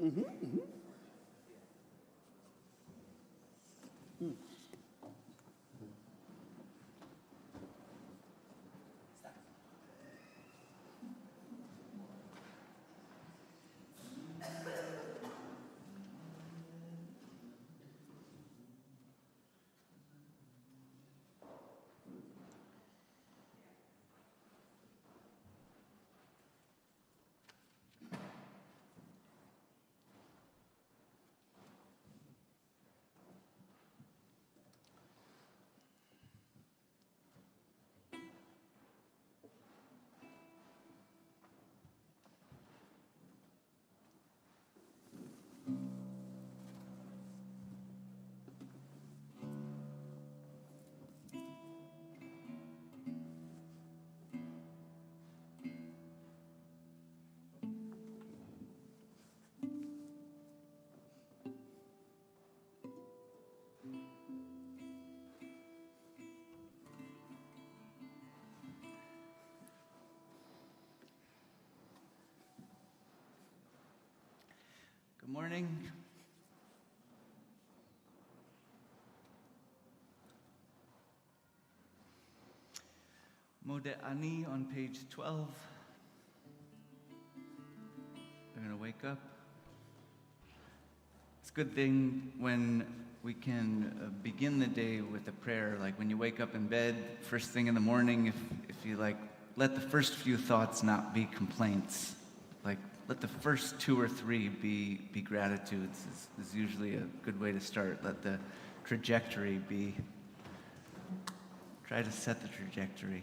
Good morning. Modeh Ani on page 12. We're going to wake up. It's a good thing when we can begin the day with a prayer, like when you wake up in bed, first thing in the morning, if you let the first few thoughts not be complaints. Let the first 2 or 3 be gratitudes is usually a good way to start. Let the trajectory be. Try to set the trajectory.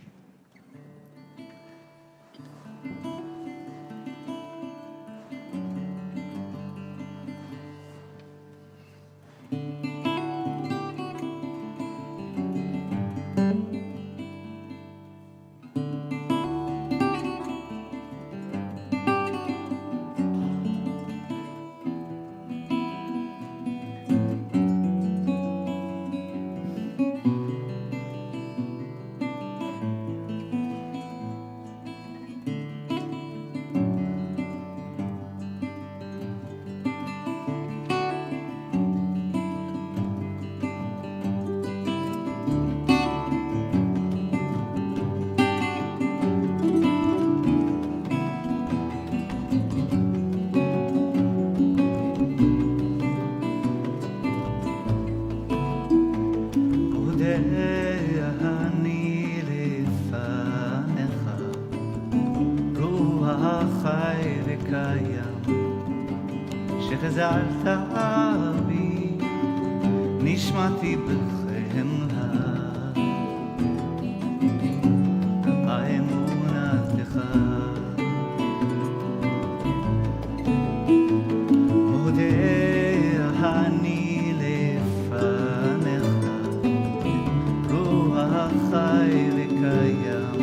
שחזרת בי, נשמתי בחמלה, רבה אמונתך. מודה אני לפניך, רוח חי וקיים,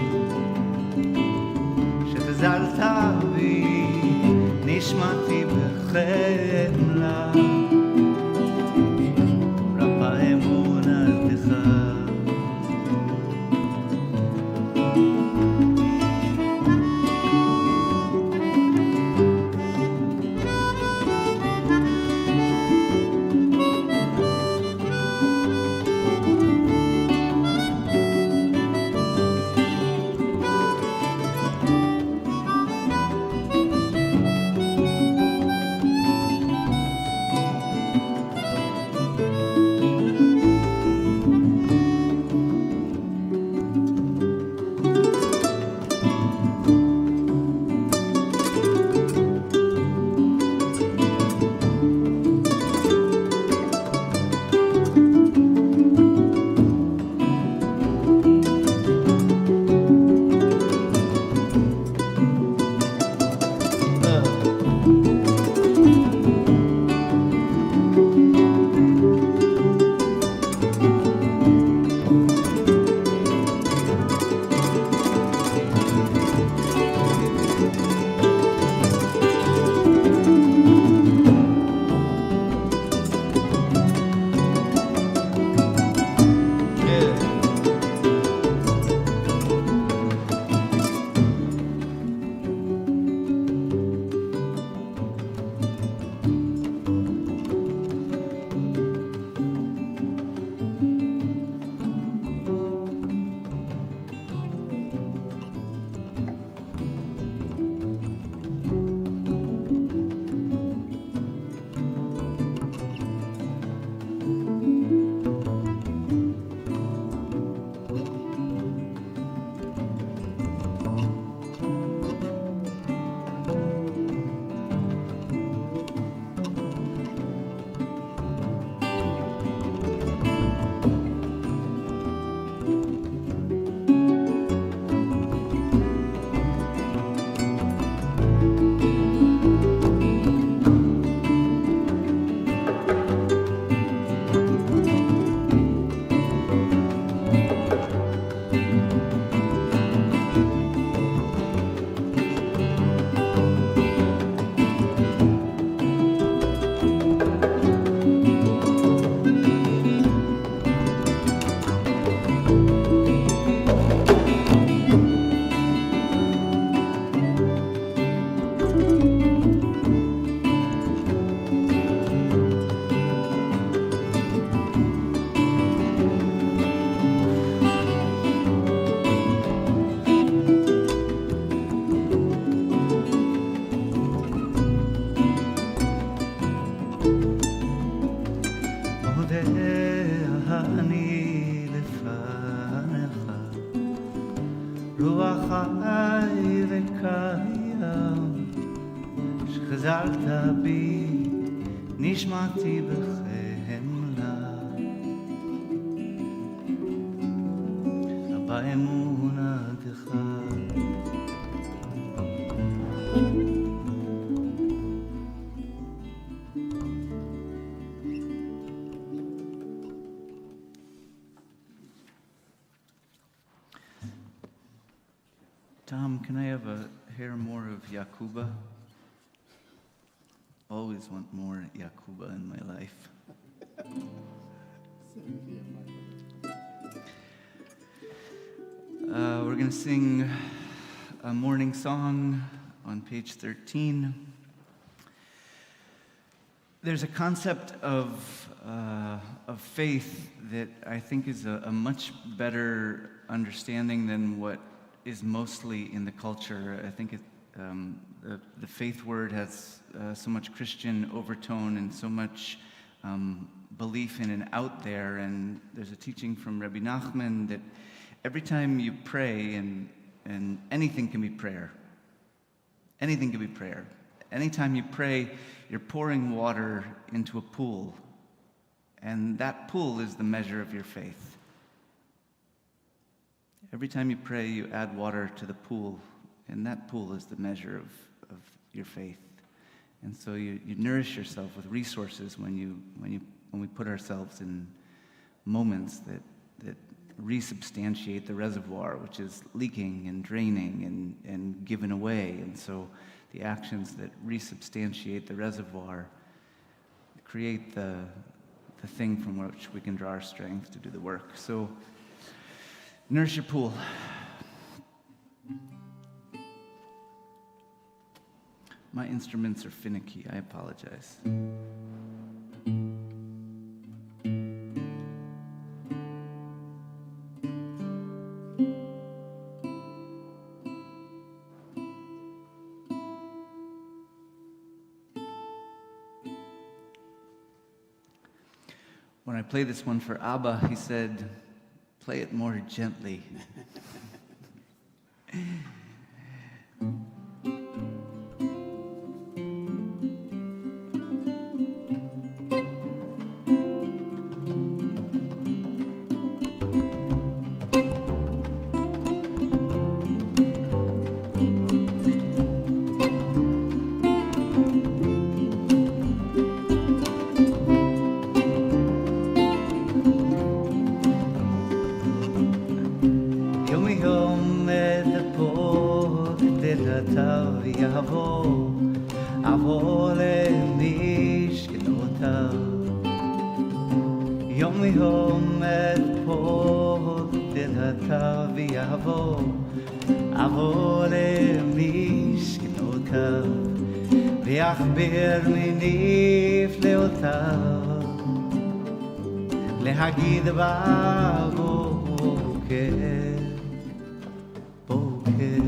שחזרת בי, נשמתי בחמלה, רבה אמונתך. אני לפניך, רוח חי וקיים, שחזרת בי, נשמעתי בחמלה, באמונתך. Tom, can I have a hair more of Yakuba? Always want more Yakuba in my life. We're going to sing a morning song on page 13. There's a concept of faith that I think is a much better understanding than what is mostly in the culture. I think the faith word has so much Christian overtone and so much belief in and out there. And there's a teaching from Rabbi Nachman that every time you pray, and anything can be prayer. Anything can be prayer. Anytime you pray, you're pouring water into a pool, and that pool is the measure of your faith. Every time you pray, you add water to the pool, and that pool is the measure of your faith. And so you nourish yourself with resources when we put ourselves in moments that resubstantiate the reservoir, which is leaking and draining and given away. And so the actions that resubstantiate the reservoir create the thing from which we can draw our strength to do the work. So nourish your pool. My instruments are finicky. I apologize. When I played this one for Abba, he said, play it more gently. ויחבר מנפלאותיו להגיד בבוקר בוקר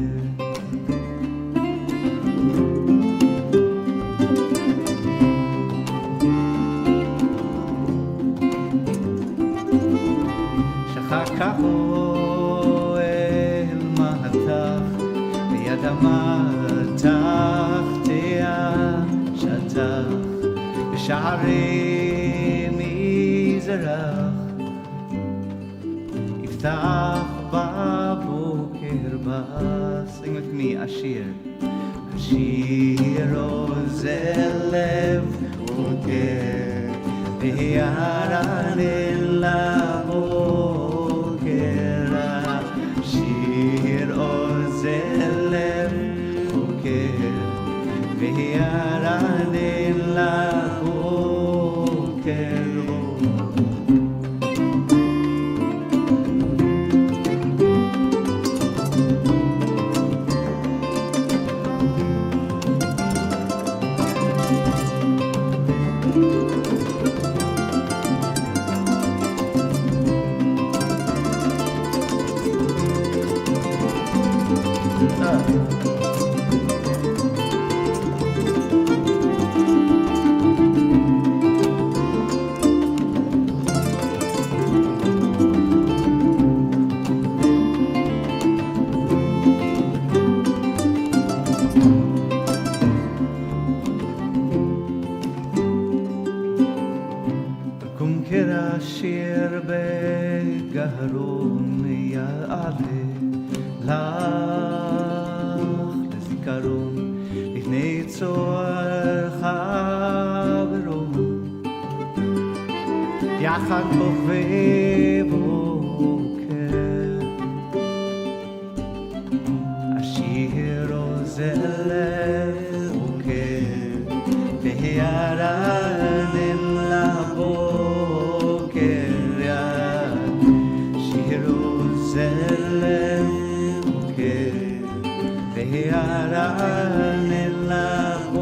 שחק האוהל מתח ליד המתח שטח בשערי מזרח יפתח בבוקר בא sing with me השיר השיר עוזר לב בוקר וירנן לבוקר השיר עוזר לב בוקר וירנן לבוקר השיר בגרון יעלה לך לזיכרון לפני צוהר חברון יחד כוכבי בוקר השיר עוזר בוקר וירדן לבוקר שיר עוזר בוקר וירדן לבוקר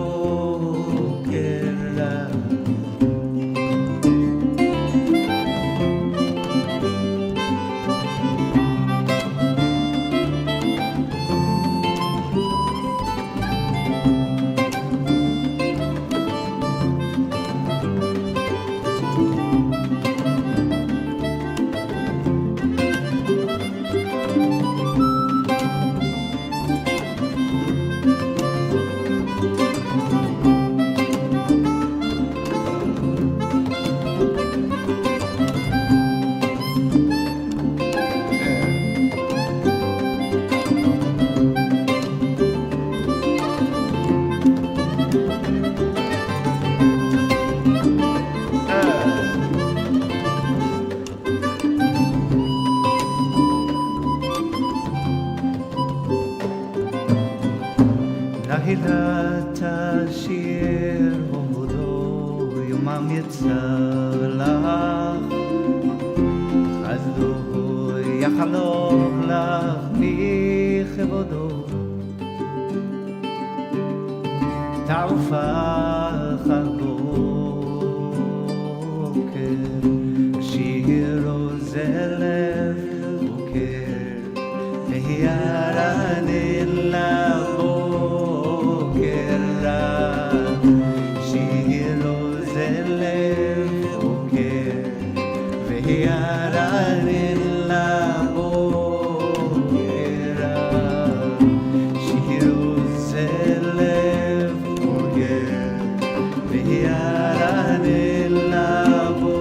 תהילת השיר הודו יומם יצר לך חסדו יחלוק לך מכבודו תעופה בוקר שיר עוזר לב בוקר וירדן לבוקר שיר עוזר לב בוקר וירדן לבוקר שיר עוזר לב בוקר וירדן לבוקר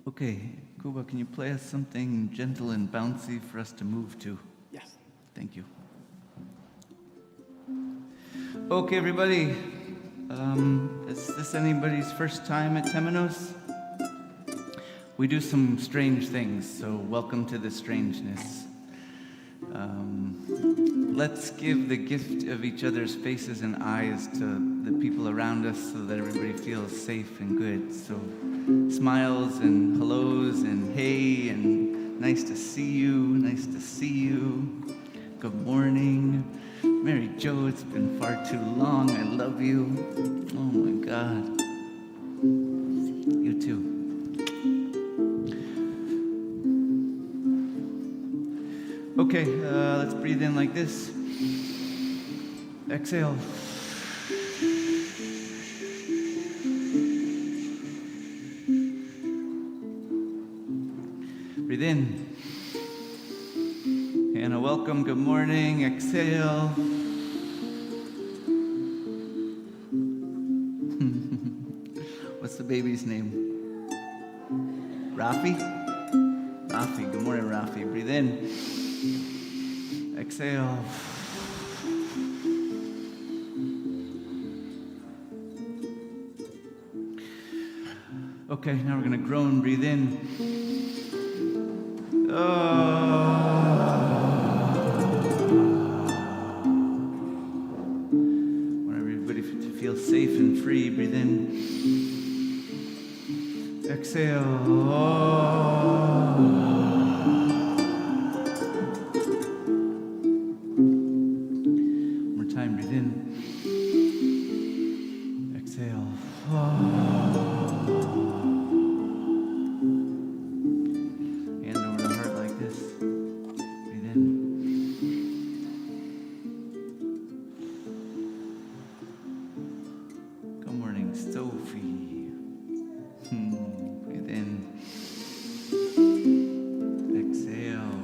Okay, Kuba, can you play us something gentle and bouncy for us to move to? Yes. Thank you. Okay, everybody. Is this anybody's first time at Temenos? We do some strange things, so welcome to the strangeness. Let's give the gift of each other's faces and eyes to the people around us so that everybody feels safe and good. So smiles and hellos and hey and nice to see you, good morning. Mary Jo, it's been far too long, I love you. Oh my God. You too. Okay, let's breathe in like this. Exhale. Breathe in. And a welcome, good morning. Exhale. What's the baby's name? Rafi? Rafi, good morning, Rafi. Breathe in. Exhale. Okay, now we're going to groan. Breathe in. Oh. Exhale. One more time, breathe in. Exhale. Hand over the heart like this. Breathe in. Good morning, Sophie. Breathe in. Exhale.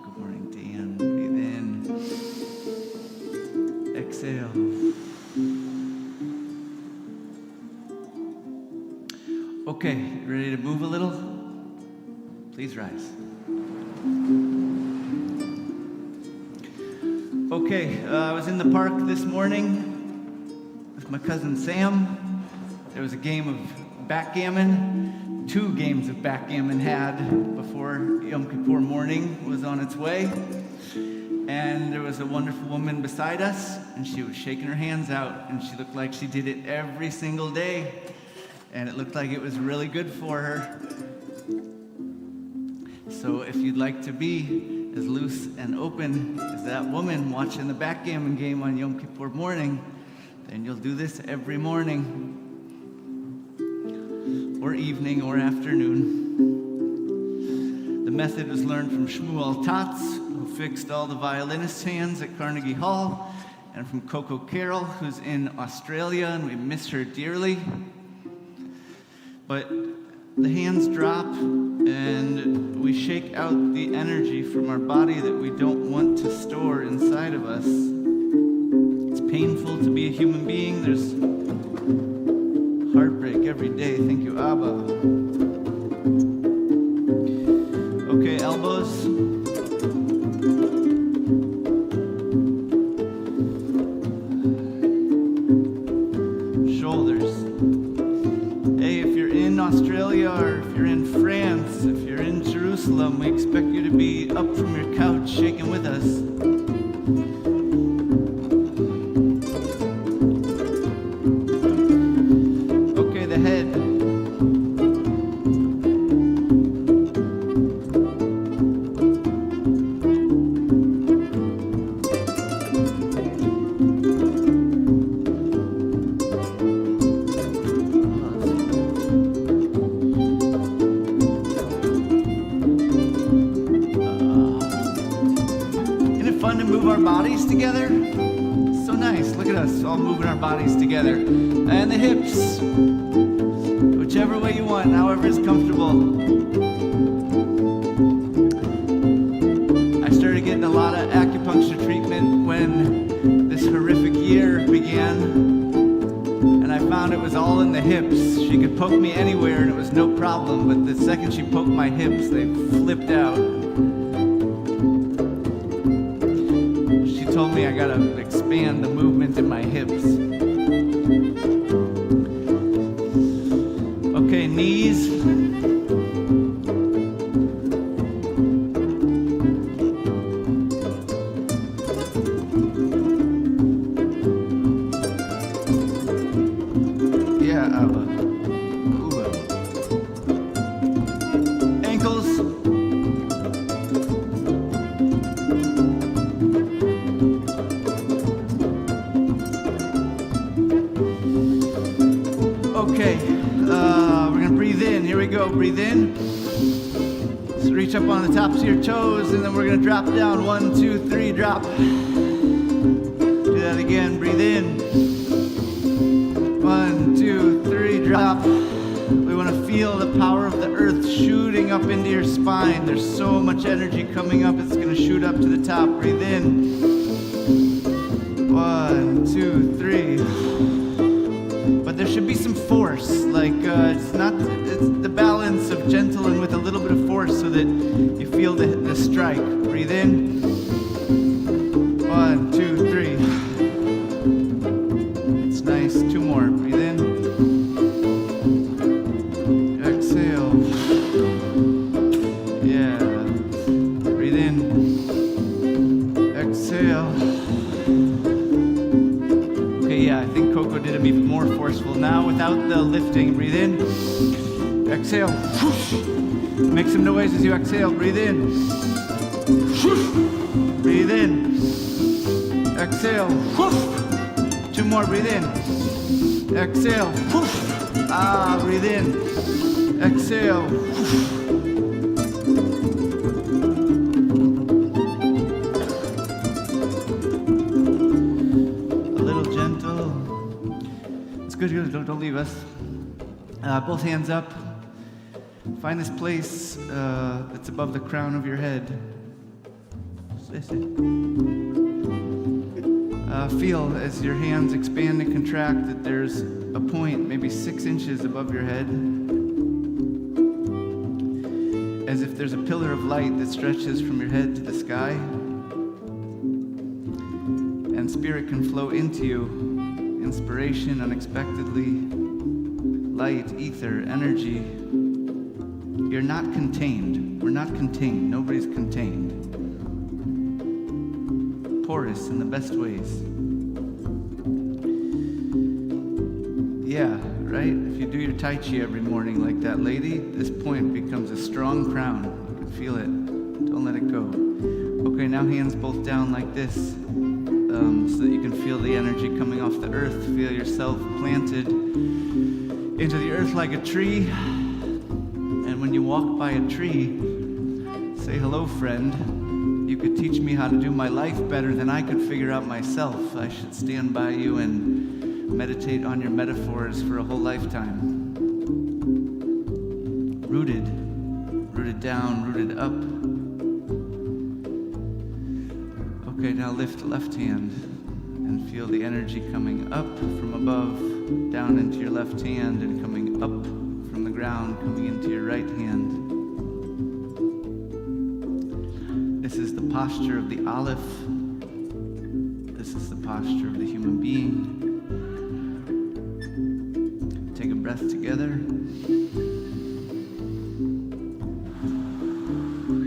Good morning, Dan. Breathe in. Exhale. Okay, ready to move a little? Please rise. Okay, I was in the park this morning with my cousin Sam. There was a game of backgammon, 2 games of backgammon had before Yom Kippur morning was on its way. And there was a wonderful woman beside us, and she was shaking her hands out, and she looked like she did it every single day. And it looked like it was really good for her. So if you'd like to be as loose and open as that woman watching the backgammon game on Yom Kippur morning, then you'll do this every morning, or evening, or afternoon. The method was learned from Shmuel Tatz, who fixed all the violinist hands at Carnegie Hall, and from Coco Carroll, who's in Australia, and we miss her dearly. But the hands drop, and we shake out the energy from our body that we don't want to store inside of us. It's painful to be a human being. There's heartbreak every day. Thank you, Abba. Okay, elbows. Shoulders. Hey, if you're in Australia, or if you're in France, if you're in Jerusalem, we expect you to be up from your couch shaking with us. Okay, the head. Move our bodies together. So nice. Look at us all moving our bodies together. And the hips. Whichever way you want, however is comfortable. I started getting a lot of acupuncture treatment when this horrific year began. And I found it was all in the hips. She could poke me anywhere and it was no problem. But the second she poked my hips, they flipped out. Told me I gotta expand the movement in my hips. Okay, knees. Yeah, ankles. Okay, we're gonna breathe in. Here we go, breathe in. So reach up on the tops of your toes, and then we're gonna drop down. 1, 2, 3, drop. Do that again, breathe in. 1, 2, 3, drop. We wanna feel the power of the earth shooting up into your spine. There's so much energy coming up, it's gonna shoot up to the top. Breathe in. 1, 2, 3. But there should be some force, like it's the balance of gentle and with a little bit of force so that you feel the strike. Breathe in. 1, 2, 3. It's nice. 2 more. Breathe in. Exhale. Yeah. Breathe in. Exhale. Okay, yeah, I think Coco did it even more forceful. Now without the lift Exhale. Make some noise as you exhale. Breathe in. Breathe in. Exhale. 2 more. Breathe in. Exhale. Breathe in. Exhale. A little gentle. It's good. Don't leave us. Both hands up. Find this place that's above the crown of your head. Feel as your hands expand and contract that there's a point maybe 6 inches above your head. As if there's a pillar of light that stretches from your head to the sky. And spirit can flow into you. Inspiration unexpectedly. Light, ether, energy. You're not contained. We're not contained. Nobody's contained. Porous in the best ways. Yeah, right? If you do your Tai Chi every morning like that lady, this point becomes a strong crown. You can feel it. Don't let it go. Okay, now hands both down like this, so that you can feel the energy coming off the earth. Feel yourself planted into the earth like a tree. And when you walk by a tree, say, hello, friend. You could teach me how to do my life better than I could figure out myself. I should stand by you and meditate on your metaphors for a whole lifetime. Rooted down, rooted up. Okay, now lift the left hand and feel the energy coming up from above, down into your left hand, and coming up from the ground, coming into your right hand. This is the posture of the Aleph. This is the posture of the human being. Take a breath together.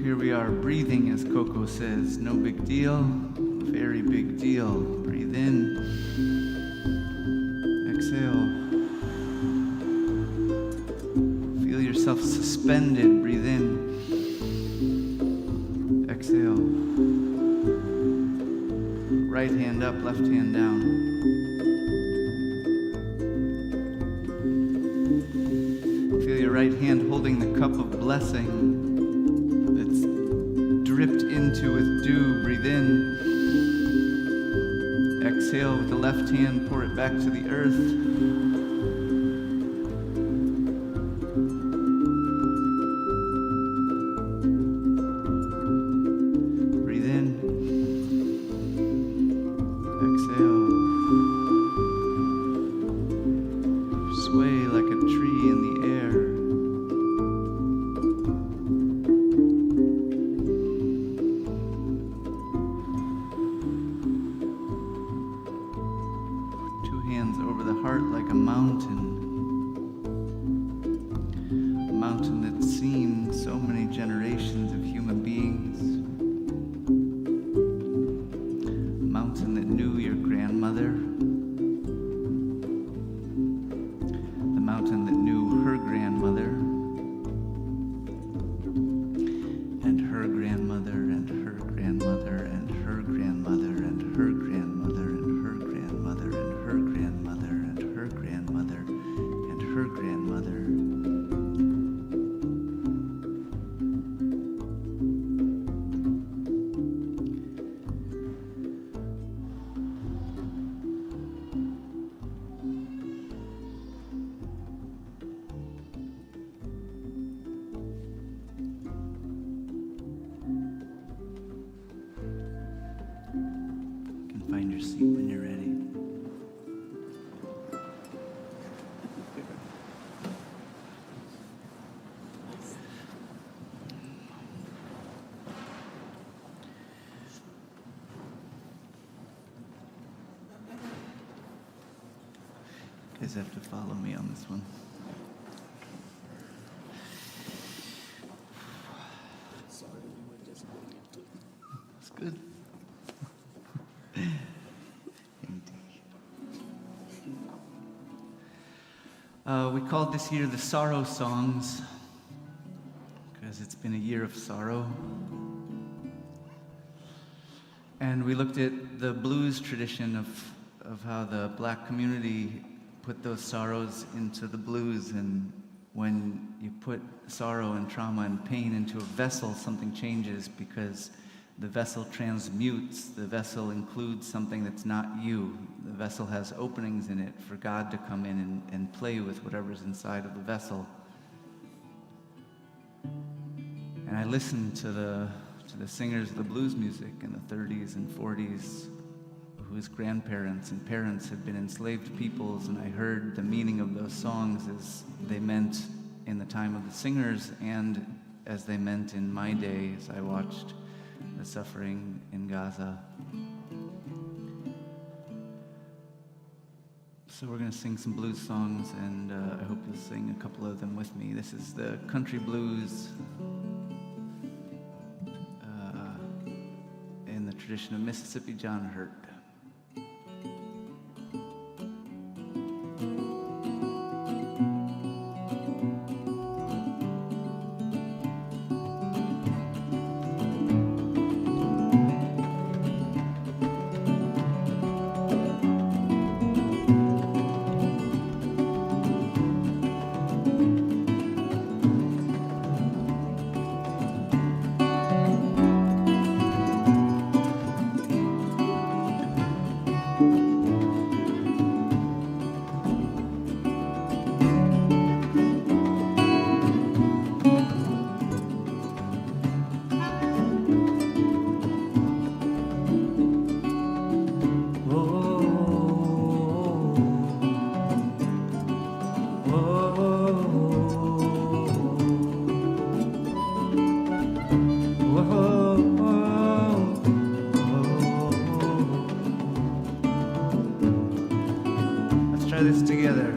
Here we are, breathing, as Coco says. No big deal, very big deal. Breathe in. Exhale. Feel yourself suspended. Breathe in. Exhale. Right hand up, left hand down. Feel your right hand holding the cup of blessing that's dripped into with dew. Breathe in. Exhale with the left hand, pour it back to the earth. Find your seat when you're ready. You guys have to follow me on this one. That's good. We called this year the Sorrow Songs because it's been a year of sorrow. And we looked at the blues tradition of how the black community put those sorrows into the blues, and when you put sorrow and trauma and pain into a vessel, something changes because the vessel transmutes. The vessel includes something that's not you. The vessel has openings in it for God to come in and play with whatever's inside of the vessel. And I listened to the singers of the blues music in the 30s and 40s whose grandparents and parents had been enslaved peoples, and I heard the meaning of those songs as they meant in the time of the singers and as they meant in my day as I watched the suffering in Gaza. So we're going to sing some blues songs, and I hope you'll sing a couple of them with me. This is the country blues in the tradition of Mississippi John Hurt. This together.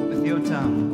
With your tongue.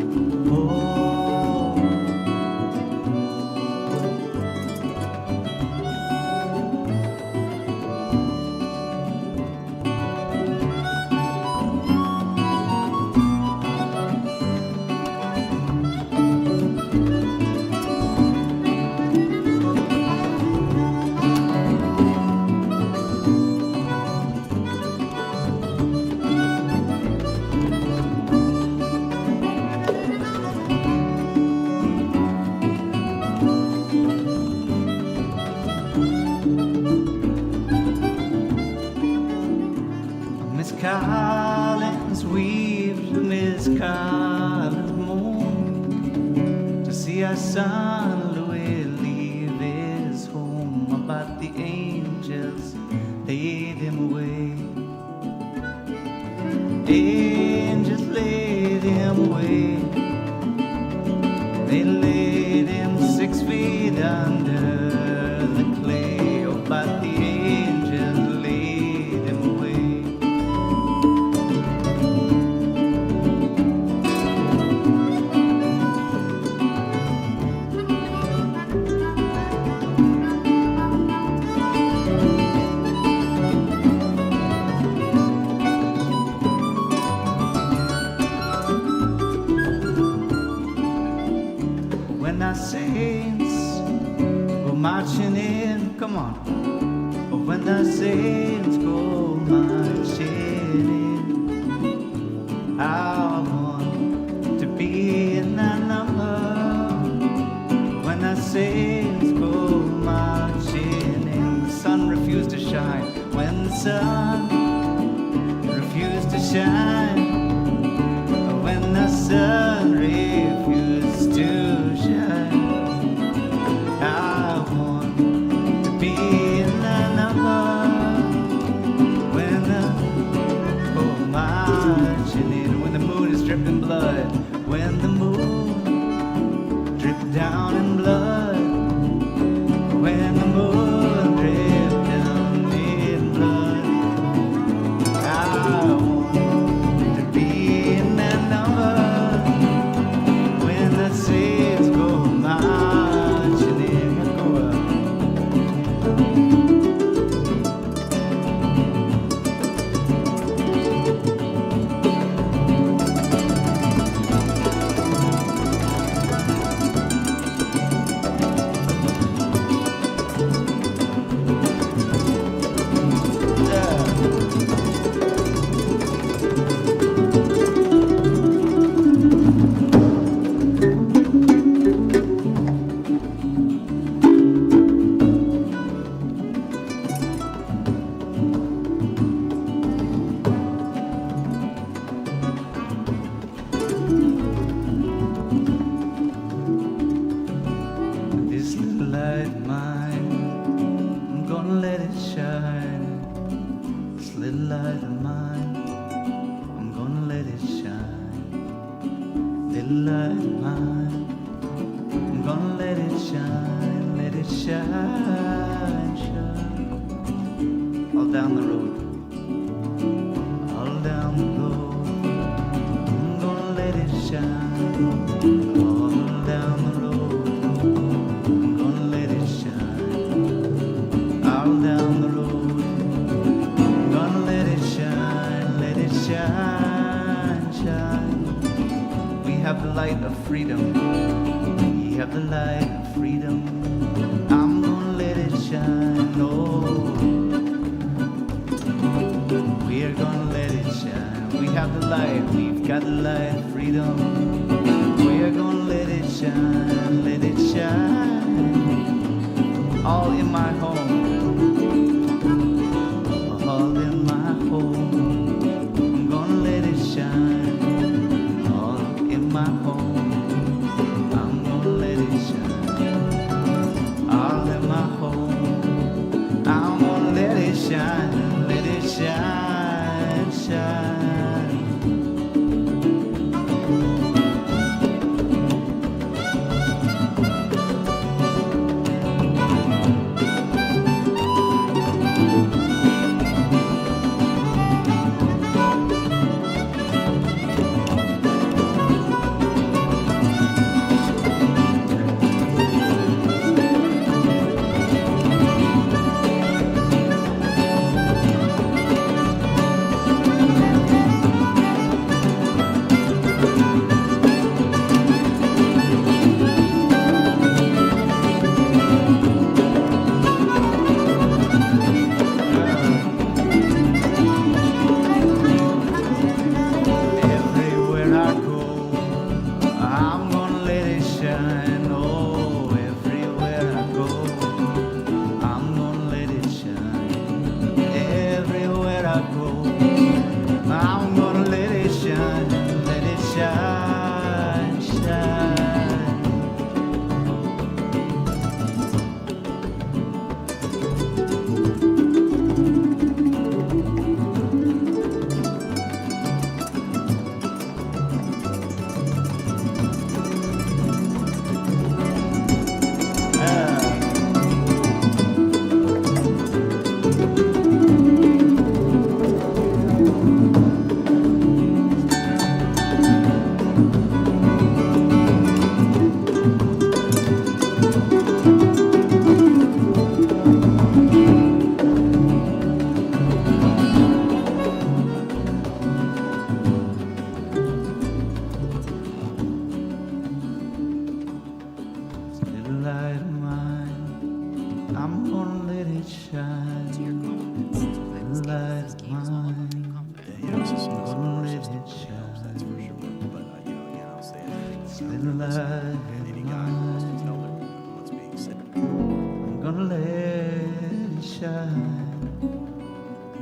Collins weaved Miss Collins moon to see our son Louis leave his home. About the angels laid him away. Angels laid him away. They laid him 6 feet under the clay. Oh, but the angels laid him away. When our saints go marching in, come on. When the saints go marching in, I want to be in that number. When the saints go marching in, the sun refused to shine. When the sun refused to shine, when the sun refused to shine, I want to be in the number. When the go marching in, when the moon is dripping blood, when the moon dripped down in blood, when the moon dripped down in blood, I want to light of mine, I'm gonna let it shine. Little light of mine, I'm gonna let it shine, shine. All down the road, all down the road, I'm gonna let it shine. All down the road, I'm gonna let it shine. All down the road, I'm gonna let it shine, shine. We have the light of freedom. We have the light of freedom. I'm gonna let it shine. Oh, we are gonna let it shine. We have the light. We've got the light of freedom. We are gonna let it shine. Let it shine. All in my home. All in my home. I'm gonna let it shine. All in my home. I'm gonna let it shine. All in my home. I'm gonna let it shine. Let it shine, shine.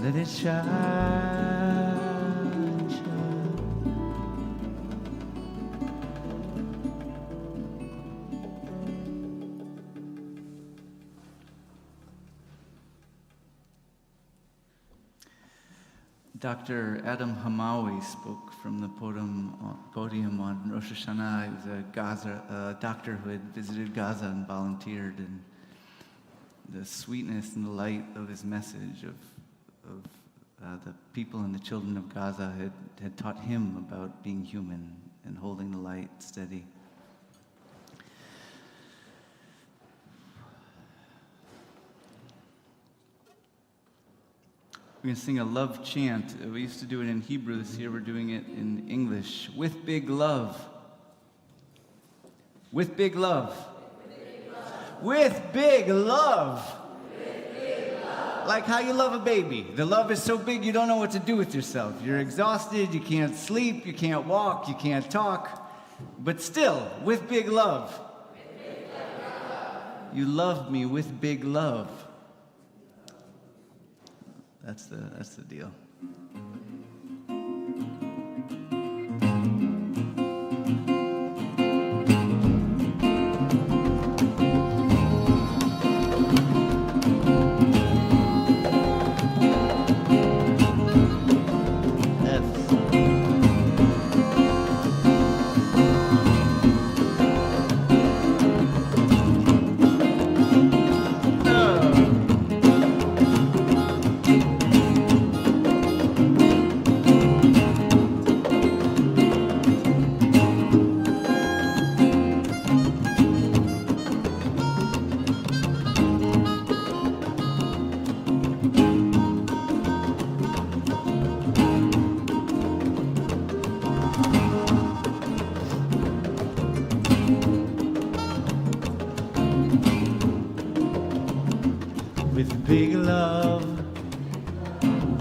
Let it shine, shine. Dr. Adam Hamawi spoke from the podium on Rosh Hashanah. He was a doctor who had visited Gaza and volunteered, and the sweetness and the light of his message of the people and the children of Gaza had taught him about being human and holding the light steady. We're going to sing a love chant. We used to do it in Hebrew. This year we're doing it in English. With big love. With big love. With big love. Like how you love a baby. The love is so big you don't know what to do with yourself. You're exhausted, you can't sleep, you can't walk, you can't talk. But still, with big love. You love me with big love. That's the deal.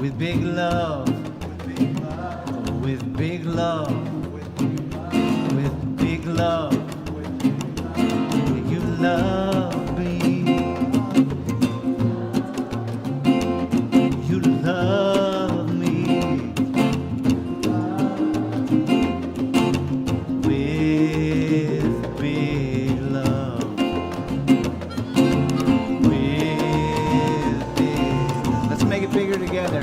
with big love, with big love, with big love. You love me. You love me with big love. With big. Let's make it bigger together.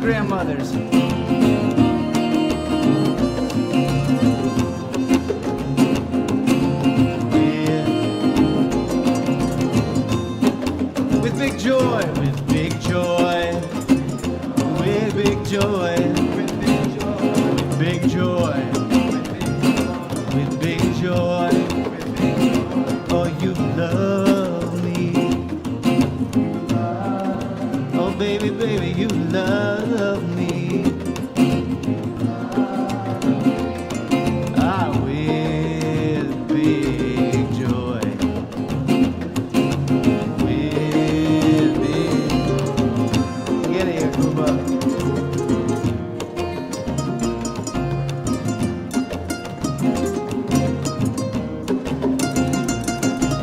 Grandmothers. With big joy, with big joy, with big joy, with big joy, with big joy. Oh, you love me. Oh, baby, baby, you love me. Ah, with big joy. With big. Get here, Kuba.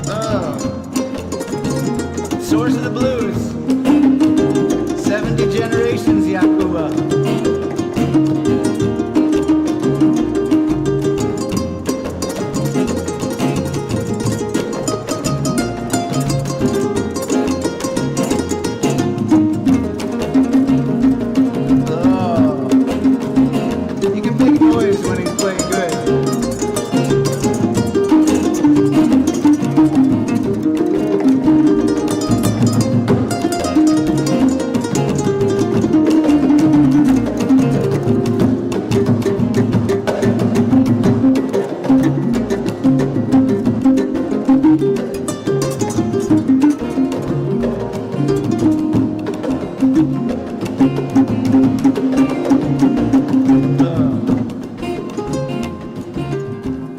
Oh. Source of the blues. 70 generations, Yakuba. You can make noise when he's playing good.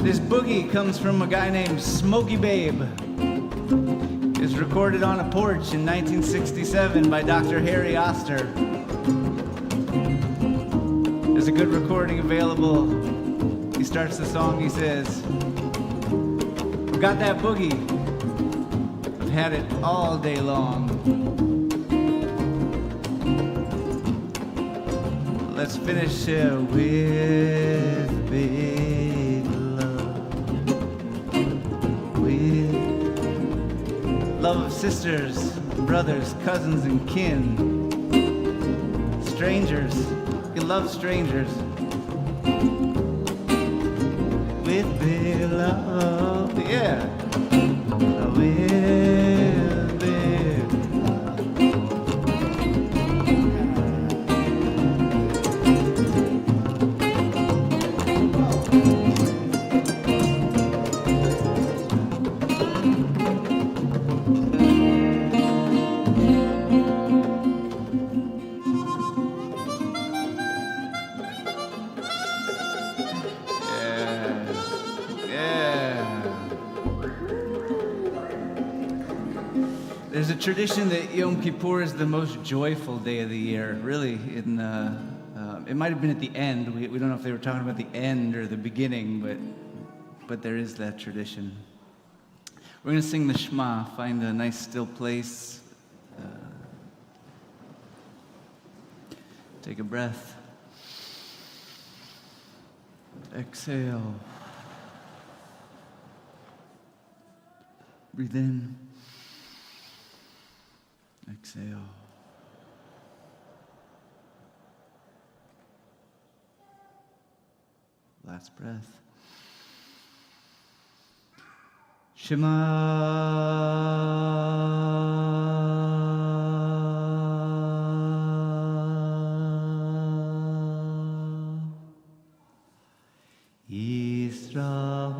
This boogie comes from a guy named Smokey Babe. It's recorded on a porch in 1967 by Dr. Harry Oster. There's a good recording available. He starts the song, he says, "Got that boogie. I've had it all day long. Let's finish with big love. With love of sisters, brothers, cousins, and kin. Strangers. You love strangers. With big love." Yeah. With big love. There's a tradition that Yom Kippur is the most joyful day of the year, really. It might have been at the end. We don't know if they were talking about the end or the beginning, but there is that tradition. We're going to sing the Shema, find a nice still place. Take a breath. Exhale. Breathe in. Exhale. Last breath. Shema Yisrael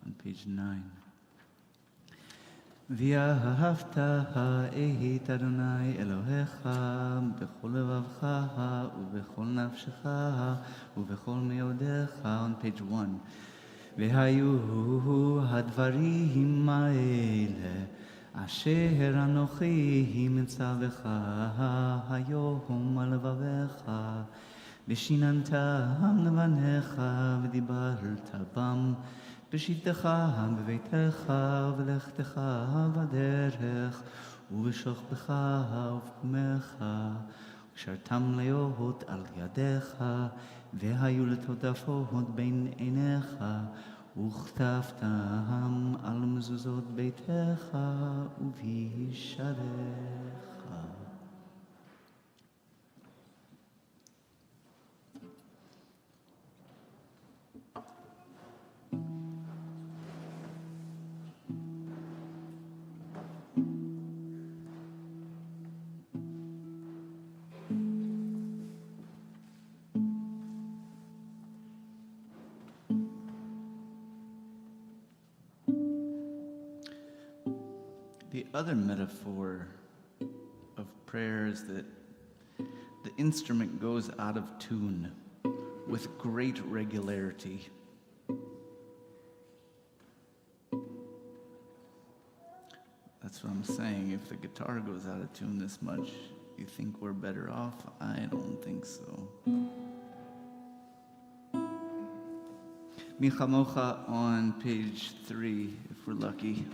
on page 9. ואהבת את אדוני אלוהיך בכל לבבך ובכל נפשך ובכל מאודיך on page 1. והיו הדברים האלה אשר אנוכי מצווך היום על לבביך ושיננתם לבניך ודיברת בם בשבתך בביתך ובלכתך בדרך ובשוכבך ובקומך וקשרתם להיות על ידיך והיו לטוטפות בין עיניך וכתבתם על מזוזות ביתך ובישעריך. The other metaphor of prayer is that the instrument goes out of tune with great regularity. That's what I'm saying. If the guitar goes out of tune this much, you think we're better off? I don't think so. Mi chamocha on page 3, if we're lucky.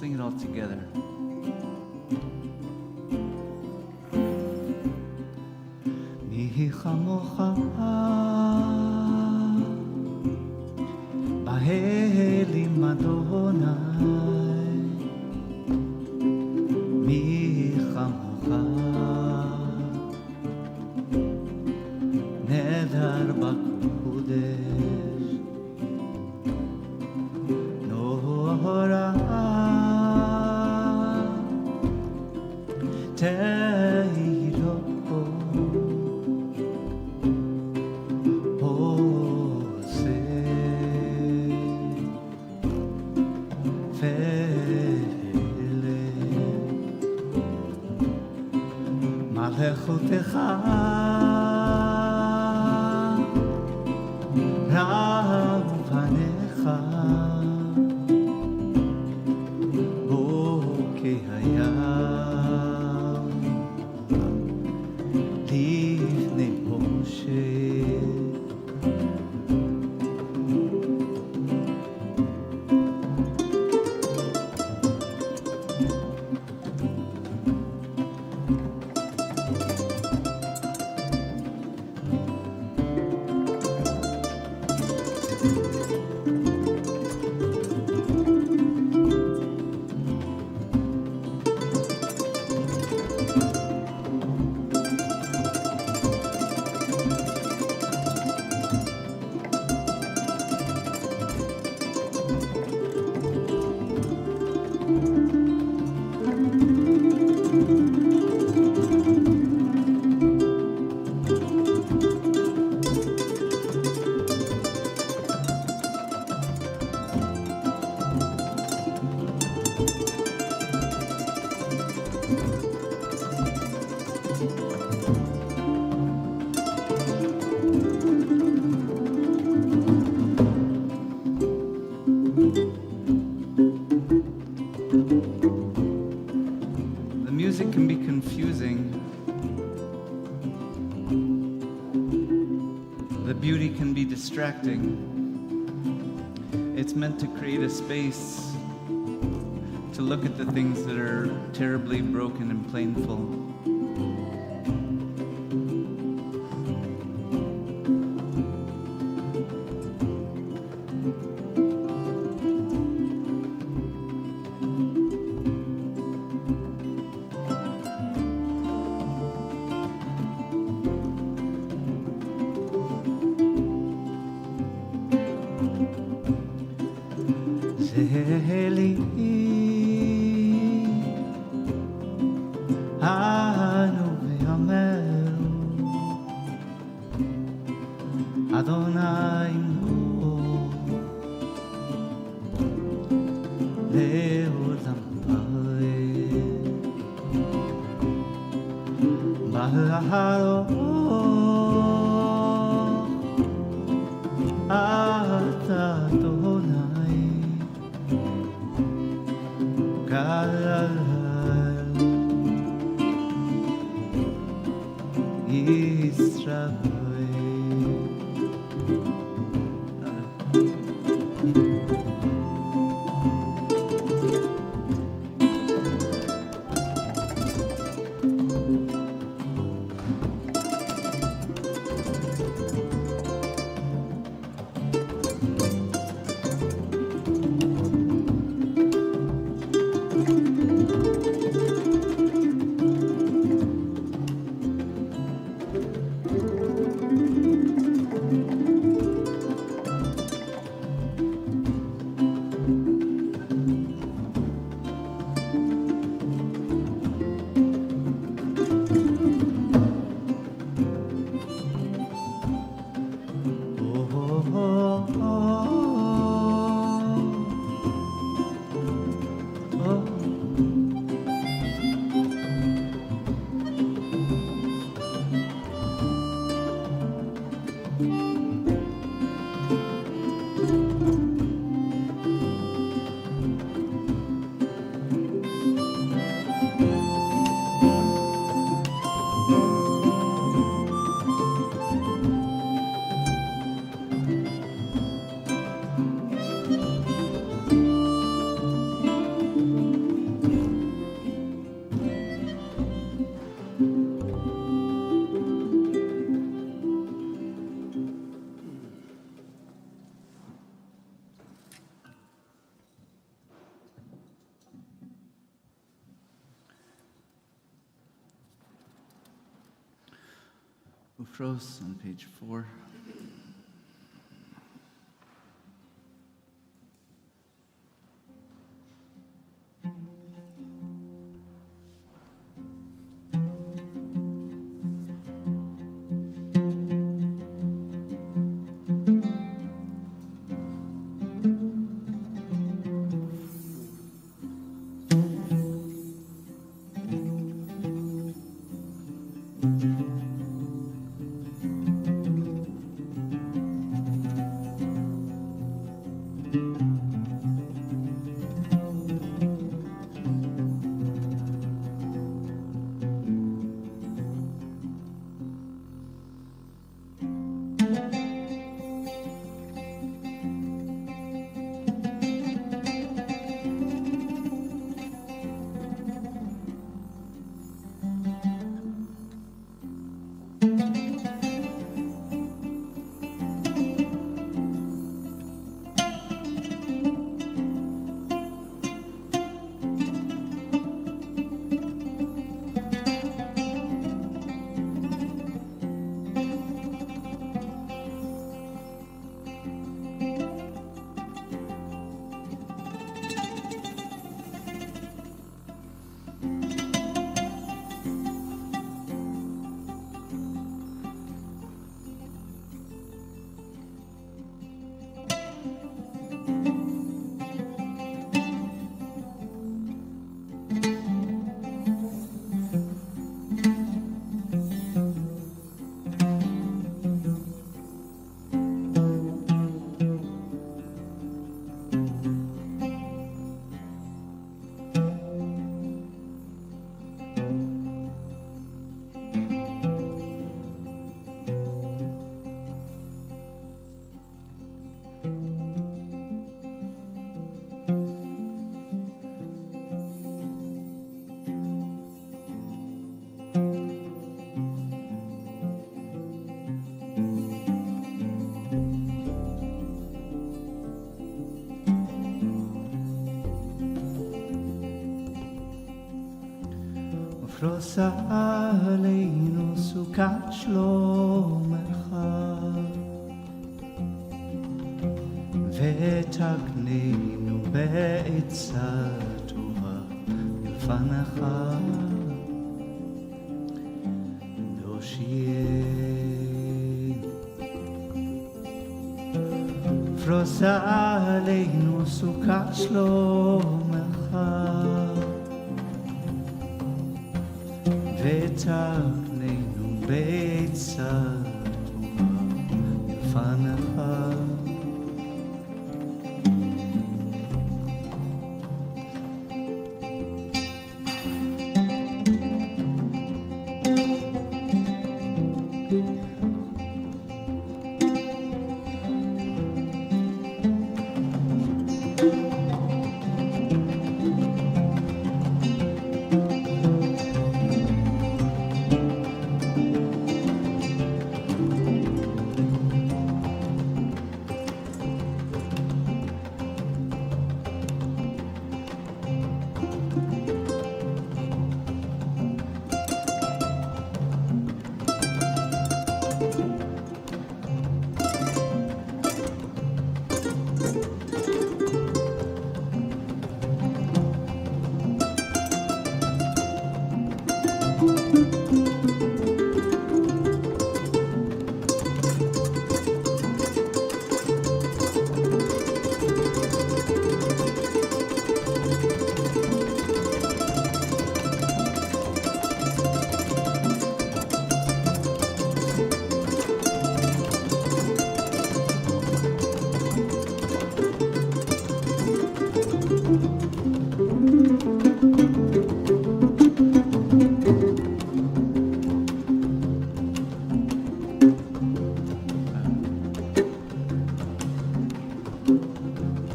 Sing it all together. Mi chamocha ba'elim Adonai mi chamocha nedar b'kodesh nora Teiro Ose Fele Malechotecha Rav Panecha Bokeh Hayam Livnei Moshe distracting. It's meant to create a space to look at the things that are terribly broken and painful. Rosh on page 4. פרוסה עלינו סוכת שלומך ותקננו בעצה טובה לפניך דושייה פרוסה עלינו סוכת שלומך ותקננו בעצה טובה לפניך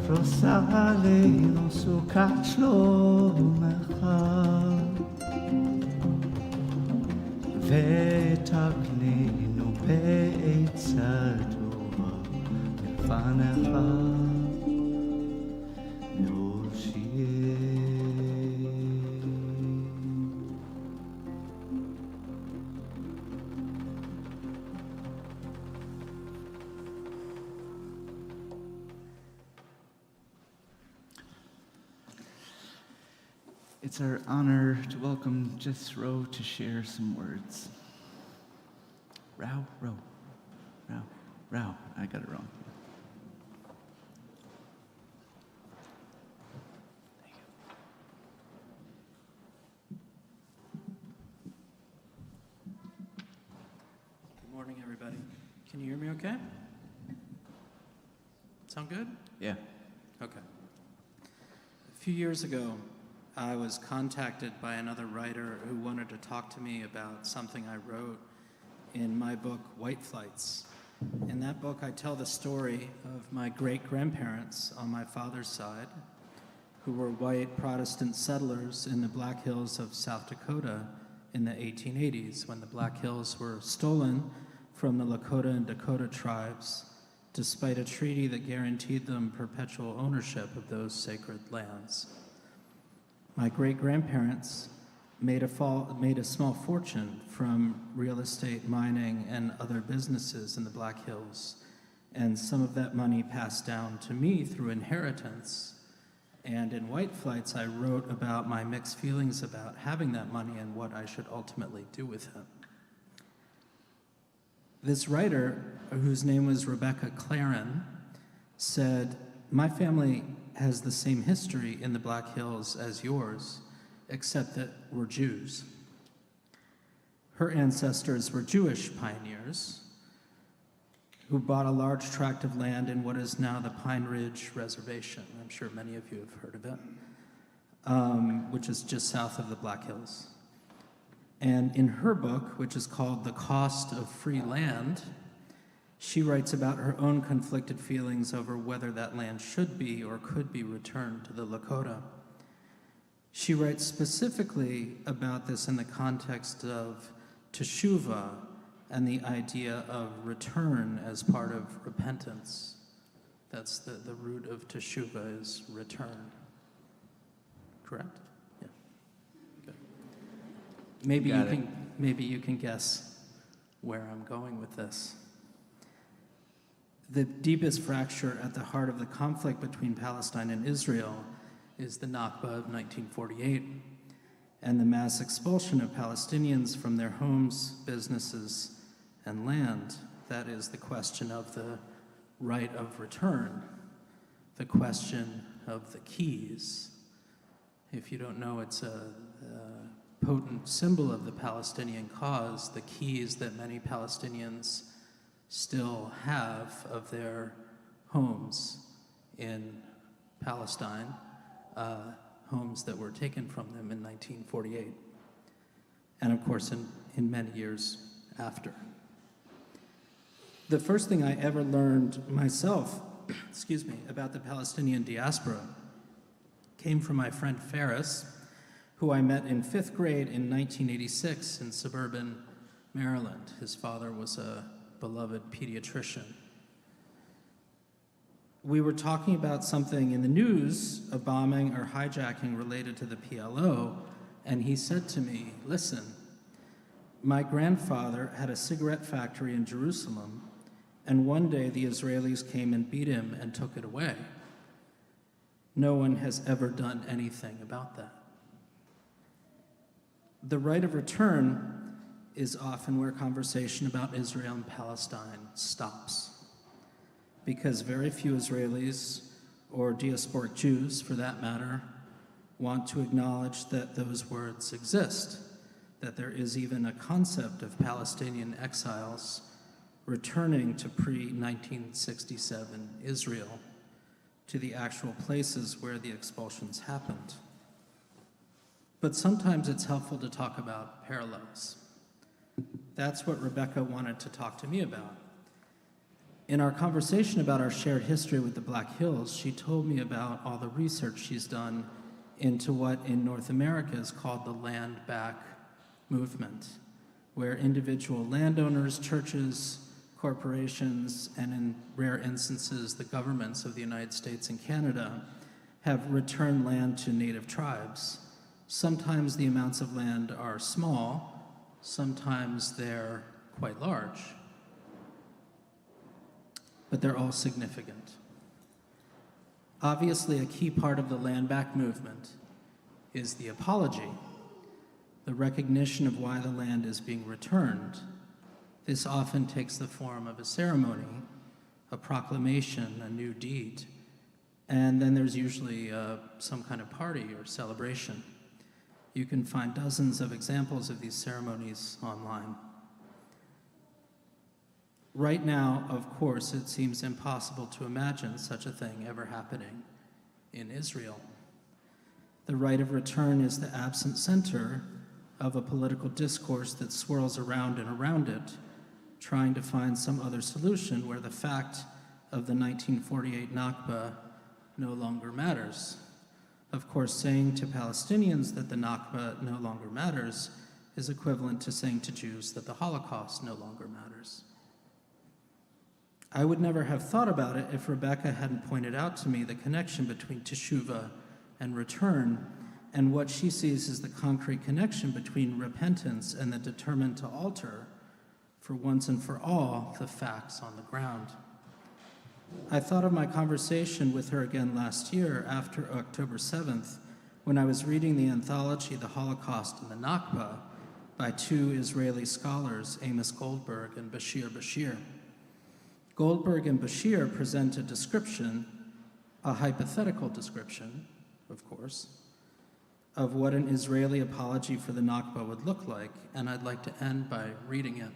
פרוסה עלינו סוכת שלומך ותקננו בעצה טובה לפניך יושיע. It's our honor to welcome Jethro to share some words. Row. I got it wrong. Thank you. Good morning, everybody. Can you hear me okay? Sound good? Yeah. Okay. A few years ago, I was contacted by another writer who wanted to talk to me about something I wrote in my book, White Flights. In that book, I tell the story of my great-grandparents on my father's side, who were white Protestant settlers in the Black Hills of South Dakota in the 1880s, when the Black Hills were stolen from the Lakota and Dakota tribes, despite a treaty that guaranteed them perpetual ownership of those sacred lands. My great-grandparents made a small fortune from real estate, mining, and other businesses in the Black Hills, and some of that money passed down to me through inheritance. And in White Flights, I wrote about my mixed feelings about having that money and what I should ultimately do with it. This writer, whose name was Rebecca Claren, said, "My family has the same history in the Black Hills as yours, except that we're Jews." Her ancestors were Jewish pioneers who bought a large tract of land in what is now the Pine Ridge Reservation. I'm sure many of you have heard of it, which is just south of the Black Hills. And in her book, which is called The Cost of Free Land, she writes about her own conflicted feelings over whether that land should be or could be returned to the Lakota. She writes specifically about this in the context of teshuvah and the idea of return as part of repentance. That's the root of teshuvah is return. Correct? Yeah. Good. Maybe Got you it. can maybe you can guess where I'm going with this. The deepest fracture at the heart of the conflict between Palestine and Israel is the Nakba of 1948 and the mass expulsion of Palestinians from their homes, businesses, and land. That is the question of the right of return, the question of the keys. If you don't know, it's a potent symbol of the Palestinian cause, the keys that many Palestinians still have of their homes in Palestine, homes that were taken from them in 1948, and of course in many years after. The first thing I ever learned myself, about the Palestinian diaspora came from my friend Ferris, who I met in 5th grade in 1986 in suburban Maryland. His father was a beloved pediatrician. We were talking about something in the news, a bombing or hijacking related to the PLO, and he said to me, "Listen, my grandfather had a cigarette factory in Jerusalem, and one day the Israelis came and beat him and took it away. No one has ever done anything about that." The right of return is often where conversation about Israel and Palestine stops, because very few Israelis, or diasporic Jews for that matter, want to acknowledge that those words exist, that there is even a concept of Palestinian exiles returning to pre-1967 Israel, to the actual places where the expulsions happened. But sometimes it's helpful to talk about parallels. That's what Rebecca wanted to talk to me about. In our conversation about our shared history with the Black Hills, she told me about all the research she's done into what in North America is called the land back movement, where individual landowners, churches, corporations, and in rare instances, the governments of the United States and Canada have returned land to native tribes. Sometimes the amounts of land are small, sometimes they're quite large, but they're all significant. Obviously, a key part of the land back movement is the apology, the recognition of why the land is being returned. This often takes the form of a ceremony, a proclamation, a new deed, and then there's usually some kind of party or celebration. You can find dozens of examples of these ceremonies online. Right now, of course, it seems impossible to imagine such a thing ever happening in Israel. The right of return is the absent center of a political discourse that swirls around and around it, trying to find some other solution where the fact of the 1948 Nakba no longer matters. Of course, saying to Palestinians that the Nakba no longer matters is equivalent to saying to Jews that the Holocaust no longer matters. I would never have thought about it if Rebecca hadn't pointed out to me the connection between teshuvah and return, and what she sees as the concrete connection between repentance and the determined to alter, for once and for all, the facts on the ground. I thought of my conversation with her again last year after October 7th, when I was reading the anthology The Holocaust and the Nakba by two Israeli scholars, Amos Goldberg and Bashir Bashir. Goldberg and Bashir present a description, a hypothetical description, of course, of what an Israeli apology for the Nakba would look like, and I'd like to end by reading it.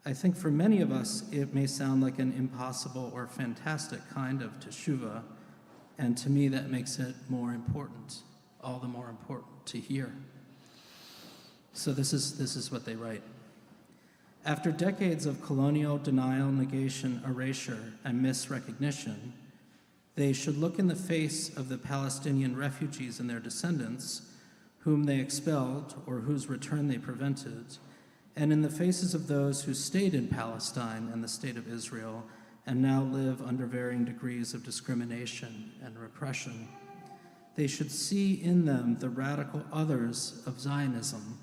I think for many of us, it may sound like an impossible or fantastic kind of teshuvah, and to me that makes it more important, all the more important to hear. So this is what they write. After decades of colonial denial, negation, erasure, and misrecognition, they should look in the face of the Palestinian refugees and their descendants, whom they expelled or whose return they prevented, and in the faces of those who stayed in Palestine and the state of Israel and now live under varying degrees of discrimination and repression. They should see in them the radical others of Zionism,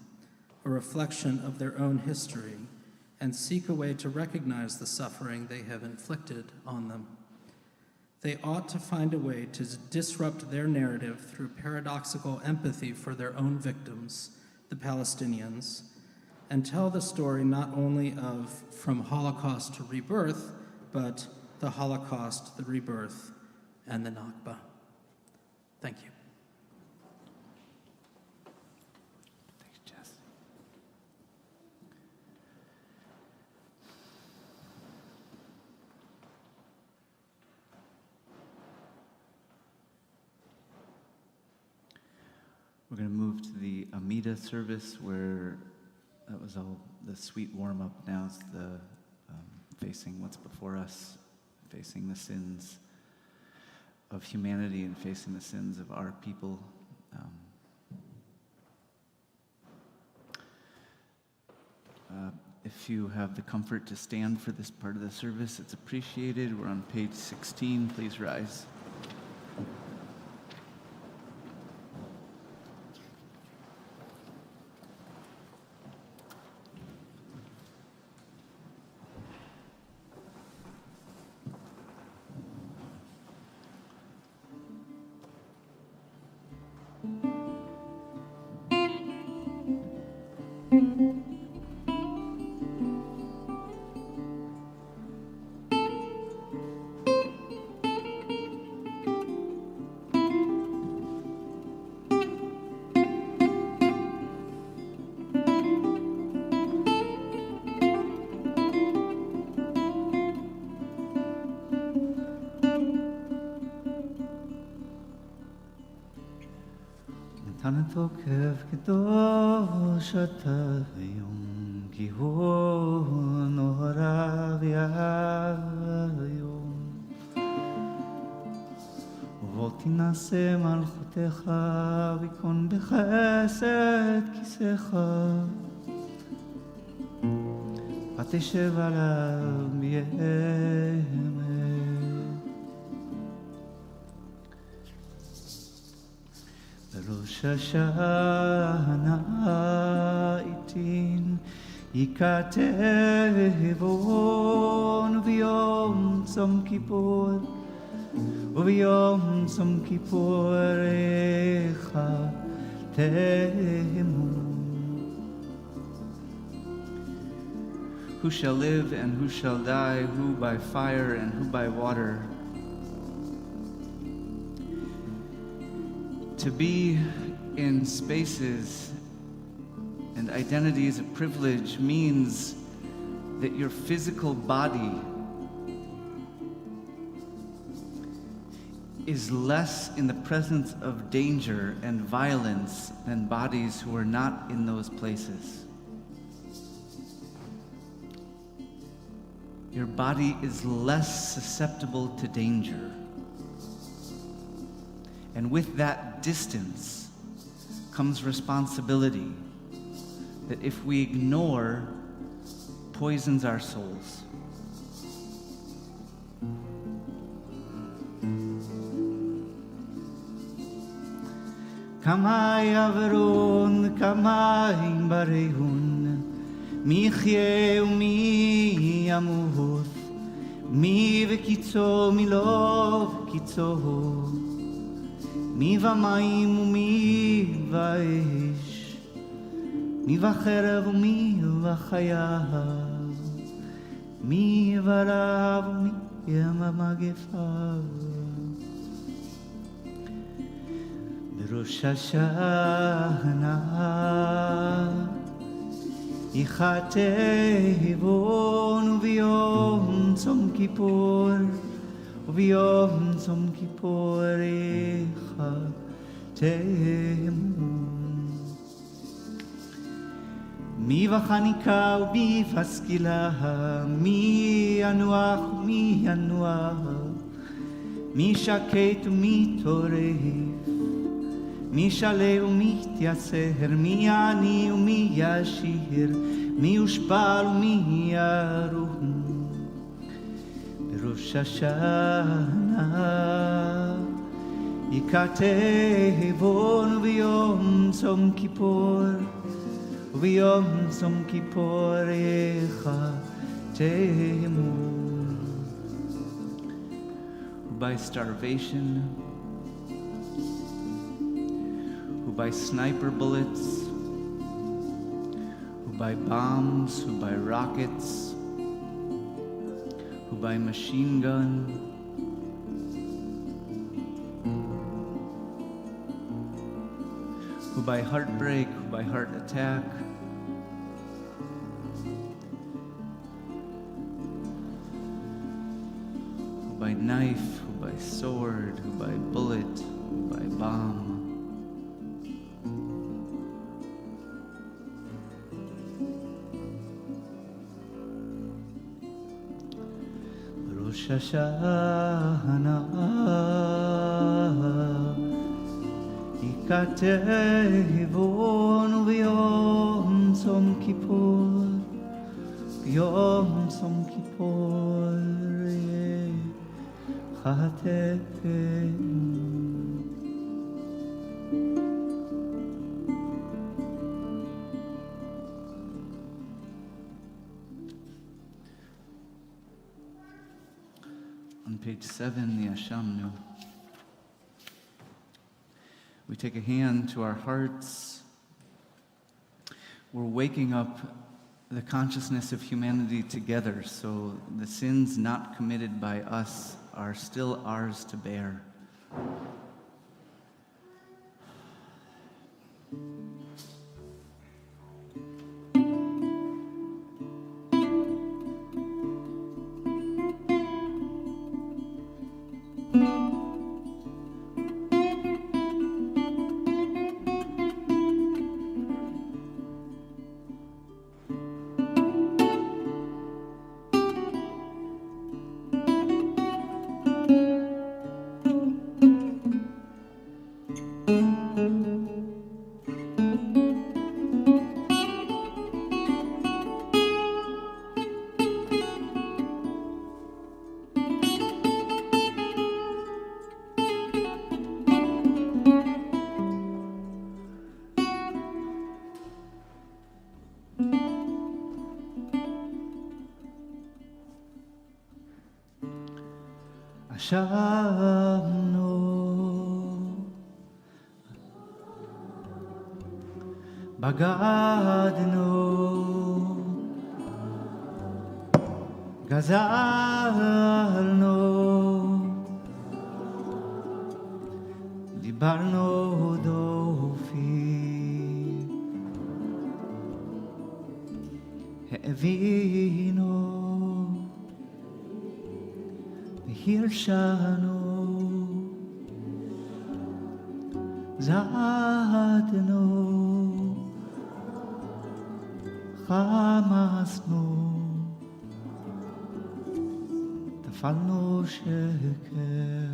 a reflection of their own history, and seek a way to recognize the suffering they have inflicted on them. They ought to find a way to disrupt their narrative through paradoxical empathy for their own victims, the Palestinians, and tell the story not only of from Holocaust to rebirth, but the Holocaust, the rebirth, and the Nakba. Thank you. Thanks, Jess. We're going to move to the Amida service, where that was all the sweet warm-up. Now it's the facing what's before us, facing the sins of humanity and facing the sins of our people. If you have the comfort to stand for this part of the service, it's appreciated. We're on page 16. Please rise. נתן תוקף קדוש אתה היום, כי הוא נורא והיום. ובוא תנשא מלכותך, ויכון בחסד כיסאך, ותשב עליו בימת. בראש השנה עיתין ייכתב עוון, וביום צום כיפור, וביום צום כיפור יחתמו. Who shall live and who shall die, who by fire and who by water? To be in spaces and identities of privilege means that your physical body is less in the presence of danger and violence than bodies who are not in those places. Your body is less susceptible to danger. And with that distance comes responsibility that, if we ignore, poisons our souls. כמה יעברון, כמה ימברהון, מי יחיה ומי ימות, מי וקיצו מי לא וקיצו, מי ומים ומי ואש, מי וחרב ומי וחיה, מי ורב ומי המגפה. בראש השנה ייכתב עוון, וביום צום כיפור, וביום צום כיפור יחתמו. מי בחניקה ומי בסקילה, מי ינוח ומי ינוח, מי שקט ומי טורף, מי שלו ומי יתייסר, מי עני ומי ישיר, מי יושפל ומי ירום. בראש השנה ייכתב עוון, וביום צום כיפור, וביום צום כיפורך תמות. Who by starvation, who by sniper bullets, who by bombs, who by rockets, who by machine gun, who by heartbreak, who by heart attack, who by knife, who by sword, who by bullet, who by bomb. Rosh Hashanah ייכתבון ביום צום כיפור, ביום צום כיפור ייכתבון. On page 7, the Ashamnu, we take a hand to our hearts. We're waking up the consciousness of humanity together, so the sins not committed by us are still ours to bear. Ashamnu, bagadnu, gazalnu, dibarnu dofi, he'evinu, hirshanu, zadnu, chamasnu, tafalnu sheker.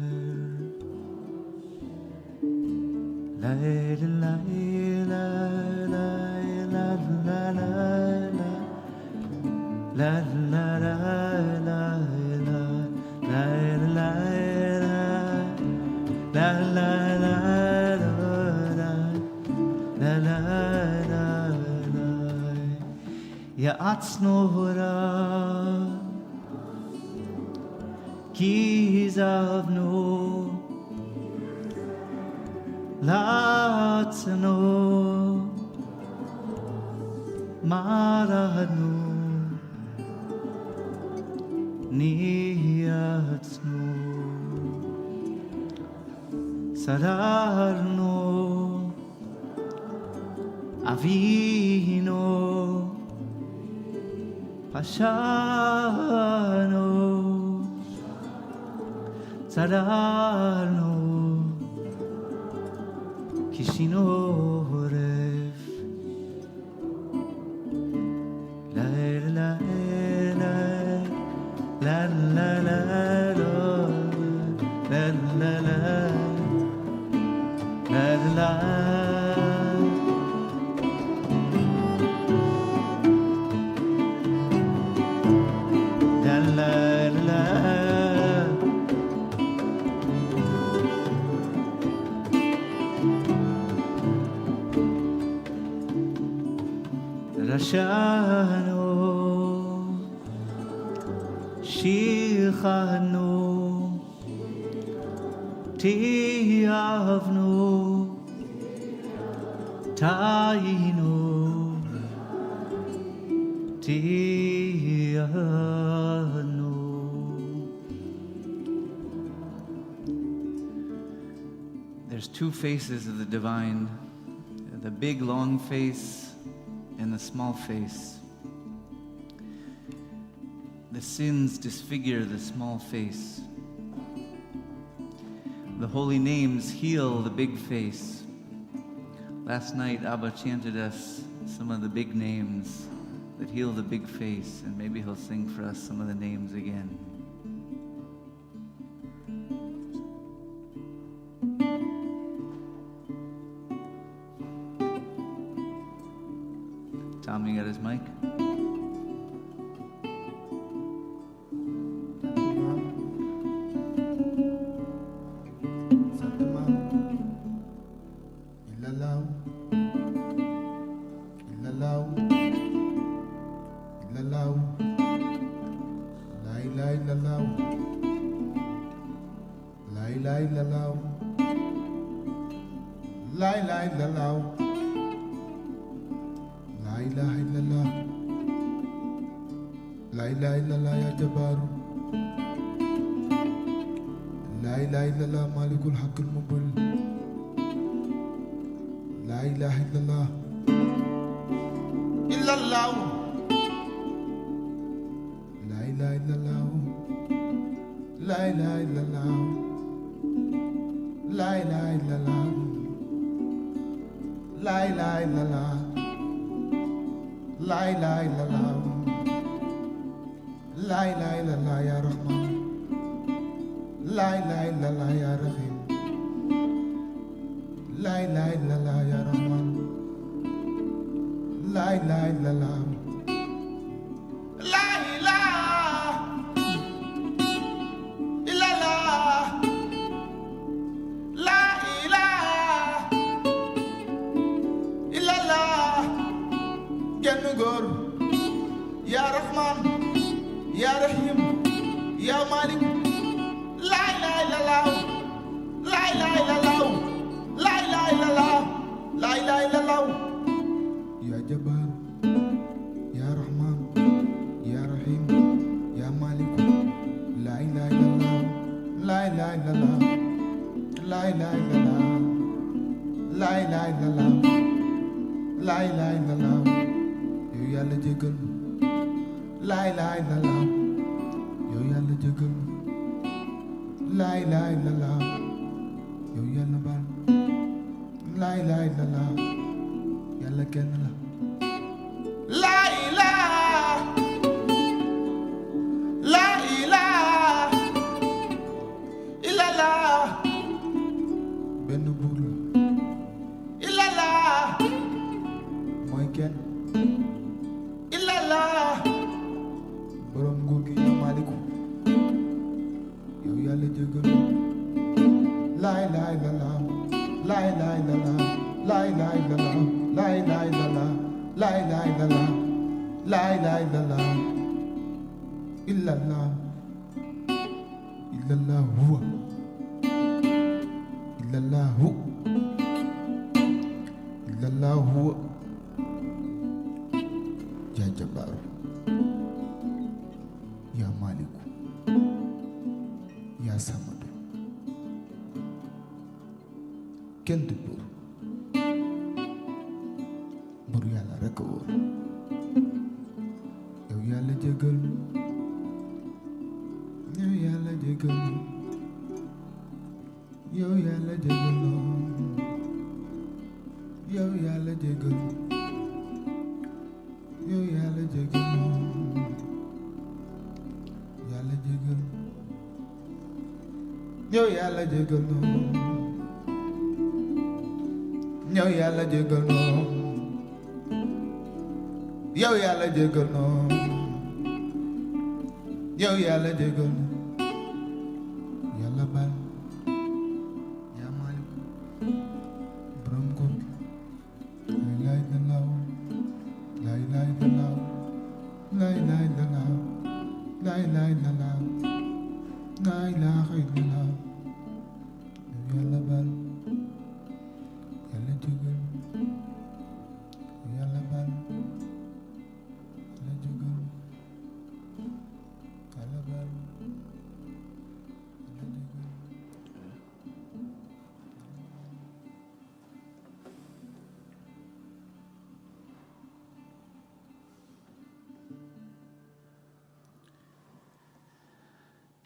Layla, layla, layla, layla, layla, layla, יעצנו הורה, כי עזבנו לעצנו, מרדנו, ניאצנו, שררנו, אבינו, פשענו, צררנו, כיסינו עורף. לה לה לה לה לה לה לה לה לה לה Yashanu, Shichanu, Tiavnu, Tainu, Tianu. There's two faces of the divine, the big long face and the small face. The sins disfigure the small face. The holy names heal the big face. Last night, Abba chanted us some of the big names that heal the big face, and maybe he'll sing for us some of the names again. Tom, you got his mic? La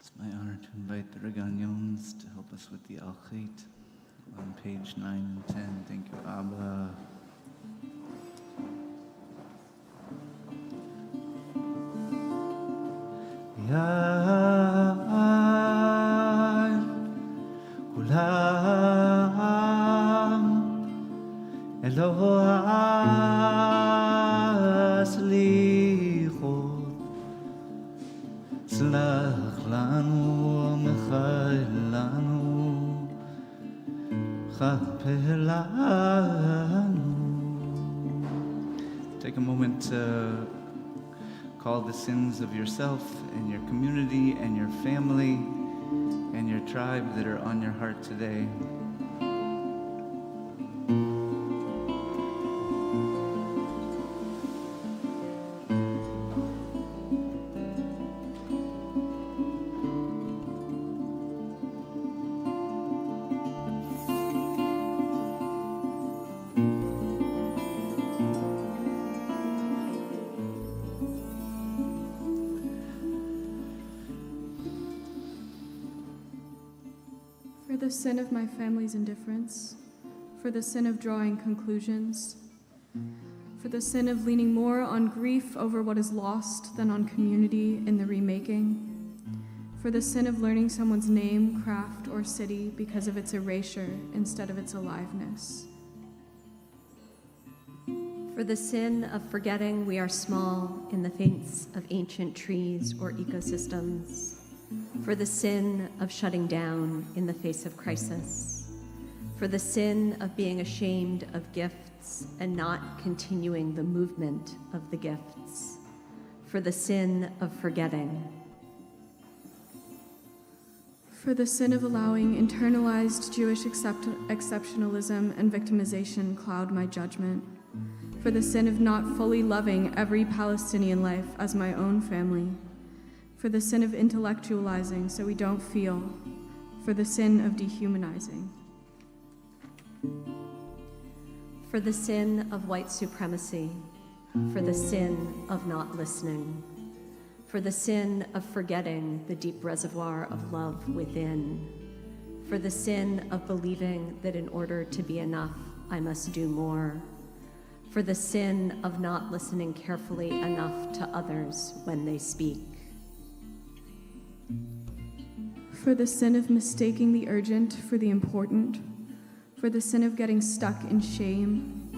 It's my honor to invite the Reganyons to help us with the Al-Khait on page 9 and 10. Thank you, Abba. Yar Kulam Eloah Slichot Slach lanu Mechayel lanu Chapeh lanu. Take a moment to call the sins of yourself and your community and your family and your tribe that are on your heart today. For the sin of my family's indifference, for the sin of drawing conclusions, for the sin of leaning more on grief over what is lost than on community in the remaking, for the sin of learning someone's name, craft, or city because of its erasure instead of its aliveness. For the sin of forgetting we are small in the face of ancient trees or ecosystems. For the sin of shutting down in the face of crisis. For the sin of being ashamed of gifts and not continuing the movement of the gifts. For the sin of forgetting. For the sin of allowing internalized Jewish exceptionalism and victimization cloud my judgment. For the sin of not fully loving every Palestinian life as my own family. For the sin of intellectualizing so we don't feel. For the sin of dehumanizing. For the sin of white supremacy. For the sin of not listening. For the sin of forgetting the deep reservoir of love within. For the sin of believing that in order to be enough, I must do more. For the sin of not listening carefully enough to others when they speak. For the sin of mistaking the urgent for the important. For the sin of getting stuck in shame.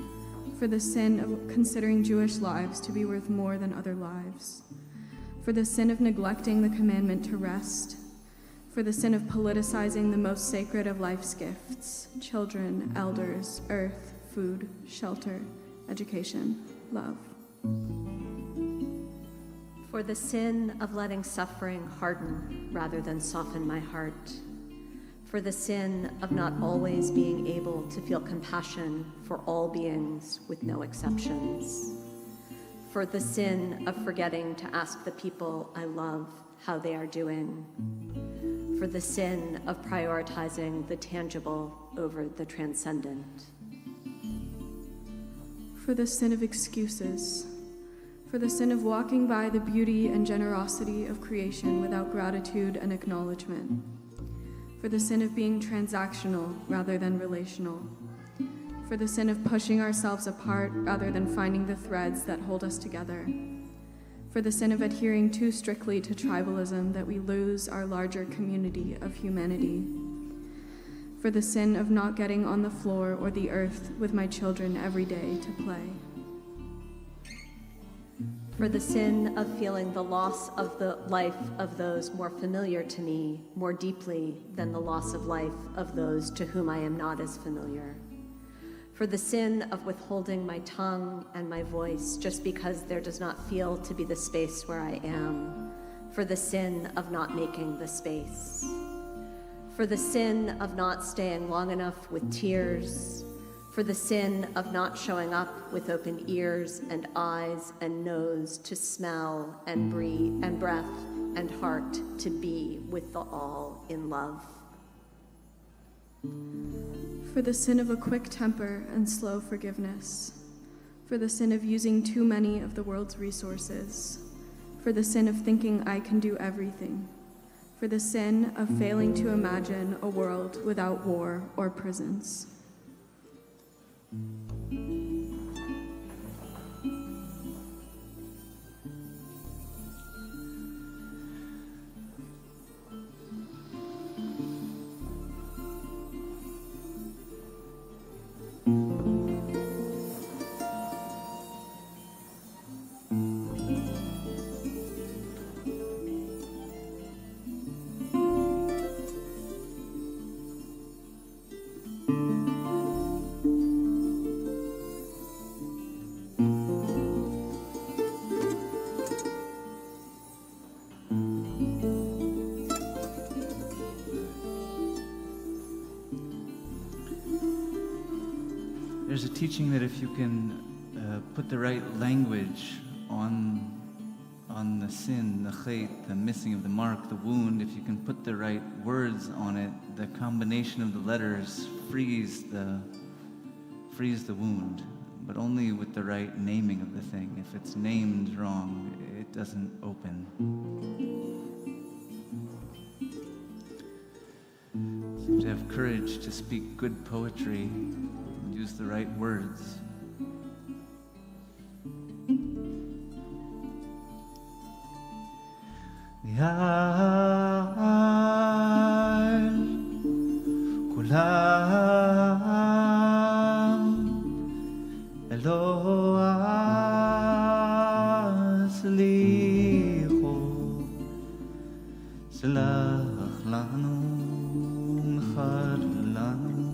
For the sin of considering Jewish lives to be worth more than other lives. For the sin of neglecting the commandment to rest. For the sin of politicizing the most sacred of life's gifts, children, elders, earth, food, shelter, education, love. For the sin of letting suffering harden rather than soften my heart. For the sin of not always being able to feel compassion for all beings with no exceptions. For the sin of forgetting to ask the people I love how they are doing. For the sin of prioritizing the tangible over the transcendent. For the sin of excuses. For the sin of walking by the beauty and generosity of creation without gratitude and acknowledgement. For the sin of being transactional rather than relational. For the sin of pushing ourselves apart rather than finding the threads that hold us together. For the sin of adhering too strictly to tribalism that we lose our larger community of humanity. For the sin of not getting on the floor or the earth with my children every day to play. For the sin of feeling the loss of the life of those more familiar to me more deeply than the loss of life of those to whom I am not as familiar. For the sin of withholding my tongue and my voice just because there does not feel to be the space where I am. For the sin of not making the space. for the sin of not staying long enough with tears, for the sin of not showing up with open ears and eyes and nose to smell and breathe and breath and heart to be with the all in love. For the sin of a quick temper and slow forgiveness, for the sin of using too many of the world's resources, for the sin of thinking I can do everything, for the sin of failing to imagine a world without war or prisons. There's a teaching that if you can put the right language on the sin, the chet, the missing of the mark, the wound, if you can put the right words on it, the combination of the letters frees the wound, but only with the right naming of the thing. If it's named wrong, it doesn't open. So to have courage to speak good poetry, use the right words. Yal kulam Eloah slicho slach lanu mechar lanu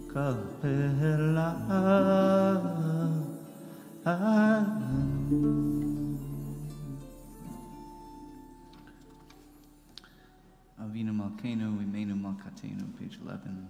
kapela Avinu Malkeinu, Imenu Malkatenu, page 11.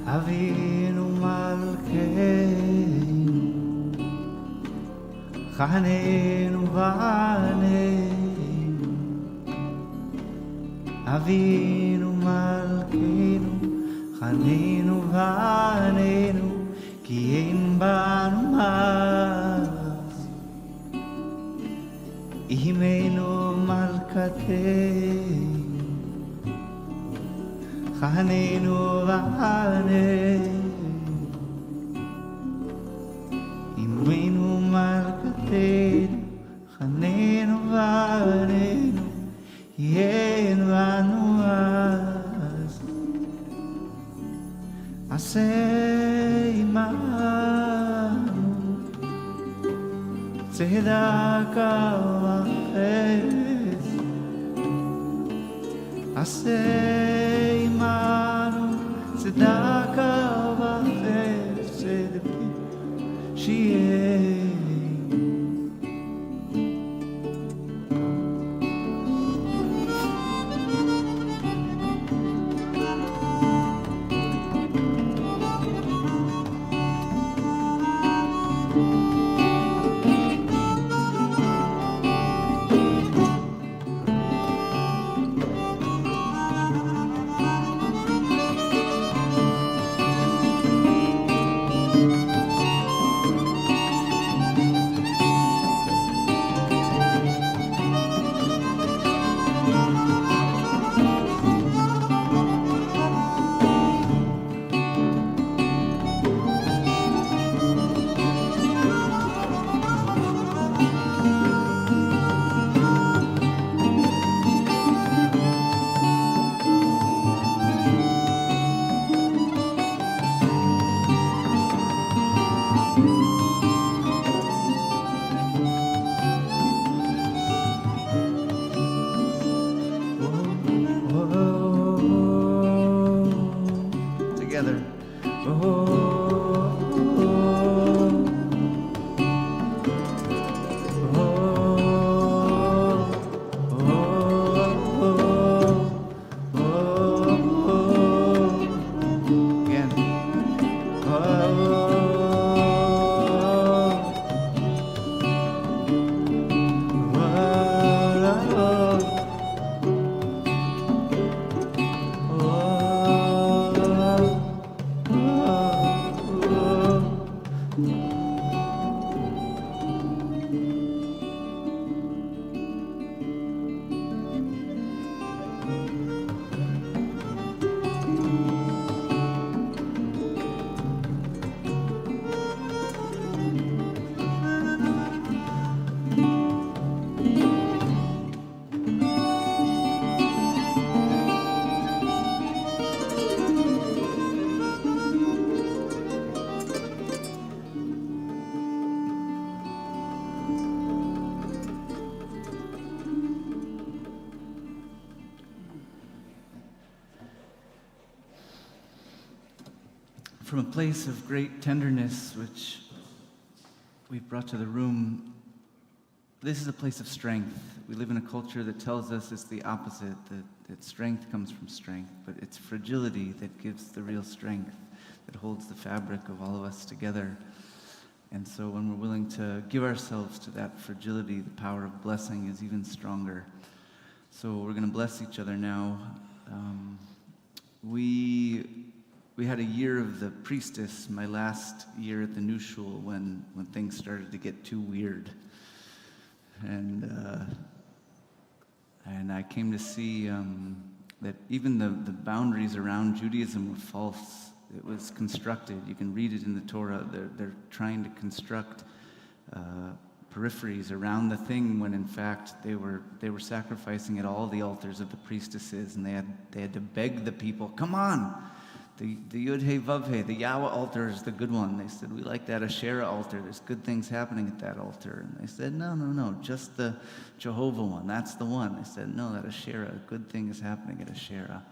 Avinu Malkeinu, Chanenu Vaneinu. Avinu Malkeinu, Chanenu Vaneinu, Ki ein banu mas. Imenu Malkateinu, Chanenu Vaneinu, Imenu Malkateinu, Chanenu Vaneinu, Yen Vanu As. Aseh Imanu, Tzedaka V'Chesed. Aseh Imanu, From a place of great tenderness, which we've brought to the room, this is a place of strength. We live in a culture that tells us it's the opposite, that strength comes from strength, but it's fragility that gives the real strength, that holds the fabric of all of us together. And so when we're willing to give ourselves to that fragility, the power of blessing is even stronger. So we're going to bless each other now. We had a year of the priestess, my last year at the new shul, when things started to get too weird. And I came to see that even the boundaries around Judaism were false. It was constructed. You can read it in the Torah. They're trying to construct peripheries around the thing when in fact they were sacrificing at all the altars of the priestesses, and they had to beg the people, come on! The Yud He Vav He, the Yahweh altar is the good one. They said, we like that Asherah altar. There's good things happening at that altar. And they said, no, just the Jehovah one. That's the one. They said, no, that Asherah, a good thing is happening at Asherah.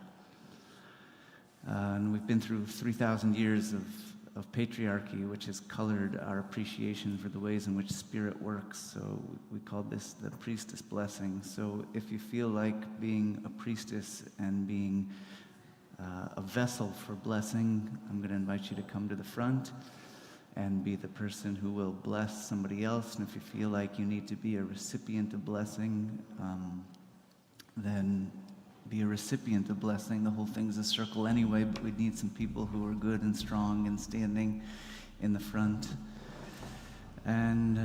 And we've been through 3,000 years of patriarchy, which has colored our appreciation for the ways in which spirit works. So we called this the priestess blessing. So if you feel like being a priestess and being a vessel for blessing, I'm going to invite you to come to the front and be the person who will bless somebody else. And if you feel like you need to be a recipient of blessing, then be a recipient of blessing. The whole thing's a circle anyway, but we need some people who are good and strong and standing in the front. And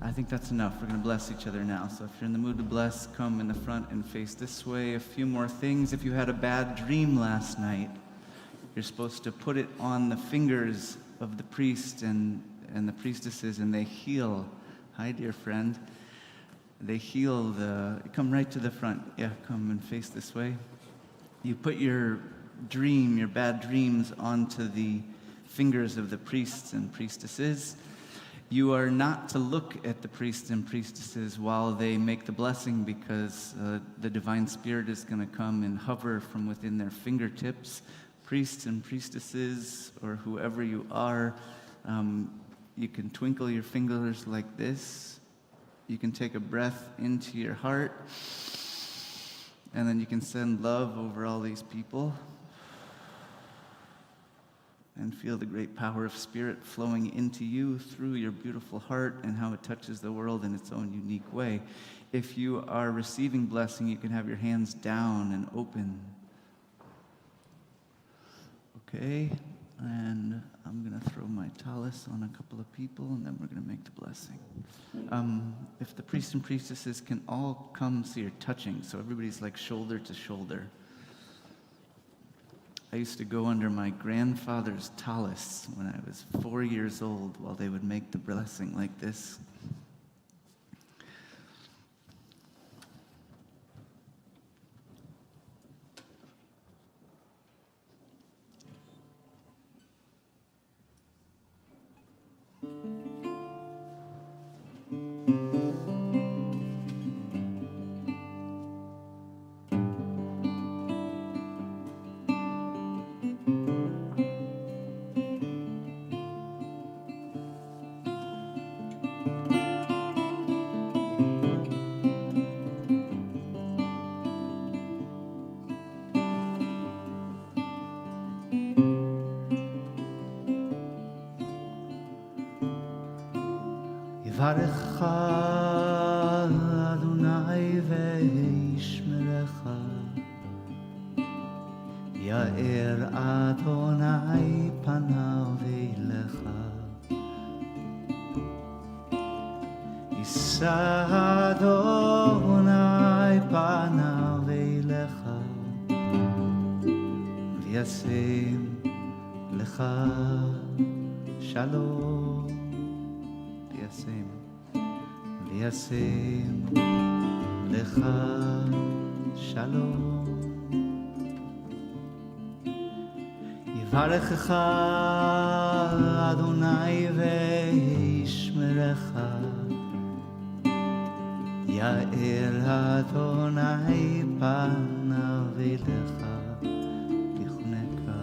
I think that's enough. We're going to bless each other now. So if you're in the mood to bless, come in the front and face this way. A few more things. If you had a bad dream last night, you're supposed to put it on the fingers of the priest and the priestesses, and they heal. Hi, dear friend. They heal come right to the front. Yeah, come and face this way. You put your bad dreams onto the fingers of the priests and priestesses. You are not to look at the priests and priestesses while they make the blessing, because the divine spirit is going to come and hover from within their fingertips. Priests and priestesses, or whoever you are, you can twinkle your fingers like this. You can take a breath into your heart, and then you can send love over all these people. And feel the great power of spirit flowing into you through your beautiful heart and how it touches the world in its own unique way. If you are receiving blessing, you can have your hands down and open. Okay, and I'm going to throw my talus on a couple of people, and then we're going to make the blessing. If the priests and priestesses can all come so you're touching, so everybody's like shoulder to shoulder. I used to go under my grandfather's talus when I was 4 years old while they would make the blessing like this. יברכך אדוני וישמרך, יאר אדוני פניו אליך, יישא אדוני פניו אליך, וישם לך שלום. וישם לך שלום. יברכך אדוני וישמרך, יאר אדוני פניו אליך ויחונקה,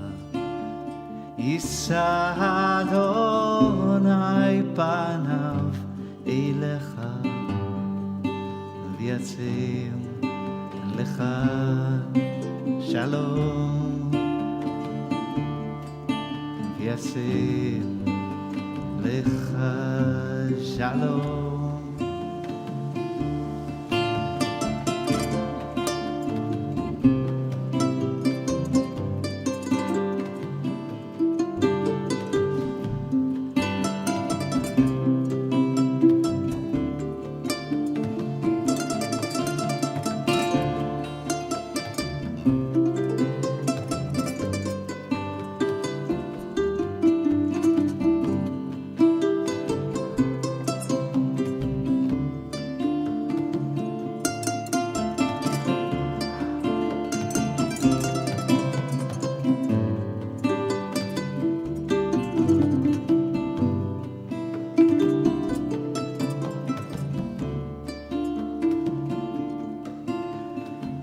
יישא אדוני פניו אליך, וישם לך שלום. וישם לך שלום.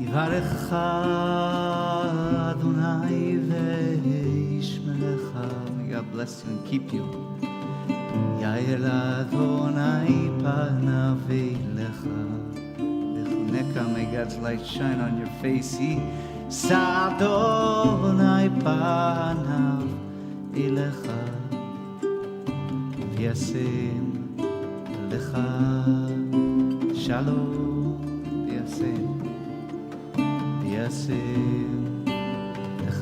יברכך אדוני וישמרך. May God bless you and keep you. יאר אדוני פניו אליך ויחונקה. May God's light shine on your face. יישא אדוני פניו אליך, וישם לך שלום. וישם לך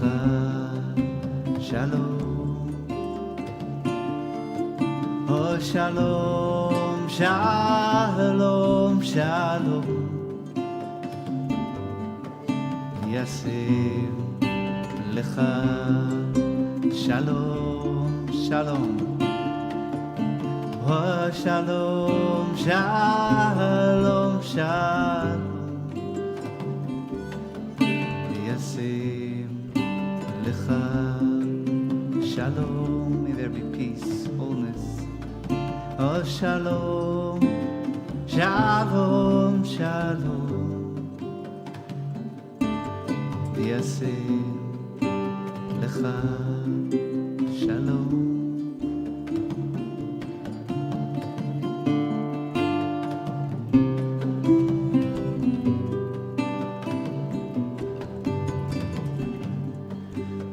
שלום. או שלום, שלום, שלום. וישם לך שלום, שלום. או שלום, שלום, שלום. וישם לך שלום. May there be peace, wholeness. Oh, shalom, shalom, shalom. וישם לך שלום.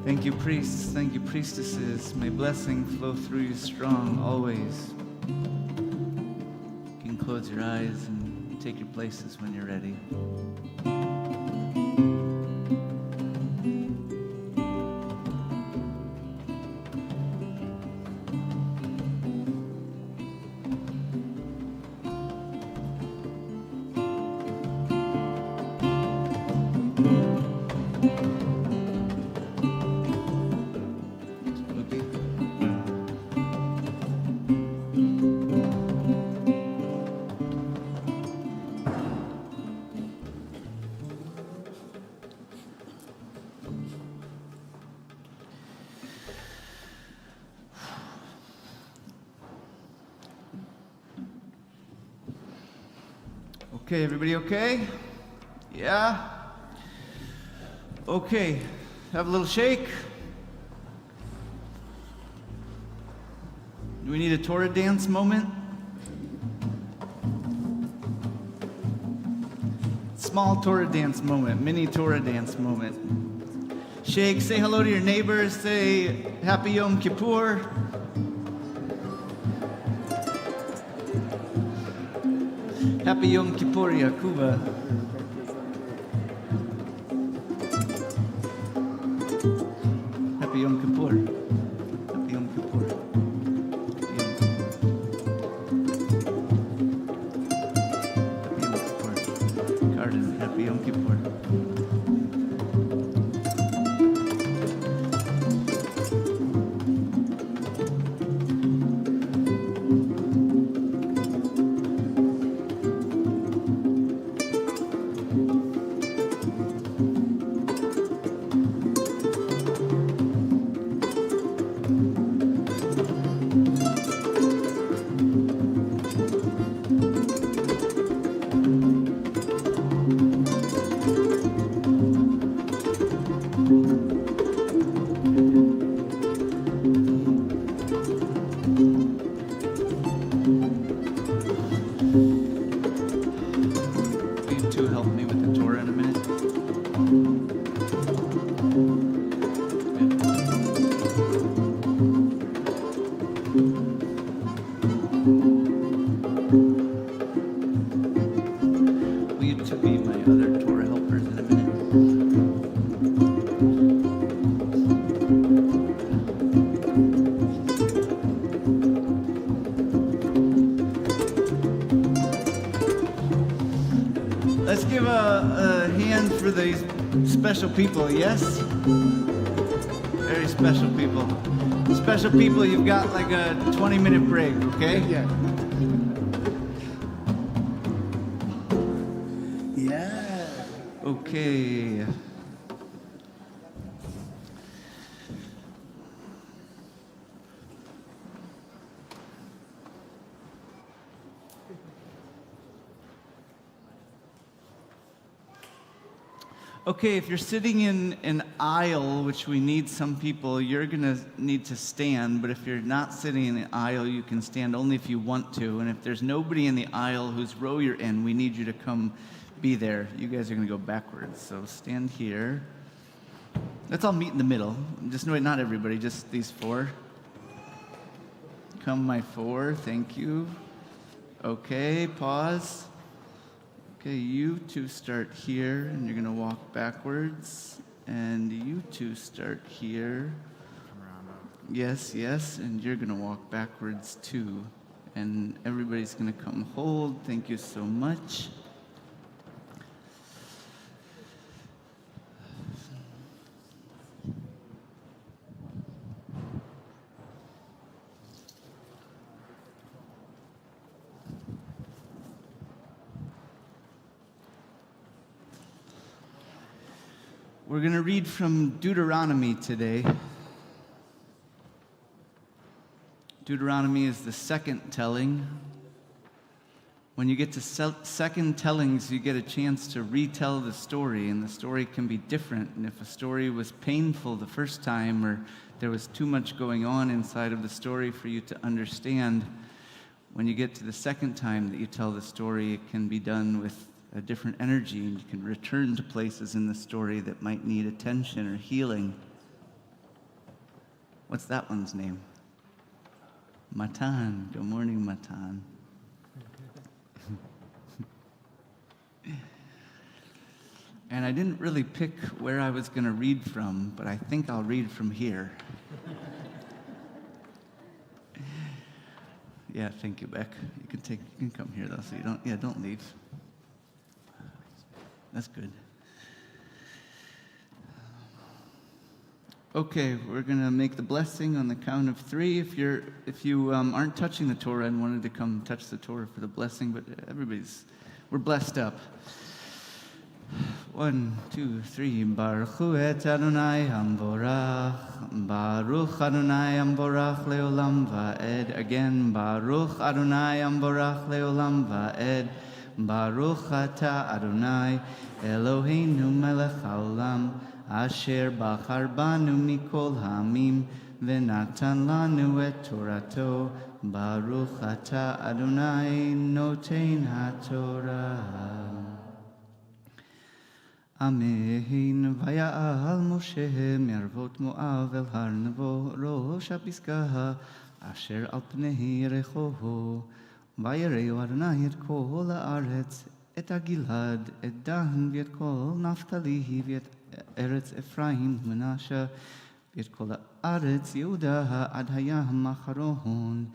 Thank you, priests. Thank you, priestesses. May blessing flow through you strong always. You can close your eyes and take your places when you're ready. Okay, everybody okay? Yeah? Okay, have a little shake. Do we need a Torah dance moment? Small Torah dance moment, mini Torah dance moment. Shake, say hello to your neighbors, say Happy Yom Kippur. Happy Yom Kippur, Yakuba. Happy Yom Kippur. Happy Yom Kippur. Happy Yom Kippur. Garden, Happy Yom Kippur. Will you two help me with the Torah in a minute? Will you two be my other Torah helpers in a minute? Let's give a hand for these special people, yes? Very special people. Special people, you've got like a 20-minute break, okay? Yeah. Yeah. Okay. Okay, if you're sitting in an aisle, which we need some people, you're going to need to stand. But if you're not sitting in the aisle, you can stand only if you want to. And if there's nobody in the aisle whose row you're in, we need you to come be there. You guys are going to go backwards. So stand here. Let's all meet in the middle. Just not everybody, just these four. Come, my four. Thank you. Okay, pause. Okay, you two start here, and you're going to walk backwards. And you two start here. Yes, yes, and you're going to walk backwards too. And everybody's going to come hold. Thank you so much. We're going to read from Deuteronomy today. Deuteronomy is the second telling. When you get to second tellings, you get a chance to retell the story, and the story can be different. And if a story was painful the first time, or there was too much going on inside of the story for you to understand, when you get to the second time that you tell the story, it can be done with a different energy, and you can return to places in the story that might need attention or healing. What's that one's name? Matan. Good morning, Matan. And I didn't really pick where I was going to read from, but I think I'll read from here. Yeah, thank you, Beck. You can come here though, so you don't leave. That's good. Okay, we're going to make the blessing on the count of 3. If you aren't touching the Torah and wanted to come touch the Torah for the blessing, but we're blessed up. 1, 2, 3. Baruch hu et Adonai Hamvorach. Baruch Adonai Hamvorach leolam va'ed. Again, Baruch Adonai Hamvorach leolam va'ed. Baruch ata Adonai Eloheinu melech haolam asher bachar banu mikol ha'amim v'natan lanu et Torato. Baruch ata Adonai noten haTorah. Amen. Vaya'al Moshe me'arvot Moav el har Nebo Rosh ha'pisgah asher al pnei Yericho. ויראו אדוני את כל הארץ, את הגלעד, את דן ואת כל נפתלי ואת ארץ אפרים ומנשה, ואת כל הארץ יהודה עד הים האחרון,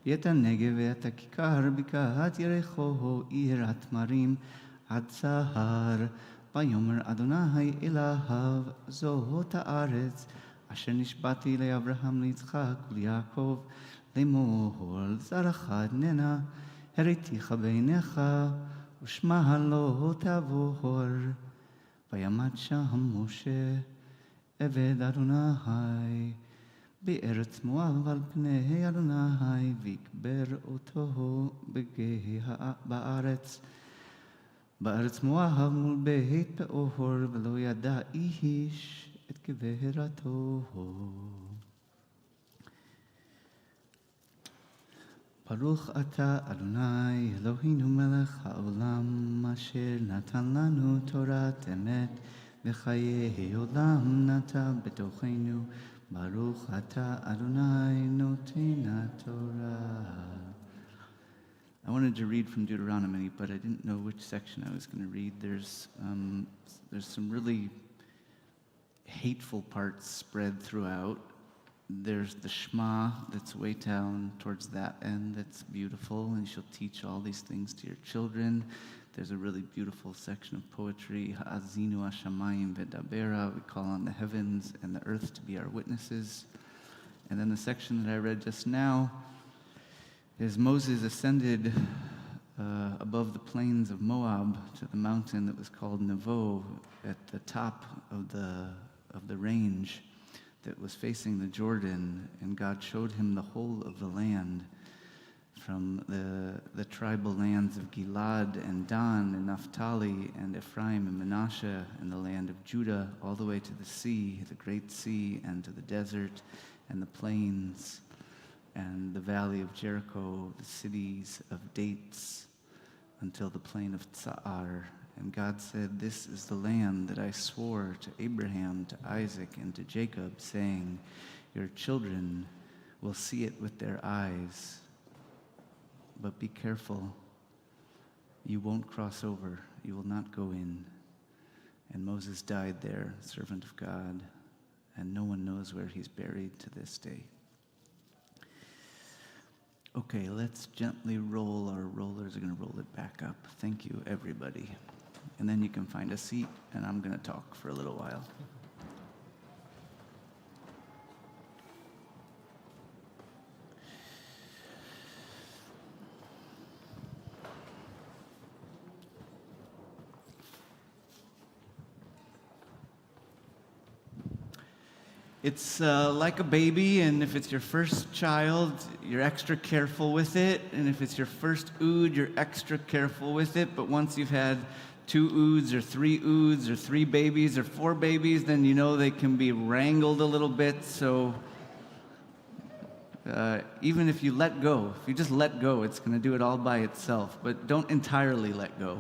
ואת הנגב ואת הכיכר בקעת יריחו עיר התמרים עד צהר. ויאמר אדוני אליו, זאת הארץ אשר נשבעתי לאברהם ליצחק וליעקב לאמור, זרעך אתננה הריתיך בעיניך ושמה לא תעבור. וימד שם משה עבד אדוני בארץ מואב על פני אדוני, ויקבר אותו בארץ מואב מול בית פאור, ולא ידע איש את קברתו. ברוך אתה אדוני אלוהינו מלך העולם, אשר נתן לנו תורת אמת וחיי עולם נטע בתוכנו. ברוך אתה אדוני נותן התורה. I wanted to read from Deuteronomy, but I didn't know which section I was going to read. There's some really hateful parts spread throughout. There's the Shema that's way down towards that end that's beautiful, and you shall teach all these things to your children. There's a really beautiful section of poetry, Ha'azinu Hashamayim V'dabera, we call on the heavens and the earth to be our witnesses. And then the section that I read just now is Moses ascended above the plains of Moab to the mountain that was called Nebo at the top of the range that was facing the Jordan, and God showed him the whole of the land, from the tribal lands of Gilad and Dan and Naphtali and Ephraim and Manasseh and the land of Judah, all the way to the sea, the great sea, and to the desert and the plains and the valley of Jericho, the cities of dates, until the plain of Tsa'ar. And God said, this is the land that I swore to Abraham, to Isaac, and to Jacob, saying, your children will see it with their eyes. But be careful, you won't cross over, you will not go in. And Moses died there, servant of God, and no one knows where he's buried to this day. Okay, let's gently roll. Our rollers are going to roll it back up. Thank you, everybody. And then you can find a seat, and I'm going to talk for a little while. It's like a baby, and if it's your first child, you're extra careful with it. And if it's your first ood, you're extra careful with it. But once you've had 2 oods or 3 oods or 3 babies or 4 babies, then you know they can be wrangled a little bit. So even if you let go, if you just let go, it's going to do it all by itself. But don't entirely let go.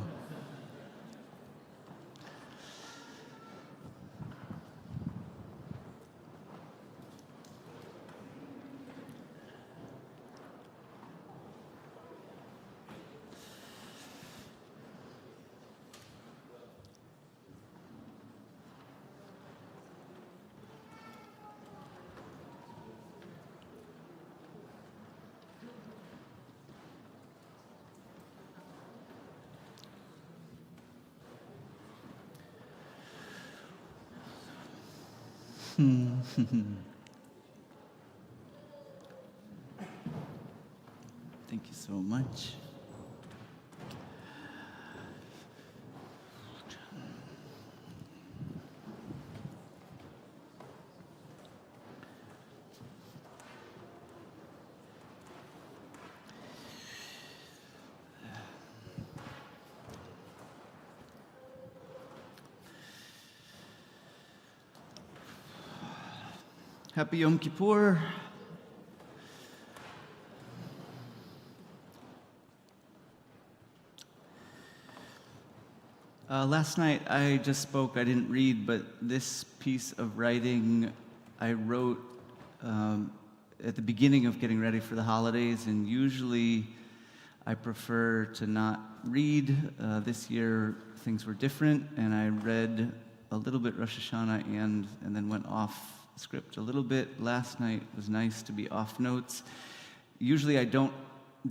Thank you so much. Happy Yom Kippur. Last night I just spoke, I didn't read, but this piece of writing I wrote at the beginning of getting ready for the holidays, and usually I prefer to not read. This year, things were different, and I read a little bit Rosh Hashanah and then went off script a little bit. Last night was nice to be off notes. Usually I don't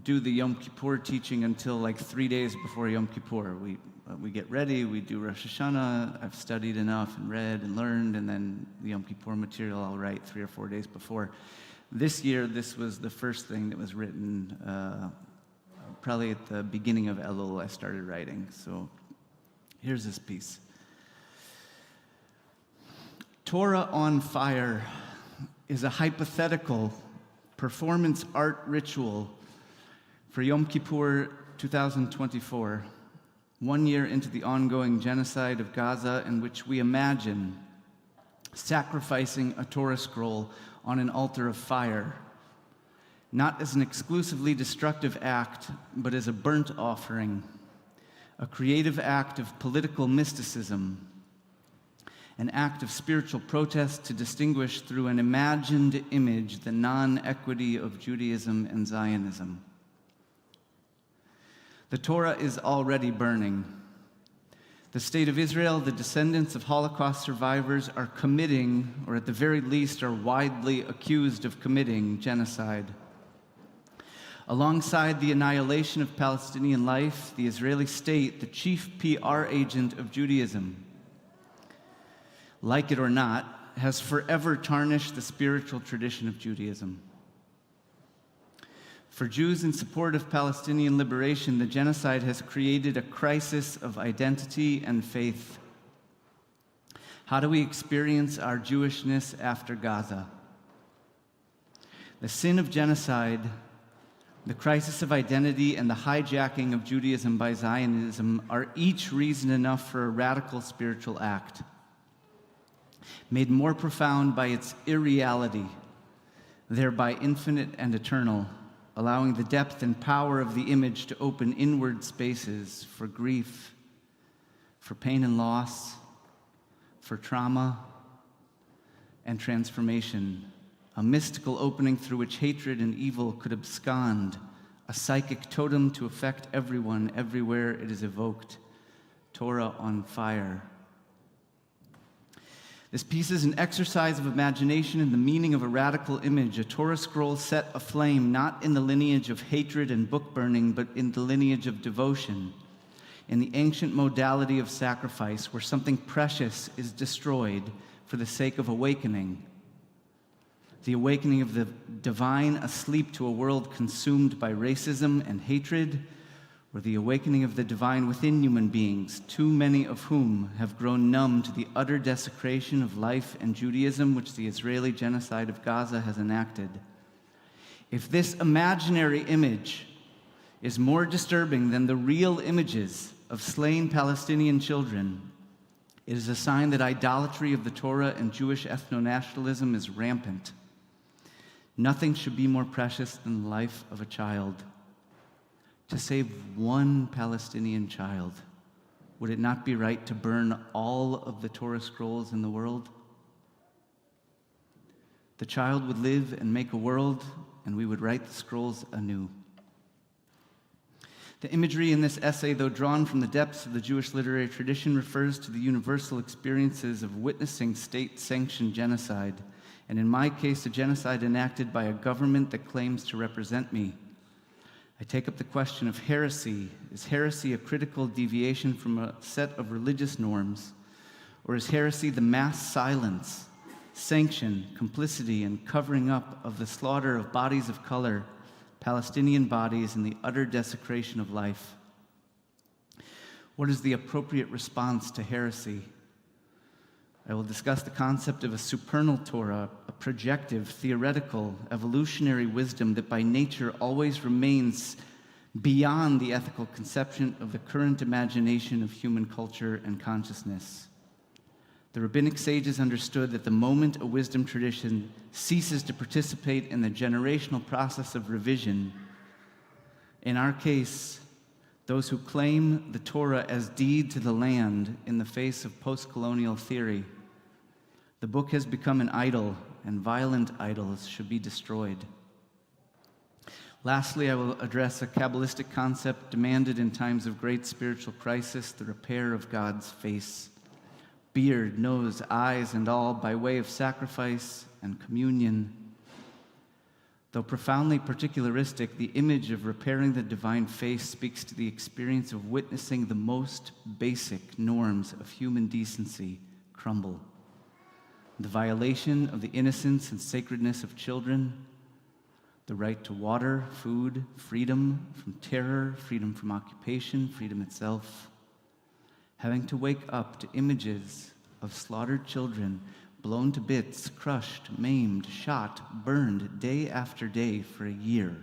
do the Yom Kippur teaching until like 3 days before Yom Kippur. We get ready, we do Rosh Hashanah, I've studied enough and read and learned, and then the Yom Kippur material I'll write 3 or 4 days before. This year, this was the first thing that was written, probably at the beginning of Elul I started writing. So here's this piece. Torah on Fire is a hypothetical performance art ritual for Yom Kippur 2024, 1 year into the ongoing genocide of Gaza, in which we imagine sacrificing a Torah scroll on an altar of fire, not as an exclusively destructive act, but as a burnt offering, a creative act of political mysticism, an act of spiritual protest to distinguish through an imagined image the non-equity of Judaism and Zionism. The Torah is already burning. The state of Israel, the descendants of Holocaust survivors, are committing, or at the very least are widely accused of committing, genocide. Alongside the annihilation of Palestinian life, the Israeli state, the chief PR agent of Judaism, like it or not, has forever tarnished the spiritual tradition of Judaism. For Jews in support of Palestinian liberation, the genocide has created a crisis of identity and faith. How do we experience our Jewishness after Gaza? The sin of genocide, the crisis of identity, and the hijacking of Judaism by Zionism are each reason enough for a radical spiritual act, made more profound by its irreality, thereby infinite and eternal, allowing the depth and power of the image to open inward spaces for grief, for pain and loss, for trauma and transformation, a mystical opening through which hatred and evil could abscond, a psychic totem to affect everyone, everywhere it is evoked. Torah on Fire. This piece is an exercise of imagination in the meaning of a radical image, a Torah scroll set aflame not in the lineage of hatred and book burning, but in the lineage of devotion, in the ancient modality of sacrifice, where something precious is destroyed for the sake of awakening, the awakening of the divine asleep to a world consumed by racism and hatred, or the awakening of the divine within human beings, too many of whom have grown numb to the utter desecration of life and Judaism which the Israeli genocide of Gaza has enacted. If this imaginary image is more disturbing than the real images of slain Palestinian children, it is a sign that idolatry of the Torah and Jewish ethno-nationalism is rampant. Nothing should be more precious than the life of a child. To save one Palestinian child, would it not be right to burn all of the Torah scrolls in the world? The child would live and make a world, and we would write the scrolls anew. The imagery in this essay, though drawn from the depths of the Jewish literary tradition, refers to the universal experiences of witnessing state-sanctioned genocide, and in my case, a genocide enacted by a government that claims to represent me. I take up the question of heresy. Is heresy a critical deviation from a set of religious norms? Or is heresy the mass silence, sanction, complicity, and covering up of the slaughter of bodies of color, Palestinian bodies, and the utter desecration of life? What is the appropriate response to heresy? I will discuss the concept of a supernal Torah, a projective, theoretical, evolutionary wisdom that by nature always remains beyond the ethical conception of the current imagination of human culture and consciousness. The rabbinic sages understood that the moment a wisdom tradition ceases to participate in the generational process of revision, in our case, those who claim the Torah as deed to the land in the face of post-colonial theory, the book has become an idol, and violent idols should be destroyed. Lastly, I will address a Kabbalistic concept demanded in times of great spiritual crisis, the repair of God's face. Beard, nose, eyes, and all by way of sacrifice and communion. Though profoundly particularistic, the image of repairing the divine face speaks to the experience of witnessing the most basic norms of human decency crumble. The violation of the innocence and sacredness of children, the right to water, food, freedom from terror, freedom from occupation, freedom itself. Having to wake up to images of slaughtered children, blown to bits, crushed, maimed, shot, burned day after day for a year,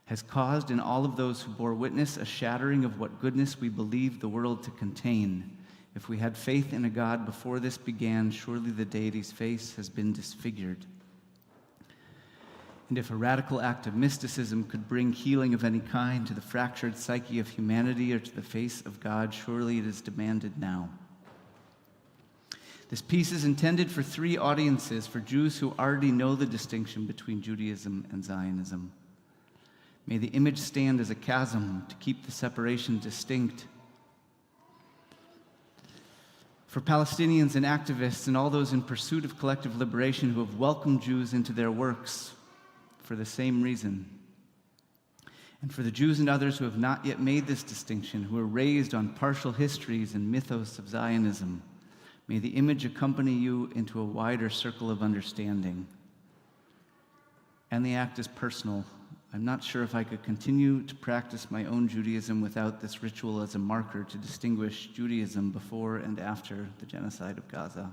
has caused in all of those who bore witness a shattering of what goodness we believed the world to contain. If we had faith in a God before this began, surely the deity's face has been disfigured. And if a radical act of mysticism could bring healing of any kind to the fractured psyche of humanity or to the face of God, surely it is demanded now. This piece is intended for three audiences: for Jews who already know the distinction between Judaism and Zionism. May the image stand as a chasm to keep the separation distinct. For Palestinians and activists and all those in pursuit of collective liberation who have welcomed Jews into their works for the same reason. And for the Jews and others who have not yet made this distinction, who are raised on partial histories and mythos of Zionism, may the image accompany you into a wider circle of understanding. And the act is personal. I'm not sure if I could continue to practice my own Judaism without this ritual as a marker to distinguish Judaism before and after the genocide of Gaza.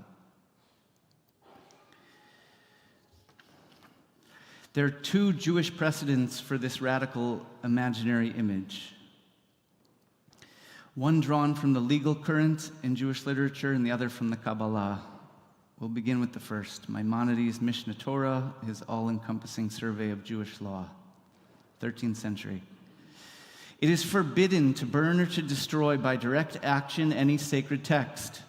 There are two Jewish precedents for this radical imaginary image. One drawn from the legal current in Jewish literature and the other from the Kabbalah. We'll begin with the first. Maimonides' Mishneh Torah, his all-encompassing survey of Jewish law, 13th century. It is forbidden to burn or to destroy by direct action any sacred text,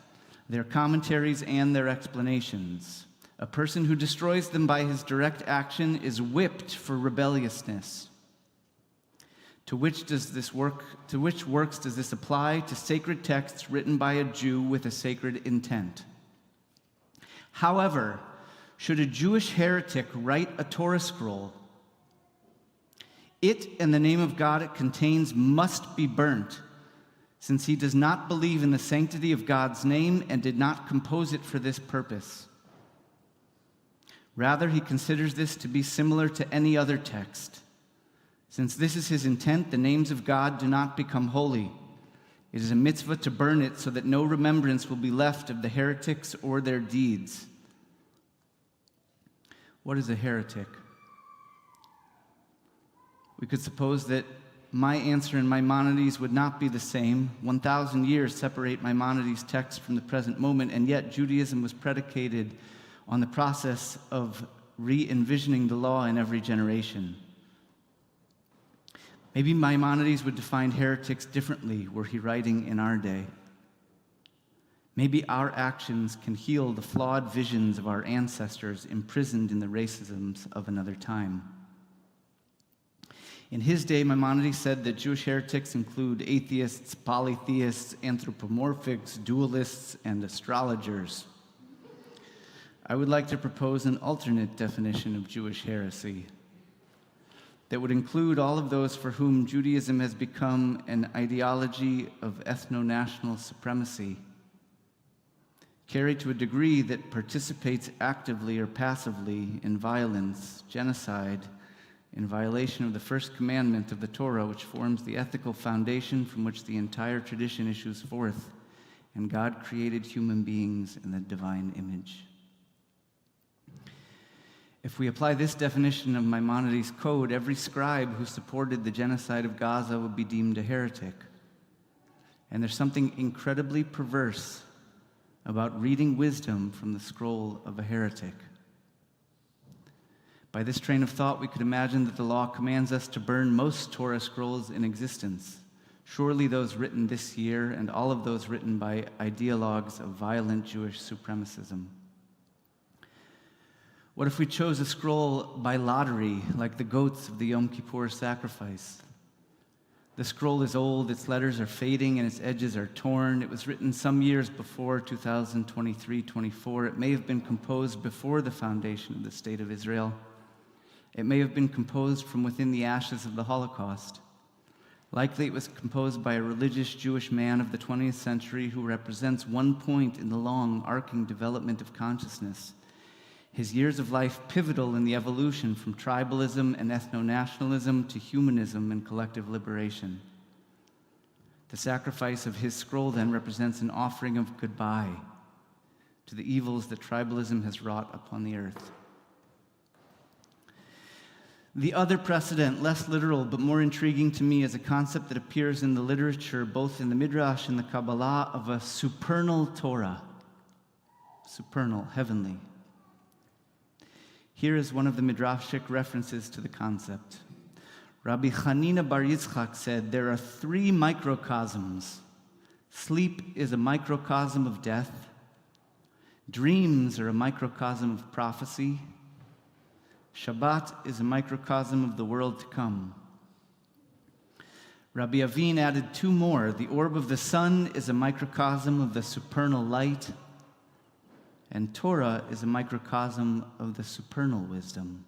their commentaries and their explanations. A person who destroys them by his direct action is whipped for rebelliousness. To which works does this apply? To sacred texts written by a Jew with a sacred intent. However, should a Jewish heretic write a Torah scroll, it and the name of God it contains must be burnt, since he does not believe in the sanctity of God's name and did not compose it for this purpose. Rather, he considers this to be similar to any other text. Since this is his intent, the names of God do not become holy. It is a mitzvah to burn it so that no remembrance will be left of the heretics or their deeds. What is a heretic? We could suppose that my answer in Maimonides would not be the same. 1,000 years separate Maimonides' text from the present moment, and yet Judaism was predicated on the process of re-envisioning the law in every generation. Maybe Maimonides would define heretics differently were he writing in our day. Maybe our actions can heal the flawed visions of our ancestors imprisoned in the racisms of another time. In his day, Maimonides said that Jewish heretics include atheists, polytheists, anthropomorphics, dualists, and astrologers. I would like to propose an alternate definition of Jewish heresy that would include all of those for whom Judaism has become an ideology of ethno-national supremacy, carried to a degree that participates actively or passively in violence, genocide, in violation of the first commandment of the Torah, which forms the ethical foundation from which the entire tradition issues forth, and God created human beings in the divine image. If we apply this definition of Maimonides' code, every scribe who supported the genocide of Gaza would be deemed a heretic. And there's something incredibly perverse about reading wisdom from the scroll of a heretic. By this train of thought, we could imagine that the law commands us to burn most Torah scrolls in existence, surely those written this year and all of those written by ideologues of violent Jewish supremacism. What if we chose a scroll by lottery, like the goats of the Yom Kippur sacrifice? The scroll is old, its letters are fading, and its edges are torn. It was written some years before 2023-24. It may have been composed before the foundation of the State of Israel. It may have been composed from within the ashes of the Holocaust. Likely it was composed by a religious Jewish man of the 20th century who represents one point in the long, arcing development of consciousness. His years of life pivotal in the evolution from tribalism and ethno-nationalism to humanism and collective liberation. The sacrifice of his scroll then represents an offering of goodbye to the evils that tribalism has wrought upon the earth. The other precedent, less literal but more intriguing to me, is a concept that appears in the literature, both in the Midrash and the Kabbalah, of a supernal Torah. Supernal, heavenly. Here is one of the Midrashic references to the concept. Rabbi Chanina Bar Yitzchak said, there are 3 microcosms. Sleep is a microcosm of death. Dreams are a microcosm of prophecy. Shabbat is a microcosm of the world to come. Rabbi Avin added 2 more. The orb of the sun is a microcosm of the supernal light, and Torah is a microcosm of the supernal wisdom.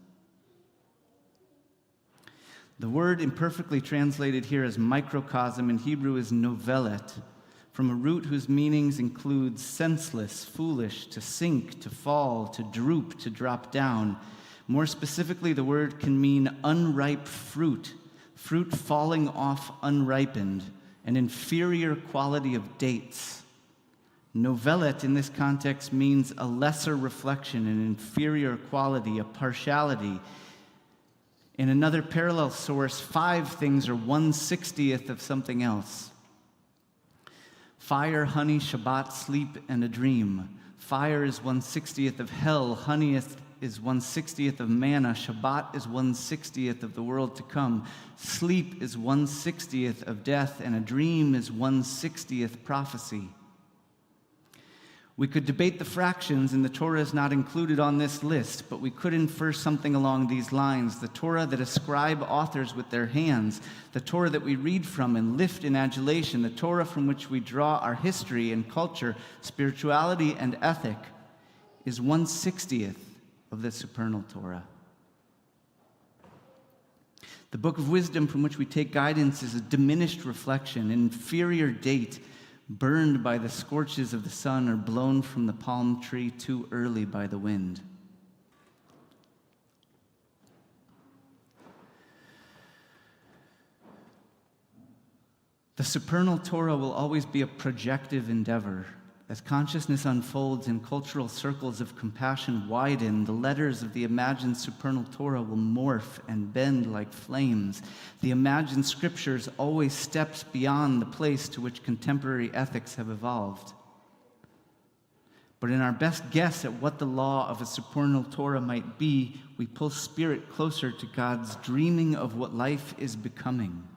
The word imperfectly translated here as microcosm in Hebrew is novelet, from a root whose meanings include senseless, foolish, to sink, to fall, to droop, to drop down. More specifically, the word can mean unripe fruit, fruit falling off unripened, an inferior quality of dates. Novelet in this context means a lesser reflection, an inferior quality, a partiality. In another parallel source, 5 things are 1/60th of something else. Fire, honey, Shabbat, sleep, and a dream. Fire is 1/60th of hell, honey is 1/60th of manna, Shabbat is 1/60th of the world to come, sleep is 1/60th of death, and a dream is 1/60th prophecy. We could debate the fractions, and the Torah is not included on this list, but we could infer something along these lines. The Torah that ascribe authors with their hands, the Torah that we read from and lift in adulation, the Torah from which we draw our history and culture, spirituality and ethic, is 1/60th of the supernal Torah. The book of wisdom from which we take guidance is a diminished reflection, an inferior date, burned by the scorches of the sun or blown from the palm tree too early by the wind. The supernal Torah will always be a projective endeavor. As consciousness unfolds and cultural circles of compassion widen, the letters of the imagined supernal Torah will morph and bend like flames. The imagined scriptures always steps beyond the place to which contemporary ethics have evolved. But in our best guess at what the law of a supernal Torah might be, we pull spirit closer to God's dreaming of what life is becoming.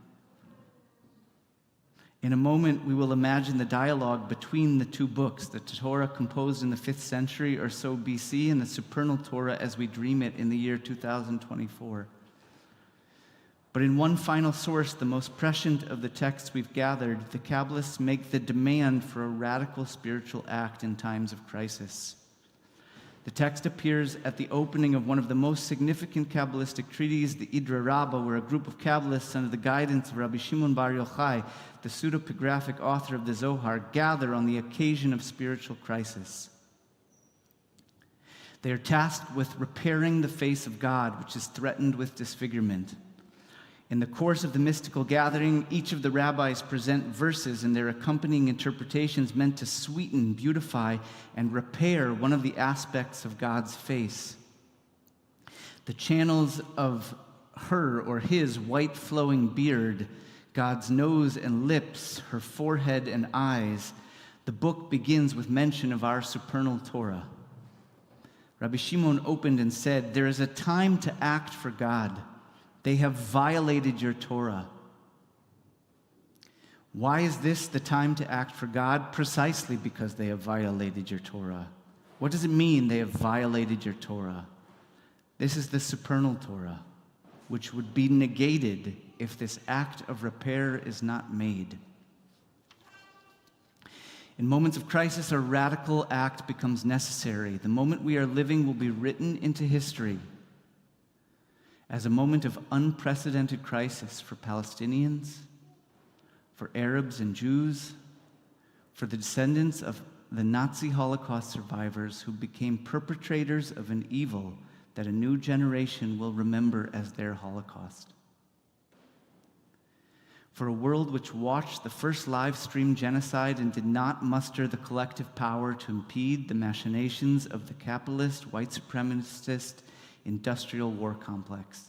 In a moment, we will imagine the dialogue between the 2 books, the Torah composed in the 5th century or so BC and the supernal Torah as we dream it in the year 2024. But in one final source, the most prescient of the texts we've gathered, the Kabbalists make the demand for a radical spiritual act in times of crisis. The text appears at the opening of one of the most significant Kabbalistic treatises, the Idra Rabbah, where a group of Kabbalists under the guidance of Rabbi Shimon Bar Yochai, the pseudepigraphic author of the Zohar, gather on the occasion of spiritual crisis. They are tasked with repairing the face of God, which is threatened with disfigurement. In the course of the mystical gathering, each of the rabbis present verses and their accompanying interpretations meant to sweeten, beautify, and repair one of the aspects of God's face. The channels of her or his white flowing beard, God's nose and lips, her forehead and eyes. The book begins with mention of our supernal Torah. Rabbi Shimon opened and said, "There is a time to act for God. They have violated your Torah." Why is this the time to act for God? Precisely because they have violated your Torah. What does it mean they have violated your Torah? This is the supernal Torah, which would be negated if this act of repair is not made. In moments of crisis, a radical act becomes necessary. The moment we are living will be written into history as a moment of unprecedented crisis for Palestinians, for Arabs and Jews, for the descendants of the Nazi Holocaust survivors who became perpetrators of an evil that a new generation will remember as their Holocaust. For a world which watched the first live-stream genocide and did not muster the collective power to impede the machinations of the capitalist, white supremacist, industrial war complex.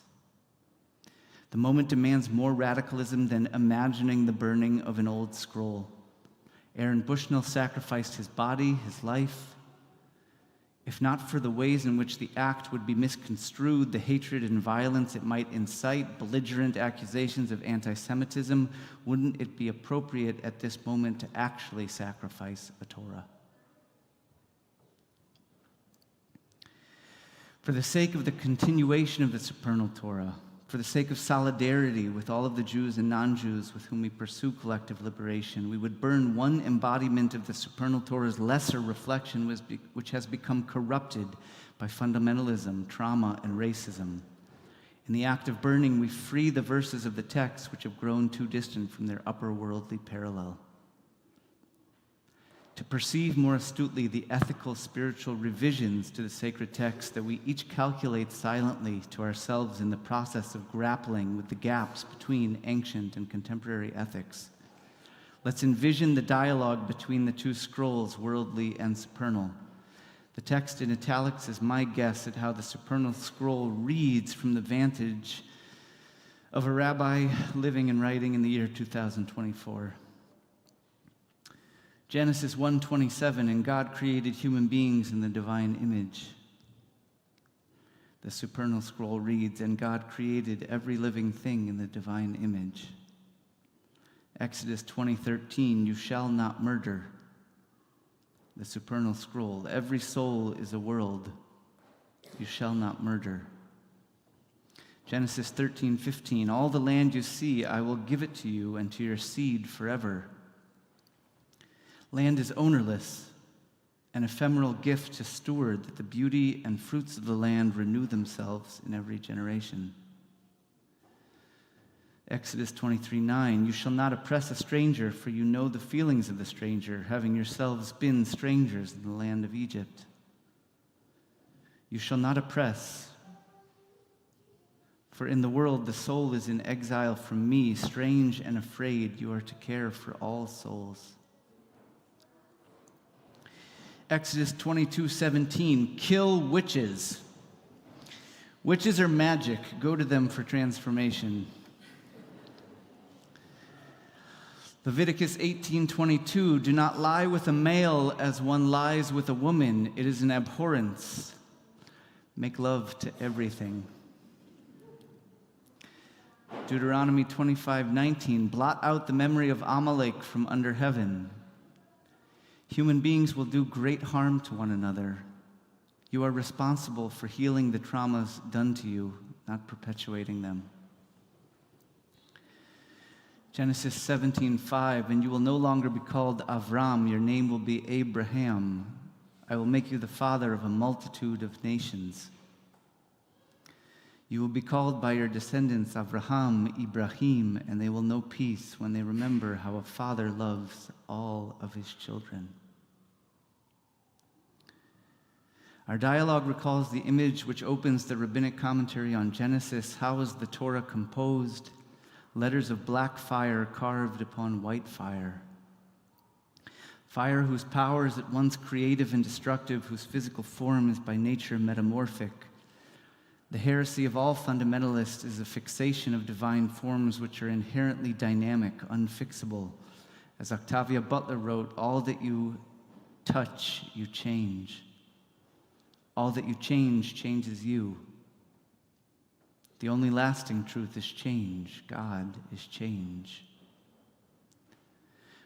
The moment demands more radicalism than imagining the burning of an old scroll. Aaron Bushnell sacrificed his body, his life. If not for the ways in which the act would be misconstrued, the hatred and violence it might incite, belligerent accusations of anti-Semitism, wouldn't it be appropriate at this moment to actually sacrifice a Torah? For the sake of the continuation of the supernal Torah, for the sake of solidarity with all of the Jews and non-Jews with whom we pursue collective liberation, we would burn one embodiment of the supernal Torah's lesser reflection, which has become corrupted by fundamentalism, trauma, and racism. In the act of burning, we free the verses of the text which have grown too distant from their upper worldly parallel. To perceive more astutely the ethical, spiritual revisions to the sacred text that we each calculate silently to ourselves in the process of grappling with the gaps between ancient and contemporary ethics. Let's envision the dialogue between the two scrolls, worldly and supernal. The text in italics is my guess at how the supernal scroll reads from the vantage of a rabbi living and writing in the year 2024. Genesis 1:27, and God created human beings in the divine image. The supernal scroll reads, and God created every living thing in the divine image. Exodus 20:13, you shall not murder. The supernal scroll, every soul is a world. You shall not murder. Genesis 13:15, all the land you see, I will give it to you and to your seed forever. Land is ownerless, an ephemeral gift to steward, that the beauty and fruits of the land renew themselves in every generation. Exodus 23:9, you shall not oppress a stranger, for you know the feelings of the stranger, having yourselves been strangers in the land of Egypt. You shall not oppress, for in the world the soul is in exile from me, strange and afraid, you are to care for all souls. Exodus 22:17, kill witches. Witches are magic. Go to them for transformation. Leviticus 18:22, do not lie with a male as one lies with a woman. It is an abhorrence. Make love to everything. Deuteronomy 25:19, blot out the memory of Amalek from under heaven. Human beings will do great harm to one another. You are responsible for healing the traumas done to you, not perpetuating them. Genesis 17:5, and you will no longer be called Avram, your name will be Abraham. I will make you the father of a multitude of nations. You will be called by your descendants Avraham, Ibrahim, and they will know peace when they remember how a father loves all of his children. Our dialogue recalls the image which opens the rabbinic commentary on Genesis. How is the Torah composed? Letters of black fire carved upon white fire. Fire whose power is at once creative and destructive, whose physical form is by nature metamorphic. The heresy of all fundamentalists is a fixation of divine forms which are inherently dynamic, unfixable. As Octavia Butler wrote, all that you touch, you change. All that you change changes you. The only lasting truth is change. God is change.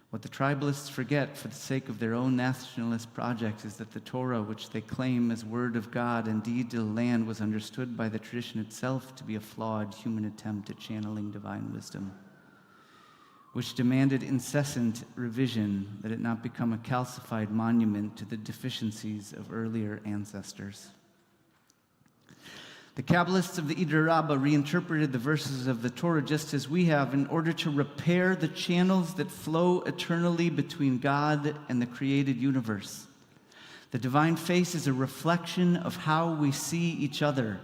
What the tribalists forget for the sake of their own nationalist project is that the Torah, which they claim as word of God and deed to the land, was understood by the tradition itself to be a flawed human attempt at channeling divine wisdom, which demanded incessant revision that it not become a calcified monument to the deficiencies of earlier ancestors. The Kabbalists of the Ider Rabbah reinterpreted the verses of the Torah just as we have in order to repair the channels that flow eternally between God and the created universe. The divine face is a reflection of how we see each other.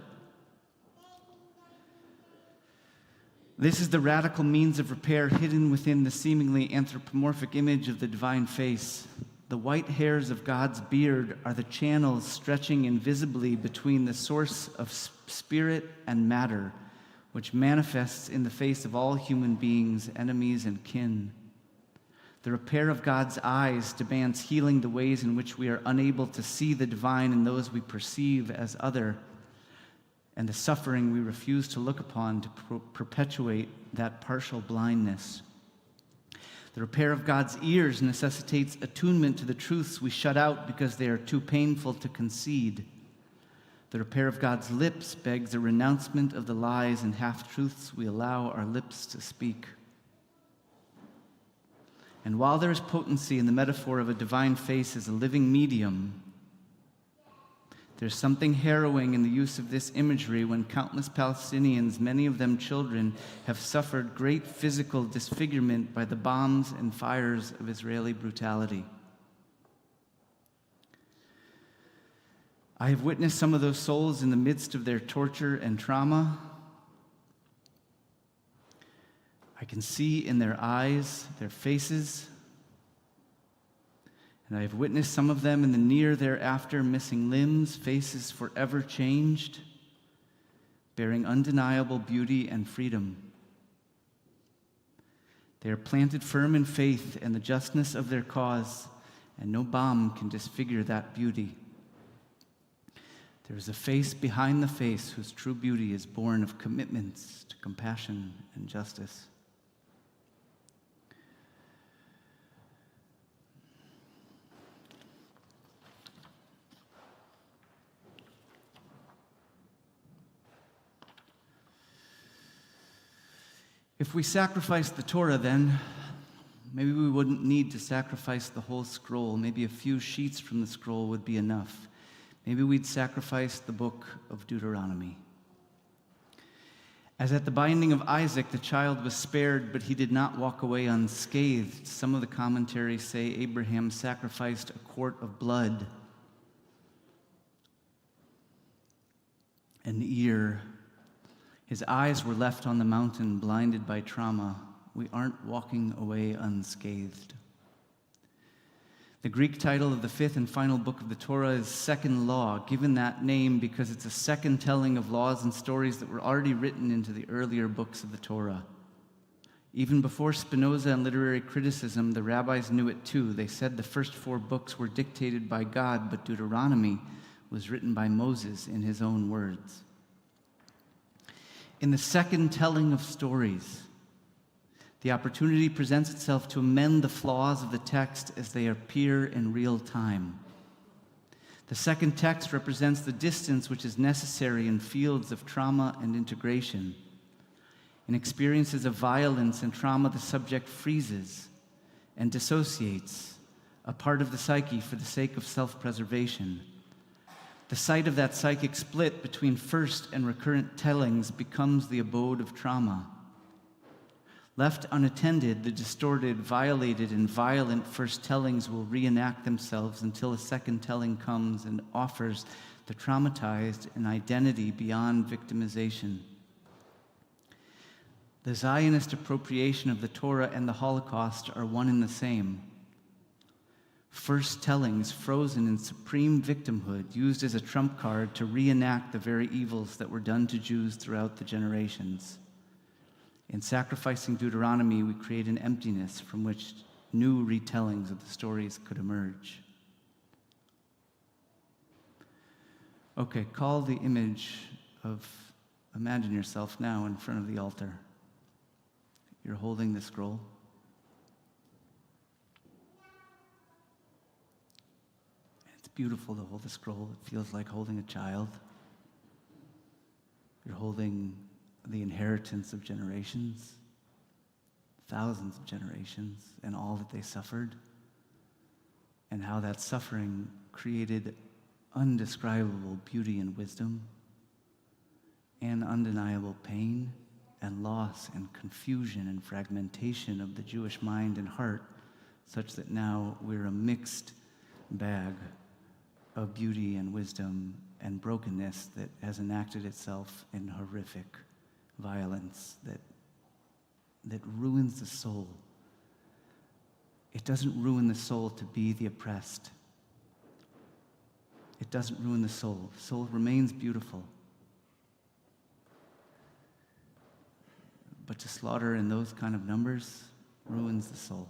This is the radical means of repair hidden within the seemingly anthropomorphic image of the divine face. The white hairs of God's beard are the channels stretching invisibly between the source of spirit and matter, which manifests in the face of all human beings, enemies, and kin. The repair of God's eyes demands healing the ways in which we are unable to see the divine in those we perceive as other, and the suffering we refuse to look upon to perpetuate that partial blindness. The repair of God's ears necessitates attunement to the truths we shut out because they are too painful to concede. The repair of God's lips begs a renouncement of the lies and half-truths we allow our lips to speak. And while there is potency in the metaphor of a divine face as a living medium, there's something harrowing in the use of this imagery when countless Palestinians, many of them children, have suffered great physical disfigurement by the bombs and fires of Israeli brutality. I have witnessed some of those souls in the midst of their torture and trauma. I can see in their eyes, their faces, and I have witnessed some of them in the near thereafter missing limbs, faces forever changed, bearing undeniable beauty and freedom. They are planted firm in faith and the justness of their cause, and no bomb can disfigure that beauty. There is a face behind the face whose true beauty is born of commitments to compassion and justice. If we sacrifice the Torah, then maybe we wouldn't need to sacrifice the whole scroll. Maybe a few sheets from the scroll would be enough. Maybe we'd sacrifice the book of Deuteronomy. As at the binding of Isaac, the child was spared, but he did not walk away unscathed. Some of the commentaries say Abraham sacrificed a quart of blood, an ear. His eyes were left on the mountain, blinded by trauma. We aren't walking away unscathed. The Greek title of the fifth and final book of the Torah is Second Law, given that name because it's a second telling of laws and stories that were already written into the earlier books of the Torah. Even before Spinoza and literary criticism, the rabbis knew it too. They said the first 4 books were dictated by God, but Deuteronomy was written by Moses in his own words. In the second telling of stories, the opportunity presents itself to amend the flaws of the text as they appear in real time. The second text represents the distance which is necessary in fields of trauma and integration. In experiences of violence and trauma, the subject freezes and dissociates, a part of the psyche for the sake of self-preservation. The site of that psychic split between first and recurrent tellings becomes the abode of trauma. Left unattended, the distorted, violated, and violent first tellings will reenact themselves until a second telling comes and offers the traumatized an identity beyond victimization. The Zionist appropriation of the Torah and the Holocaust are one and the same. First tellings frozen in supreme victimhood, used as a trump card to reenact the very evils that were done to Jews throughout the generations. In sacrificing Deuteronomy, we create an emptiness from which new retellings of the stories could emerge. Okay, call the image of, imagine yourself now in front of the altar. You're holding the scroll. beautiful to hold the scroll. It feels like holding a child. You're holding the inheritance of generations, thousands of generations, and all that they suffered, and how that suffering created undescribable beauty and wisdom, and undeniable pain and loss and confusion and fragmentation of the Jewish mind and heart, such that now we're a mixed bag of beauty and wisdom and brokenness that has enacted itself in horrific violence that ruins the soul. It doesn't ruin the soul to be the oppressed. It doesn't ruin the soul. The soul remains beautiful. But to slaughter in those kind of numbers ruins the soul.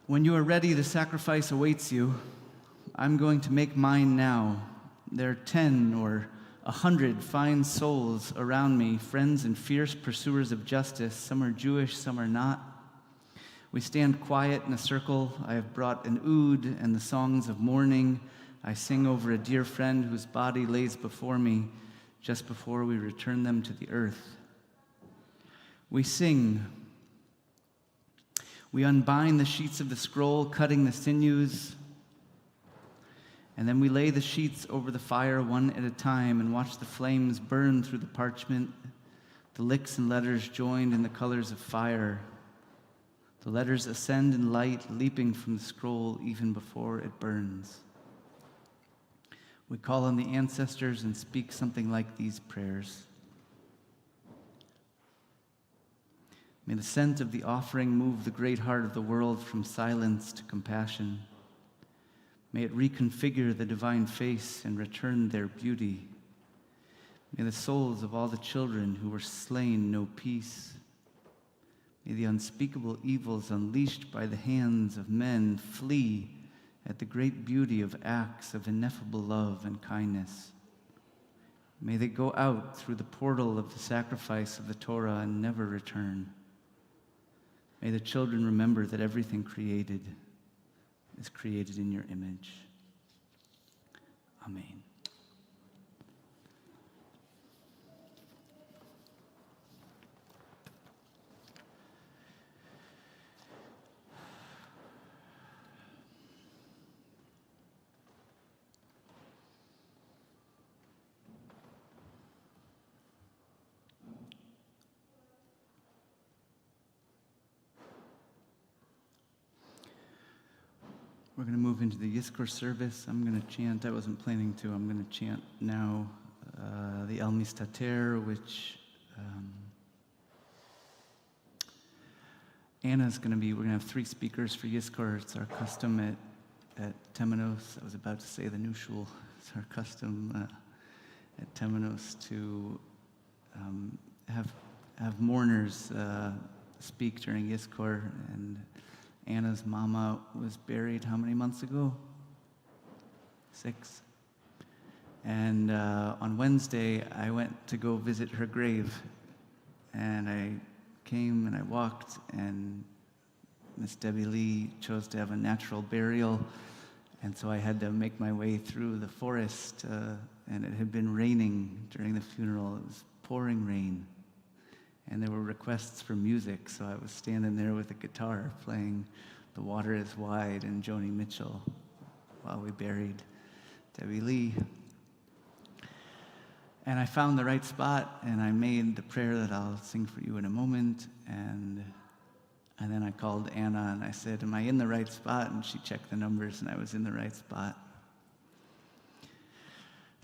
When you are ready, the sacrifice awaits you. I'm going to make mine now. There are 10 or 100 fine souls around me, friends and fierce pursuers of justice. Some are Jewish, some are not. We stand quiet in a circle. I have brought an oud and the songs of mourning. I sing over a dear friend whose body lays before me just before we return them to the earth. We sing. We unbind the sheets of the scroll, cutting the sinews, and then we lay the sheets over the fire one at a time and watch the flames burn through the parchment, the licks and letters joined in the colors of fire. The letters ascend in light, leaping from the scroll even before it burns. We call on the ancestors and speak something like these prayers. May the scent of the offering move the great heart of the world from silence to compassion. May it reconfigure the divine face and return their beauty. May the souls of all the children who were slain know peace. May the unspeakable evils unleashed by the hands of men flee at the great beauty of acts of ineffable love and kindness. May they go out through the portal of the sacrifice of the Torah and never return. May the children remember that everything created is created in your image. Amen. We're going to move into the Yizkor service. I'm going to chant. I wasn't planning to. I'm going to chant now the El Mistater, which Anna's going to be. We're going to have 3 speakers for Yizkor. It's our custom at Temenos. I was about to say the new shul. It's our custom at Temenos to have mourners speak during Yizkor. And Anna's mama was buried how many months ago? 6. And on Wednesday, I went to go visit her grave. And I came and I walked, and Miss Debbie Lee chose to have a natural burial. And so I had to make my way through the forest, and it had been raining during the funeral. It was pouring rain. And there were requests for music, so I was standing there with a guitar playing The Water is Wide and Joni Mitchell while we buried Debbie Lee. And I found the right spot, and I made the prayer that I'll sing for you in a moment. And then I called Anna, and I said, am I in the right spot? And she checked the numbers, and I was in the right spot.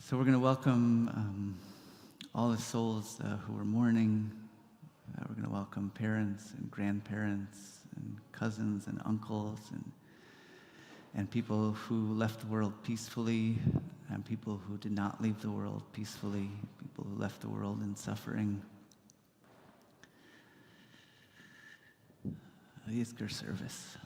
So we're going to welcome all the souls who are mourning. We're going to welcome parents and grandparents and cousins and uncles and people who left the world peacefully and people who did not leave the world peacefully, people who left the world in suffering. A Yizkor service.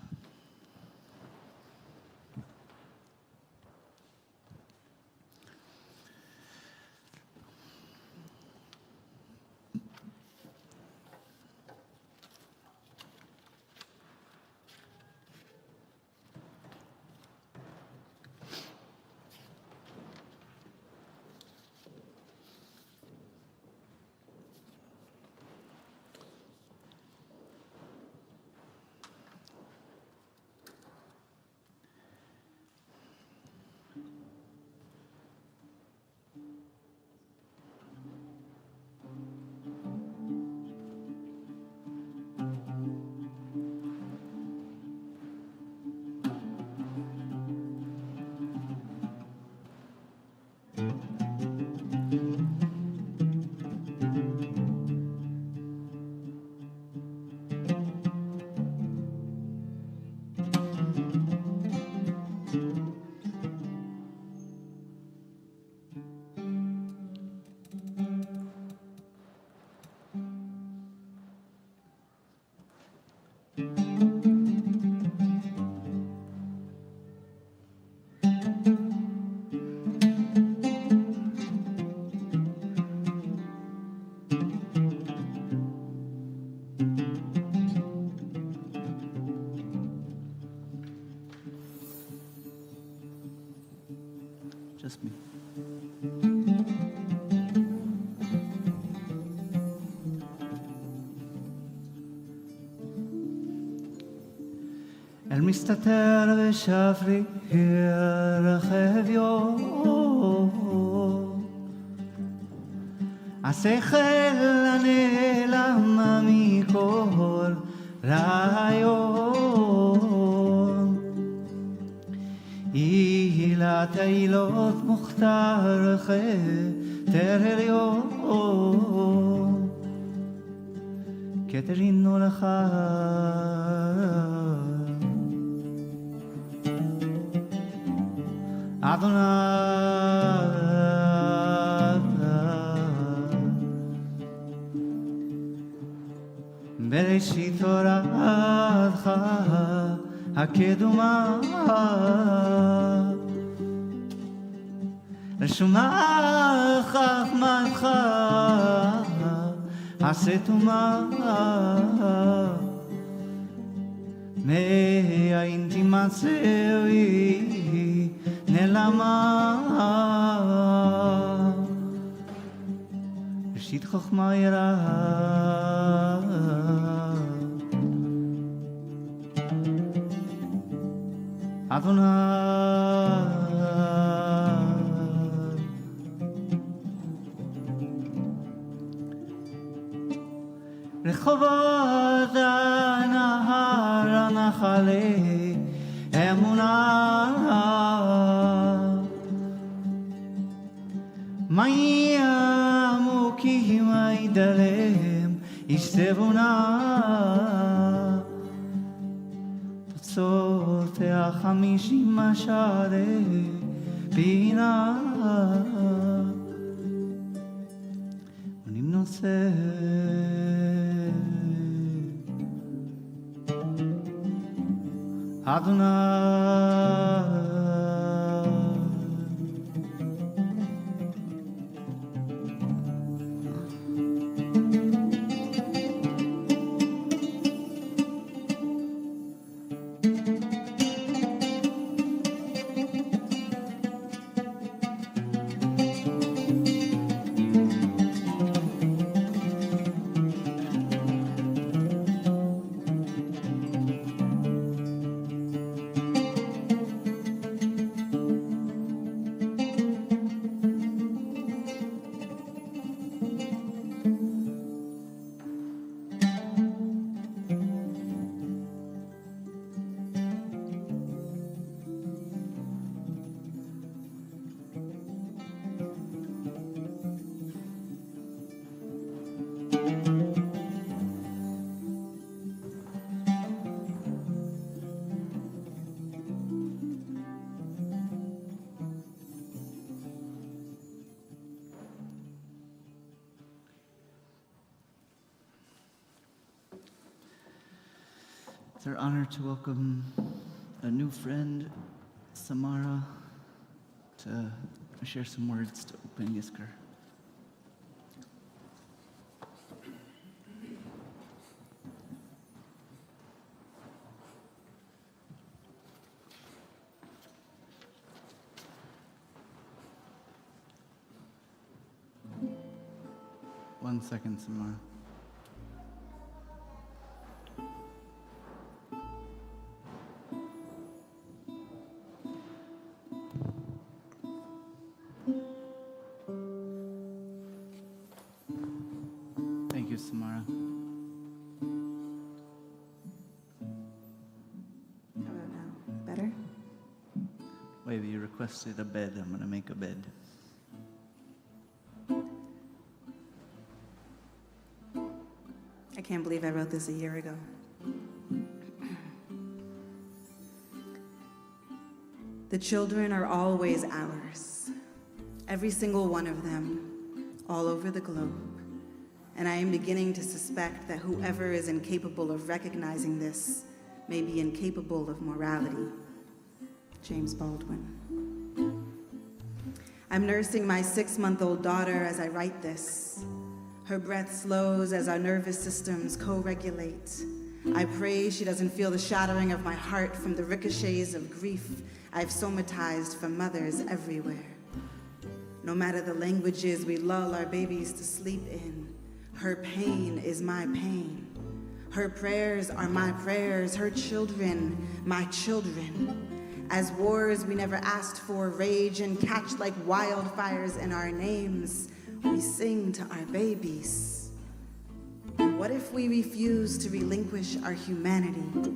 Excuse me. אל מסתתר ושפרי רחב יום השכל הנעלם מכל רעיון עילת העילות מוכתר חתר עליון כתרינו לך אדוני בראשית תורתך הקדומה רשומה חכמתך הסתומה מאין תימצאי נעלמה ראשית חוכמה יראה אדוני רחובות הנהר הנחלי אמונה מי עמוקים ידלם ישתבונה תוצאותיה 50 שערי בינה עונים נושא אדוני It's our honor to welcome a new friend, Samara, to share some words to open Yizkor. One second, Samara. Thank you, Samara. How about now? Better? Wait, you requested a bed. I'm going to make a bed. I can't believe I wrote this a year ago. The children are always ours, every single one of them, all over the globe. And I am beginning to suspect that whoever is incapable of recognizing this may be incapable of morality. James Baldwin. I'm nursing my 6-month-old daughter as I write this. Her breath slows as our nervous systems co-regulate. I pray she doesn't feel the shattering of my heart from the ricochets of grief I've somatized from mothers everywhere. No matter the languages we lull our babies to sleep in, her pain is my pain. Her prayers are my prayers, her children, my children. As wars we never asked for rage and catch like wildfires in our names, we sing to our babies. What if we refuse to relinquish our humanity?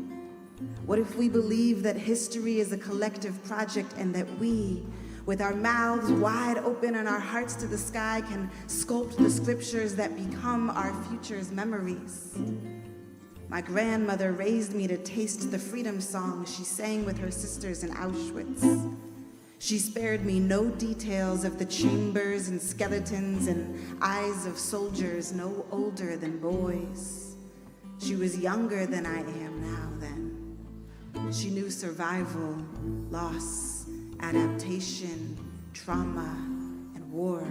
What if we believe that history is a collective project and that we, with our mouths wide open and our hearts to the sky, can sculpt the scriptures that become our future's memories? My grandmother raised me to taste the freedom songs she sang with her sisters in Auschwitz. She spared me no details of the chambers and skeletons and eyes of soldiers no older than boys. She was younger than I am now then. She knew survival, loss, adaptation, trauma, and war.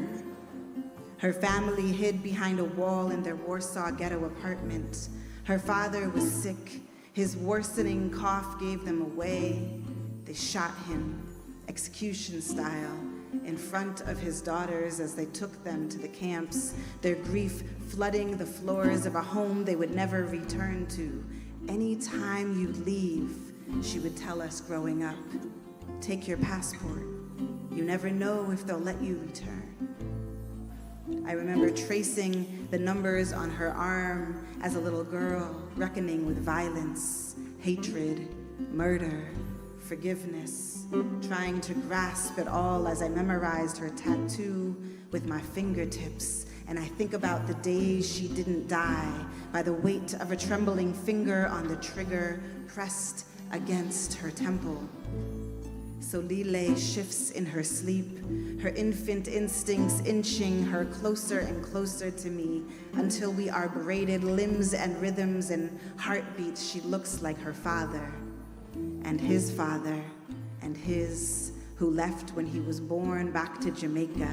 Her family hid behind a wall in their Warsaw ghetto apartment. Her father was sick. His worsening cough gave them away. They shot him, execution style, in front of his daughters as they took them to the camps, their grief flooding the floors of a home they would never return to. Any time you leave, she would tell us growing up, take your passport. You never know if they'll let you return. I remember tracing the numbers on her arm as a little girl, reckoning with violence, hatred, murder, forgiveness, trying to grasp it all as I memorized her tattoo with my fingertips. And I think about the days she didn't die by the weight of a trembling finger on the trigger pressed against her temple. Solile shifts in her sleep, her infant instincts inching her closer and closer to me until we are braided limbs and rhythms and heartbeats. She looks like her father, and his father, and his, who left when he was born back to Jamaica.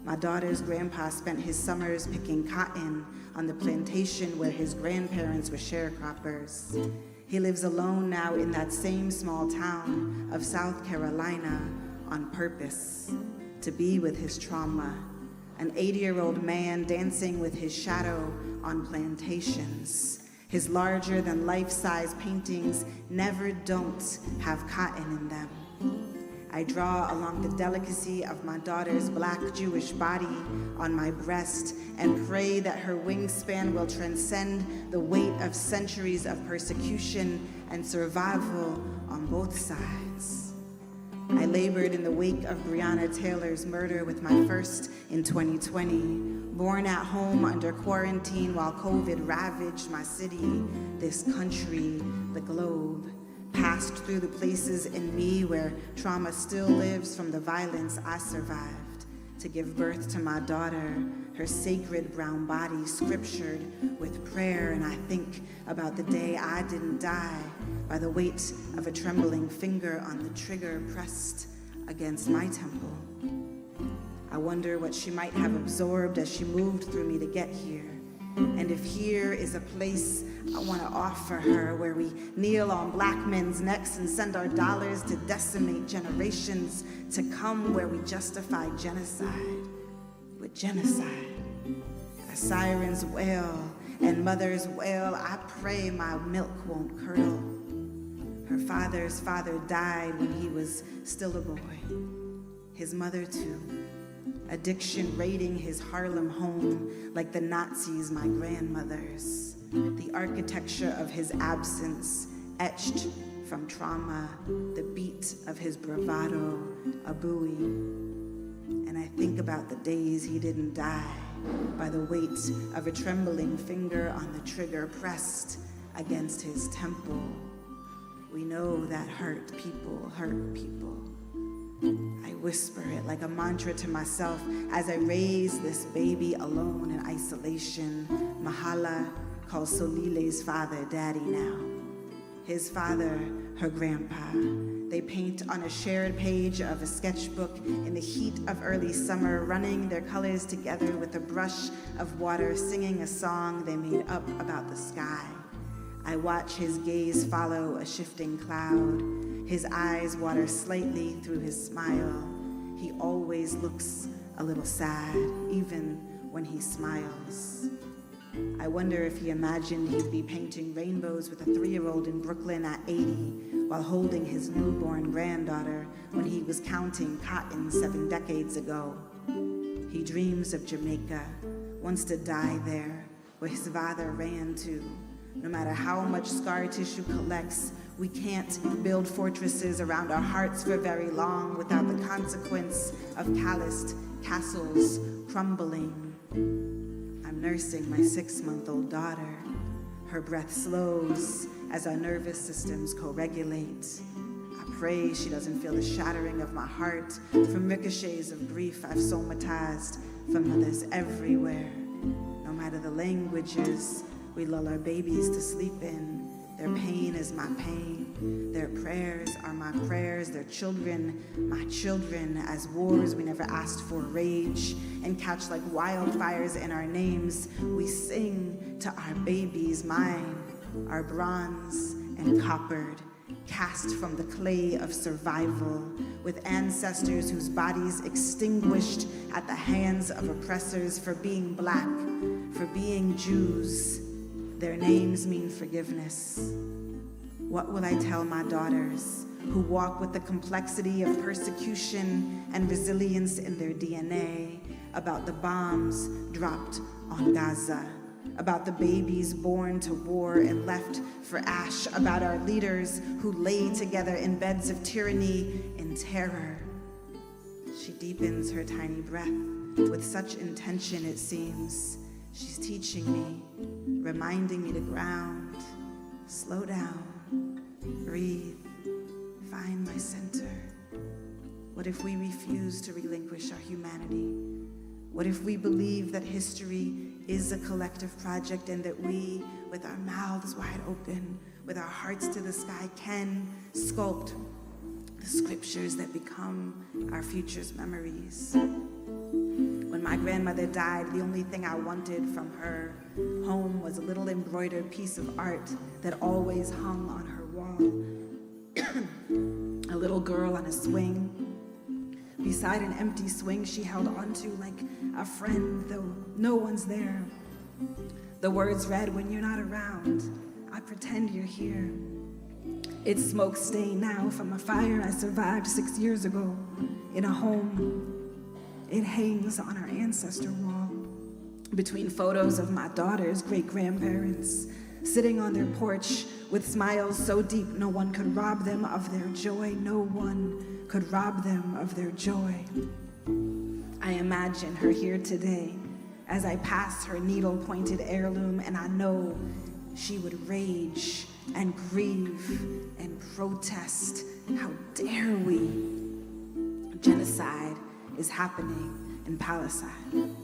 My daughter's grandpa spent his summers picking cotton on the plantation where his grandparents were sharecroppers. He lives alone now in that same small town of South Carolina on purpose, to be with his trauma, an 80-year-old man dancing with his shadow on plantations. His larger-than-life-size paintings never don't have cotton in them. I draw along the delicacy of my daughter's Black Jewish body on my breast and pray that her wingspan will transcend the weight of centuries of persecution and survival on both sides. I labored in the wake of Breonna Taylor's murder with my first in 2020, born at home under quarantine while COVID ravaged my city, this country, the globe. Passed through the places in me where trauma still lives from the violence I survived, to give birth to my daughter, her sacred brown body scriptured with prayer. And I think about the day I didn't die by the weight of a trembling finger on the trigger pressed against my temple. I wonder what she might have absorbed as she moved through me to get here. And if here is a place I want to offer her, where we kneel on black men's necks and send our dollars to decimate generations to come, where we justify genocide with genocide. As sirens wail and mothers wail, I pray my milk won't curdle. Her father's father died when he was still a boy. His mother too. Addiction raiding his Harlem home like the Nazis, my grandmother's. The architecture of his absence etched from trauma, the beat of his bravado, a buoy. And I think about the days he didn't die by the weight of a trembling finger on the trigger pressed against his temple. We know that hurt people hurt people. I whisper it like a mantra to myself as I raise this baby alone in isolation. Mahala calls Solile's father daddy now. His father, her grandpa. They paint on a shared page of a sketchbook in the heat of early summer, running their colors together with a brush of water, singing a song they made up about the sky. I watch his gaze follow a shifting cloud. His eyes water slightly through his smile. He always looks a little sad, even when he smiles. I wonder if he imagined he'd be painting rainbows with a 3-year-old in Brooklyn at 80 while holding his newborn granddaughter when he was counting cotton 7 decades ago. He dreams of Jamaica, wants to die there, where his father ran to. No matter how much scar tissue collects, we can't build fortresses around our hearts for very long without the consequence of calloused castles crumbling. I'm nursing my 6-month-old daughter. Her breath slows as our nervous systems co-regulate. I pray she doesn't feel the shattering of my heart from ricochets of grief I've somatized from mothers everywhere. No matter the languages we lull our babies to sleep in, their pain is my pain. Their prayers are my prayers. Their children, my children, as wars we never asked for rage and catch like wildfires in our names. We sing to our babies, mine are bronze and coppered, cast from the clay of survival, with ancestors whose bodies extinguished at the hands of oppressors for being black, for being Jews. Their names mean forgiveness. What will I tell my daughters who walk with the complexity of persecution and resilience in their DNA about the bombs dropped on Gaza, about the babies born to war and left for ash, about our leaders who lay together in beds of tyranny and terror? She deepens her tiny breath with such intention, it seems. She's teaching me, reminding me to ground, slow down, breathe, find my center. What if we refuse to relinquish our humanity? What if we believe that history is a collective project and that we, with our mouths wide open, with our hearts to the sky, can sculpt the scriptures that become our future's memories? When my grandmother died, the only thing I wanted from her home was a little embroidered piece of art that always hung on her wall. A little girl on a swing. Beside an empty swing she held onto like a friend, though no one's there. The words read, "When you're not around, I pretend you're here." It's smoke stained now from a fire I survived 6 years ago in a home. It hangs on our ancestor wall between photos of my daughter's great-grandparents sitting on their porch with smiles so deep no one could rob them of their joy. No one could rob them of their joy. I imagine her here today as I pass her needle-pointed heirloom, and I know she would rage and grieve and protest. How dare we? Genocide is happening in Palestine.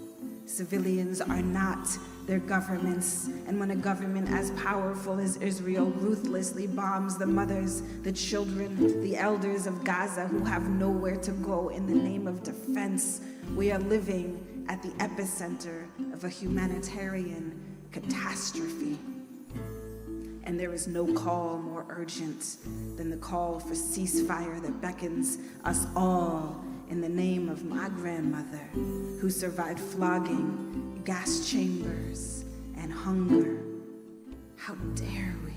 Civilians are not their governments, and when a government as powerful as Israel ruthlessly bombs the mothers, the children, the elders of Gaza who have nowhere to go in the name of defense, we are living at the epicenter of a humanitarian catastrophe. And there is no call more urgent than the call for ceasefire that beckons us all in the name of my grandmother, who survived flogging, gas chambers, and hunger. How dare we?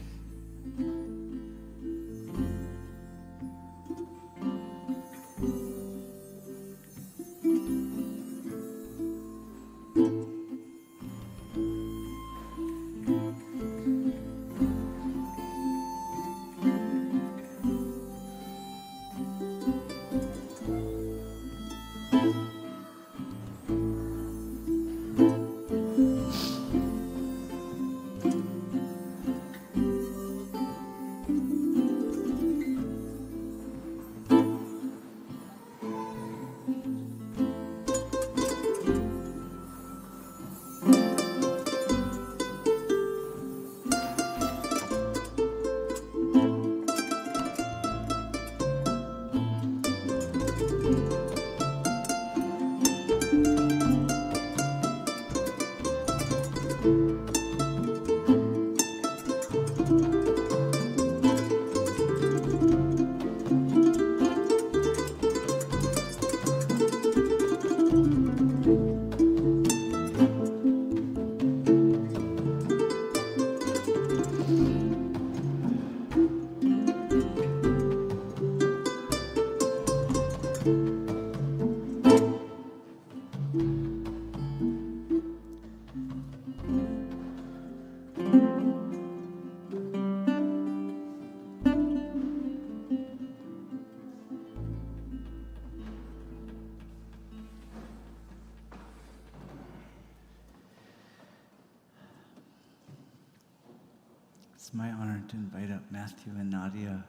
It's my honor to invite up Matthew and Nadia.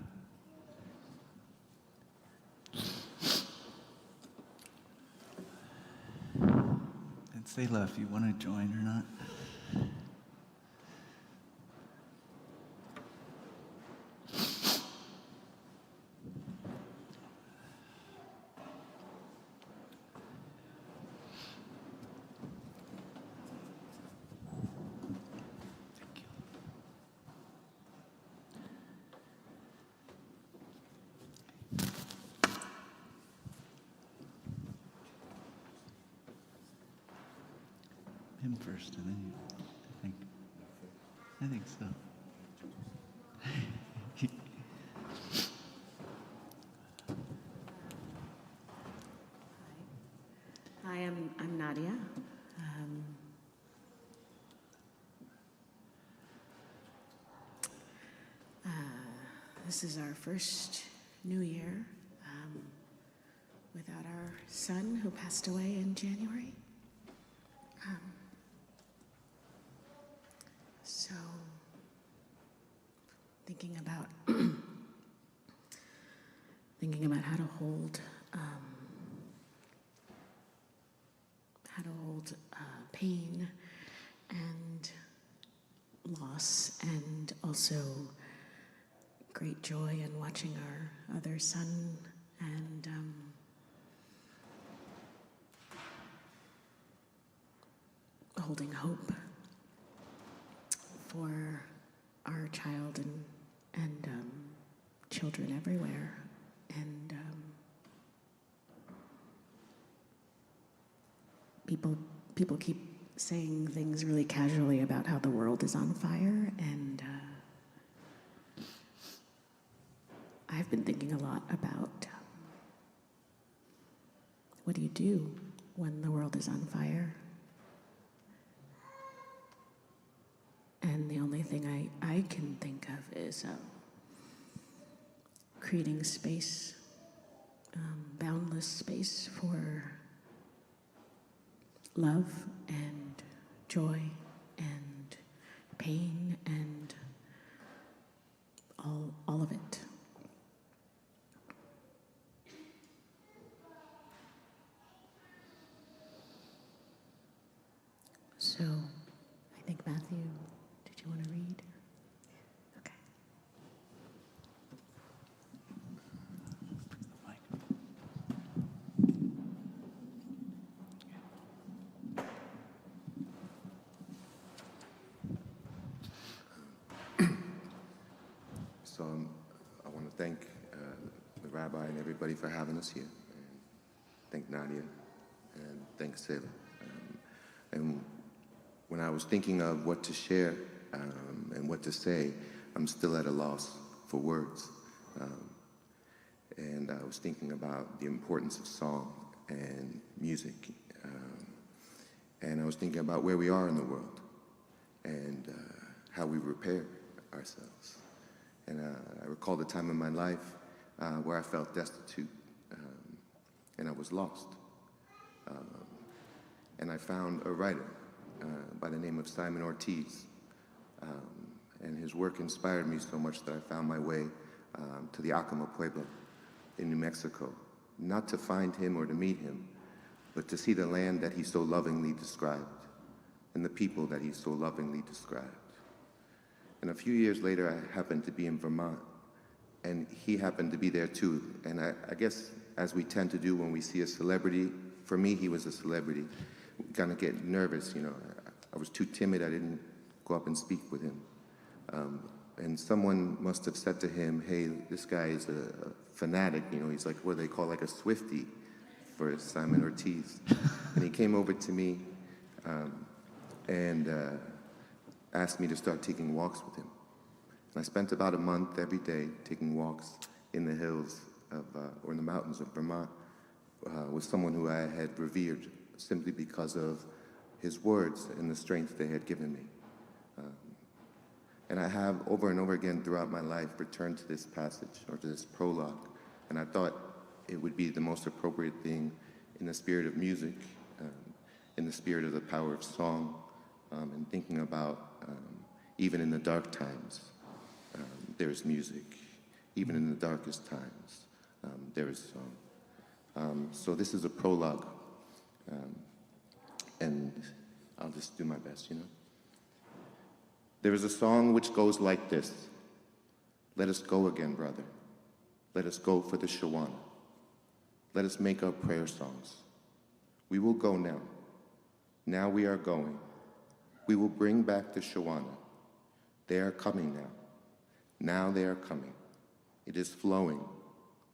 And Selah, if you want to join or not. Him first, and then you, I think so. Hi, I'm Nadia. This is our first New Year without our son who passed away in January. So, thinking about how to hold pain and loss, and also great joy in watching our other son, and holding hope for our child and children everywhere. And people keep saying things really casually about how the world is on fire, and I've been thinking a lot about what do you do when the world is on fire? And the only thing I can think of is creating space, boundless space for love and joy and pain and all of it. So, I think Matthew, did you want to read? Okay. So I want to thank the rabbi and everybody for having us here, and thank Nadia, and thank Selah. And when I was thinking of what to share and what to say, I'm still at a loss for words. And I was thinking about the importance of song and music. And I was thinking about where we are in the world and how we repair ourselves. And I recall the time in my life where I felt destitute and I was lost. And I found a writer by the name of Simon Ortiz. And his work inspired me so much that I found my way to the Acoma Pueblo in New Mexico, not to find him or to meet him, but to see the land that he so lovingly described and the people that he so lovingly described. And a few years later, I happened to be in Vermont, and he happened to be there too. And I guess, as we tend to do when we see a celebrity, for me, he was a celebrity. We kind of get nervous, you know. I was too timid. I didn't go up and speak with him. And someone must have said to him, hey, this guy is a fanatic, you know. He's like what they call like a Swiftie for Simon Ortiz. And he came over to me and asked me to start taking walks with him. And I spent about a month every day taking walks in the hills or in the mountains of Vermont with someone who I had revered simply because of his words and the strength they had given me. And I have over and over again throughout my life returned to this passage or to this prologue, and I thought it would be the most appropriate thing in the spirit of music, in the spirit of the power of song, and thinking about even in the dark times, there is music. Even in the darkest times, there is song. So this is a prologue, and I'll just do my best, you know. There is a song which goes like this. Let us go again, brother. Let us go for the Shawana. Let us make our prayer songs. We will go now. Now we are going. We will bring back the Shawana. They are coming now. Now they are coming. It is flowing.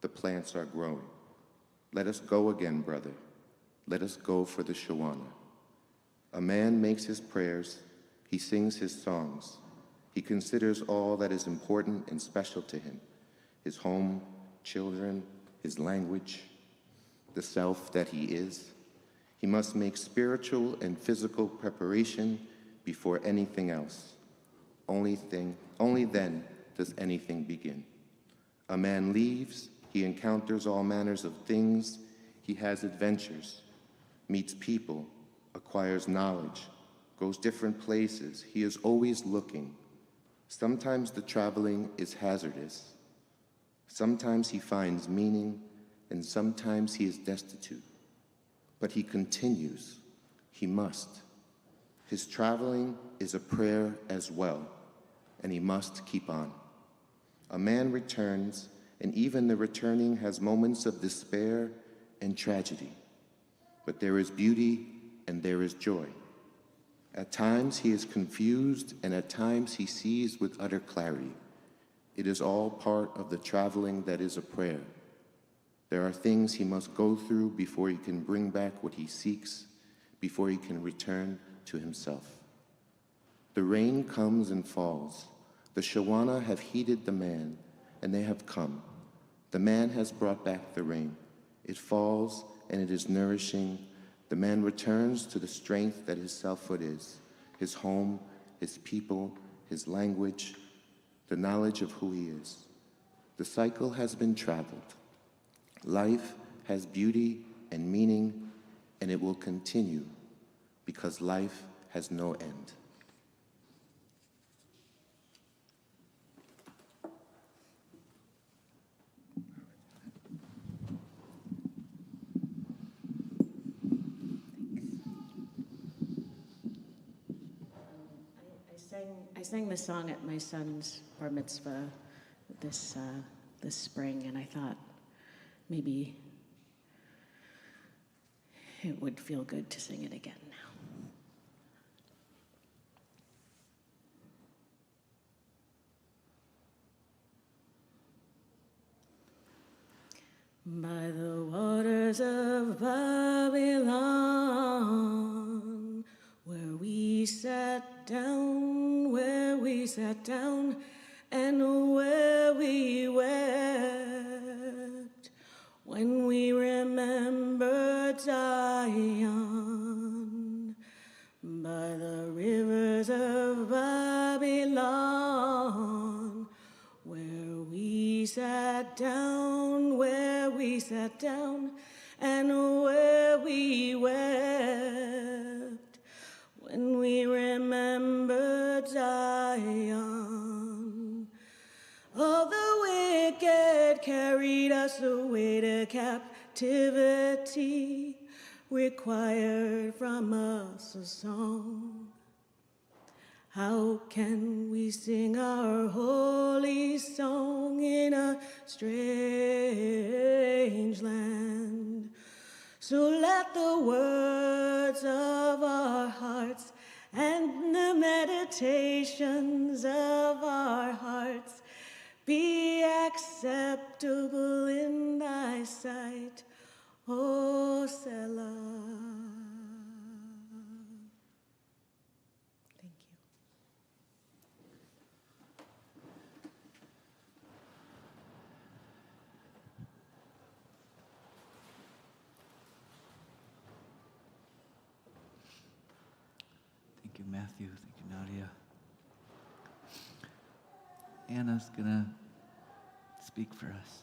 The plants are growing. Let us go again, brother. Let us go for the Shawana. A man makes his prayers. He sings his songs. He considers all that is important and special to him, his home, children, his language, the self that he is. He must make spiritual and physical preparation before anything else. Only then does anything begin. A man leaves, he encounters all manners of things, he has adventures, meets people, acquires knowledge, goes different places. He is always looking. Sometimes the traveling is hazardous. Sometimes he finds meaning, and sometimes he is destitute. But he continues. He must. His traveling is a prayer as well, and he must keep on. A man returns, and even the returning has moments of despair and tragedy. But there is beauty and there is joy. At times he is confused, and at times he sees with utter clarity. It is all part of the traveling that is a prayer. There are things he must go through before he can bring back what he seeks, before he can return to himself. The rain comes and falls. The Shawana have heeded the man, and they have come. The man has brought back the rain. It falls, and it is nourishing. The man returns to the strength that his selfhood is, his home, his people, his language, the knowledge of who he is. The cycle has been traveled. Life has beauty and meaning, and it will continue because life has no end. I sang this song at my son's bar mitzvah this spring, and I thought maybe it would feel good to sing it again now. By the waters of Babylon, where we sat down, and where we wept, when we remembered Zion, by the rivers of Babylon, where we sat down, and where we wept, when we remembered Zion. All the wicked carried us away to captivity, required from us a song. How can we sing our holy song in a strange land? So let the words of our hearts and the meditations of our hearts be acceptable in thy sight, O Selah. Thank you. Thank you, Matthew. Thank you, Nadia. Anna's going to speak for us.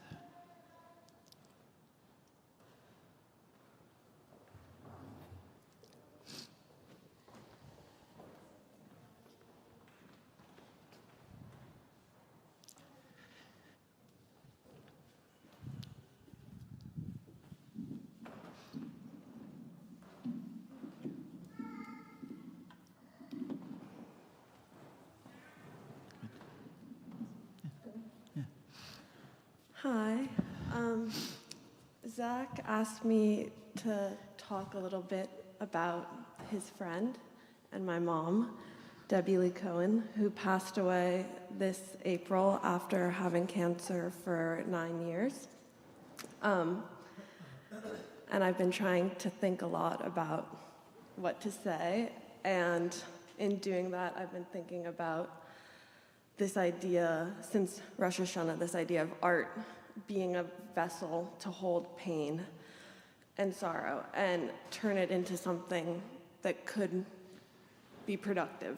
Hi. Zach asked me to talk a little bit about his friend and my mom, Debbie Lee Cohen, who passed away this April after having cancer for 9 years. And I've been trying to think a lot about what to say, and in doing that, I've been thinking about this idea, since Rosh Hashanah, this idea of art being a vessel to hold pain and sorrow and turn it into something that could be productive.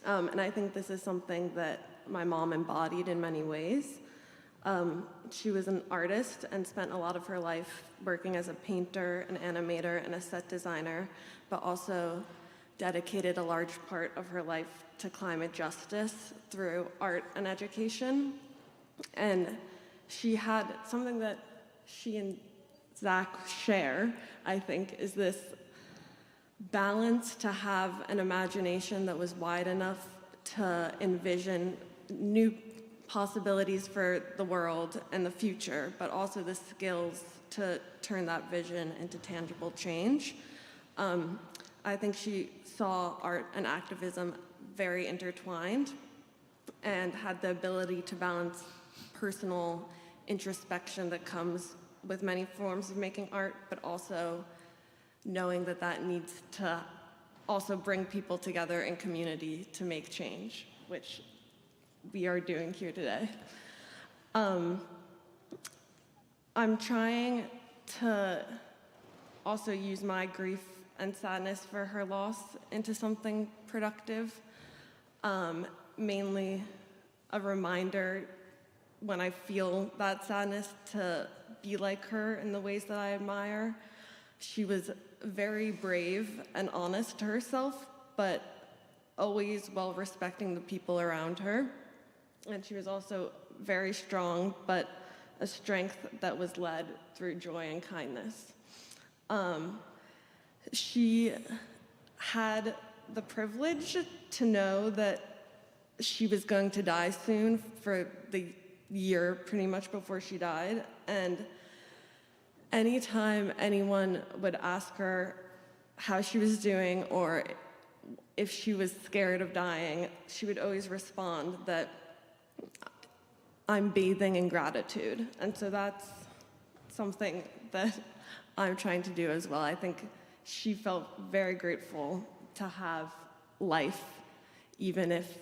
And I think this is something that my mom embodied in many ways. She was an artist and spent a lot of her life working as a painter, an animator, and a set designer, but also dedicated a large part of her life to climate justice through art and education. And she had something that she and Zach share, I think, is this balance to have an imagination that was wide enough to envision new possibilities for the world and the future, but also the skills to turn that vision into tangible change. I think she saw art and activism very intertwined and had the ability to balance personal introspection that comes with many forms of making art, but also knowing that that needs to also bring people together in community to make change, which we are doing here today. I'm trying to also use my grief and sadness for her loss into something productive, mainly a reminder when I feel that sadness to be like her in the ways that I admire. She was very brave and honest to herself, but always while respecting the people around her. And she was also very strong, but a strength that was led through joy and kindness. She had the privilege to know that she was going to die soon for the year pretty much before she died. And anytime anyone would ask her how she was doing or if she was scared of dying, she would always respond that I'm bathing in gratitude. And so that's something that I'm trying to do as well. I think she felt very grateful to have life, even if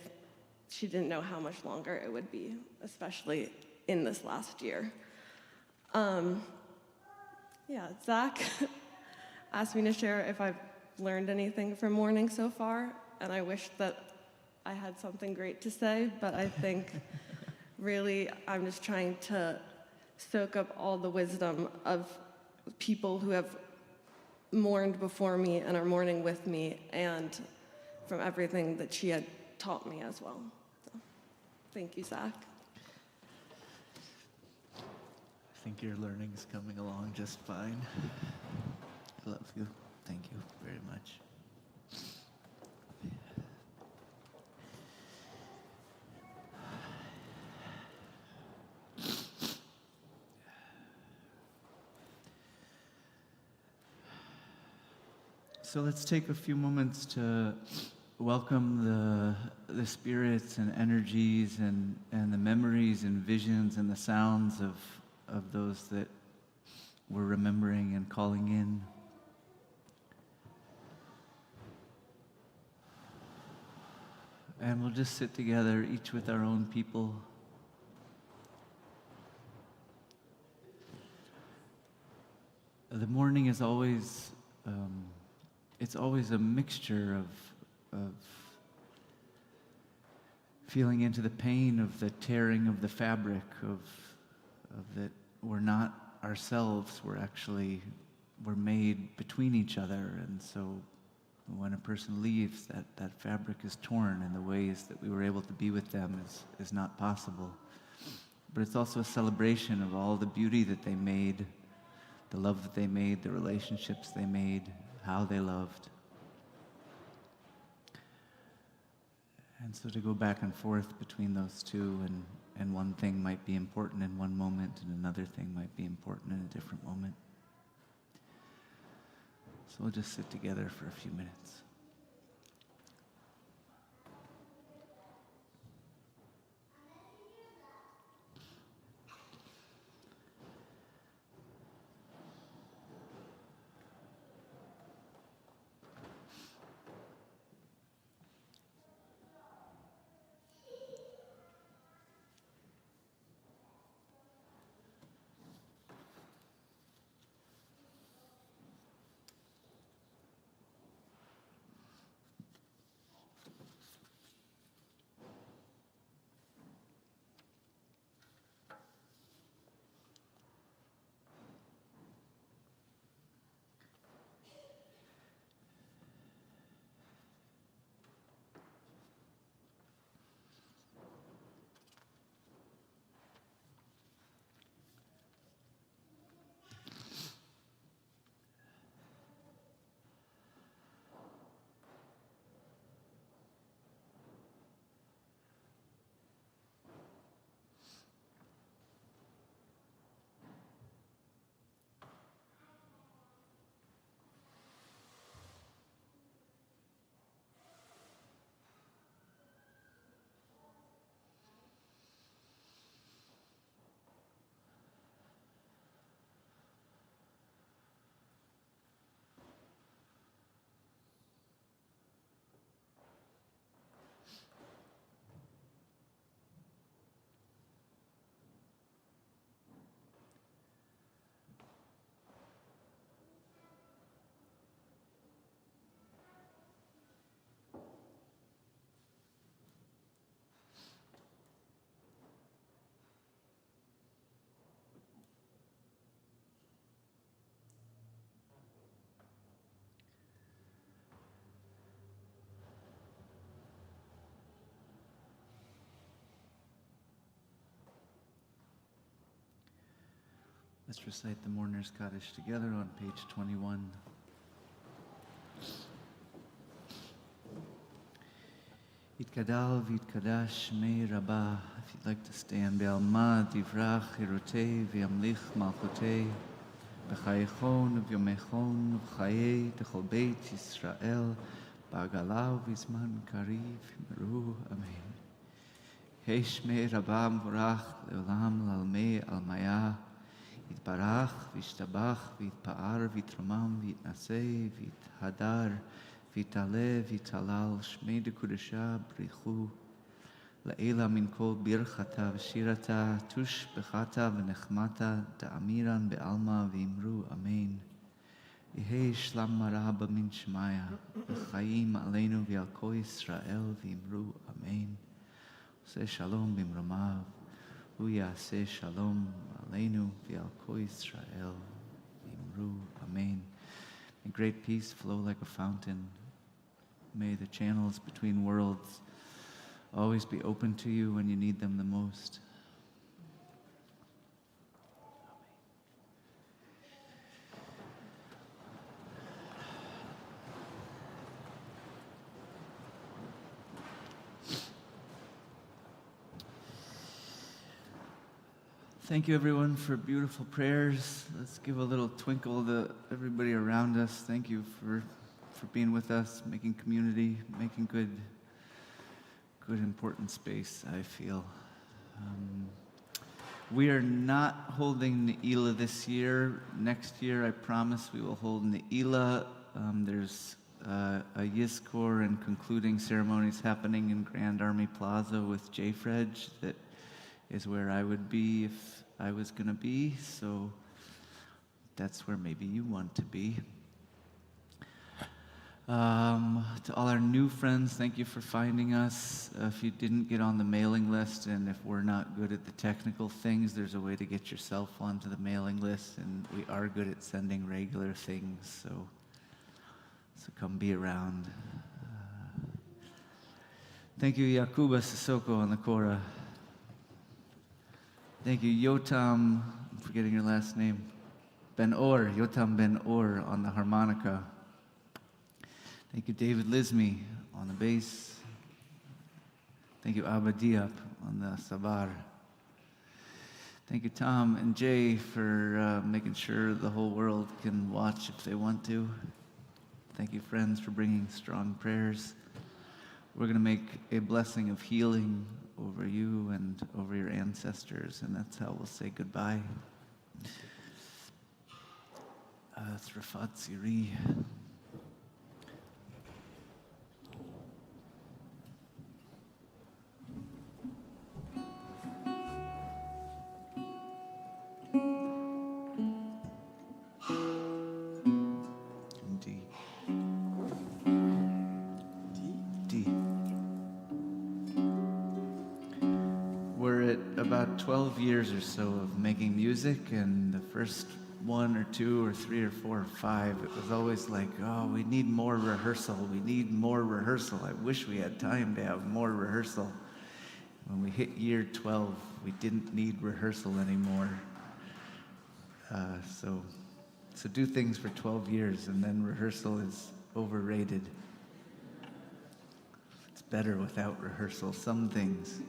she didn't know how much longer it would be, especially in this last year. Zach asked me to share if I've learned anything from mourning so far, and I wish that I had something great to say, but I think really I'm just trying to soak up all the wisdom of people who have mourned before me and are mourning with me, and from everything that she had taught me as well. So, thank you, Zach. I think your learning is coming along just fine. I love you. Thank you very much. So let's take a few moments to welcome the spirits and energies and the memories and visions and the sounds of those that we're remembering and calling in. And we'll just sit together, each with our own people. The mourning is always, it's always a mixture of feeling into the pain of the tearing of the fabric, of that we're not ourselves, we're made between each other, and so when a person leaves, that fabric is torn, and the ways that we were able to be with them is not possible. But it's also a celebration of all the beauty that they made, the love that they made, the relationships they made, how they loved. And so to go back and forth between those two and one thing might be important in one moment, and another thing might be important in a different moment. So we'll just sit together for a few minutes. Let's recite the Mourner's Kaddish together on page 21. Yitkadal v'yitkadash Shmei Rabbah. If you'd like to stand, Be'alma divrach hirotei v'yamlich malchotei b'chayechon v'yomechon v'chayei techol beit Yisrael ba'agala v'zman kariv v'meru. Amen. Hey Shmei Rabbah m'vorach le'olam l'almei almaya יתברך וישתבח ויתפאר ויתרומם ויתנשא ויתהדר ויתעלה ויתהלל שמי דקודשה בריחו לעילה מן כל ברכתה ושירתה תושבחתה ונחמתה תאמירן בעלמא ואמרו אמן. יהי שלום רב מן שמיא וחיים עלינו ועל כל ישראל ואמרו אמן. עושה שלום במרומיו הוא יעשה שלום עלינו ועל כל ישראל ואמרו amen. May great peace flow like a fountain. May the channels between worlds always be open to you when you need them the most. Thank you, everyone, for beautiful prayers. Let's give a little twinkle to everybody around us. Thank you for being with us, making community, making good, important space, I feel. We are not holding Ne'ilah this year. Next year, I promise we will hold Ne'ilah. There's a Yizkor and concluding ceremonies happening in Grand Army Plaza with JFREG that is where I would be if I was going to be, so that's where maybe you want to be. To all our new friends, thank you for finding us. If you didn't get on the mailing list, and if we're not good at the technical things, there's a way to get yourself onto the mailing list, and we are good at sending regular things, so come be around. Thank you, Yakuba Sissoko on the Korah. Thank you, Yotam, I'm forgetting your last name, Ben-Or, Yotam Ben-Or on the harmonica. Thank you, David Lismy on the bass. Thank you, Abba Diop on the sabar. Thank you, Tom and Jay, for making sure the whole world can watch if they want to. Thank you, friends, for bringing strong prayers. We're going to make a blessing of healing over you and over your ancestors, and that's how we'll say goodbye. It's Rafat Siri. We're at about 12 years or so of making music, and the first 1 or 2 or 3 or 4 or 5, it was always like, oh, we need more rehearsal. We need more rehearsal. I wish we had time to have more rehearsal. When we hit year 12, we didn't need rehearsal anymore. So do things for 12 years, and then rehearsal is overrated. It's better without rehearsal, some things.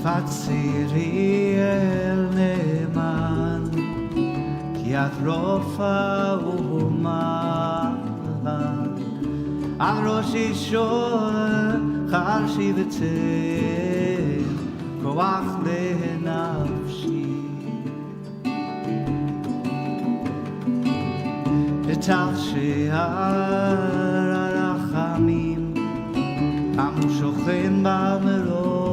Fatsiri el neman ki at rofa uman al Rosh char shivatzeh koach lenafshi etach she'ar arachamim amu shochen ba'merot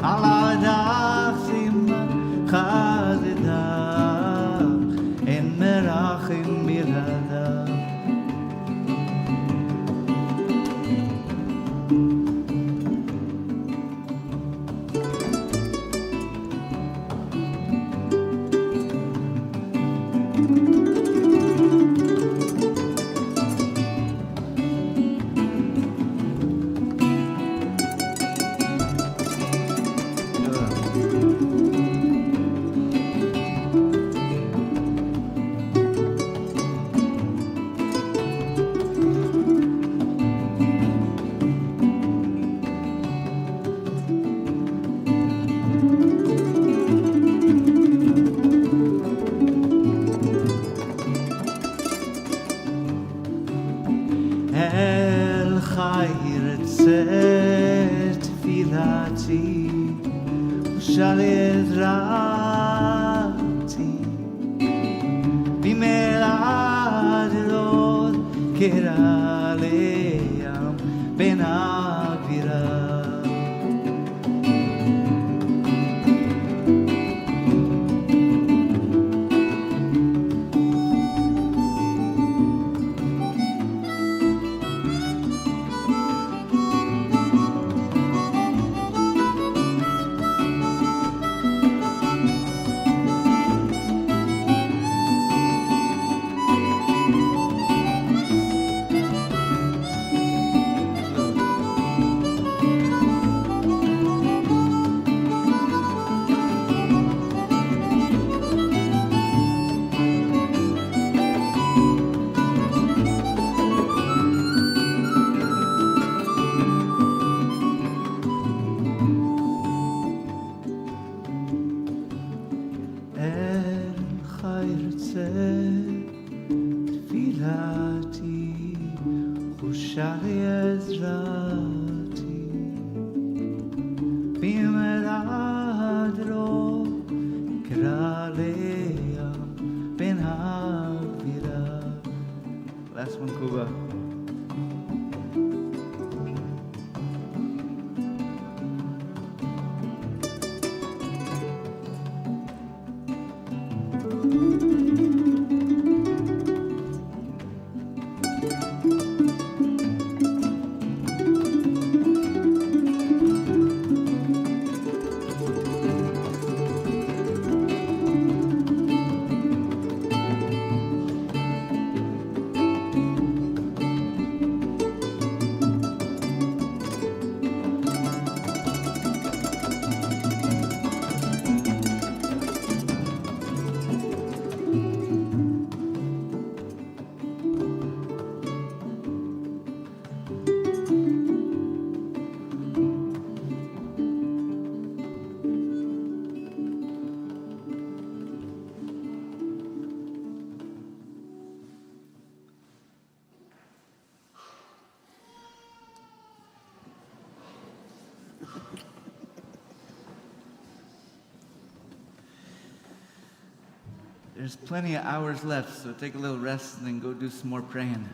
Allah dachim chazedach en merachim biladach. El chayr tzet tefilati ushal ezrati b'melad rod keraleam ben agvira. Last one, Kuba. There's plenty of hours left, so take a little rest and then go do some more praying.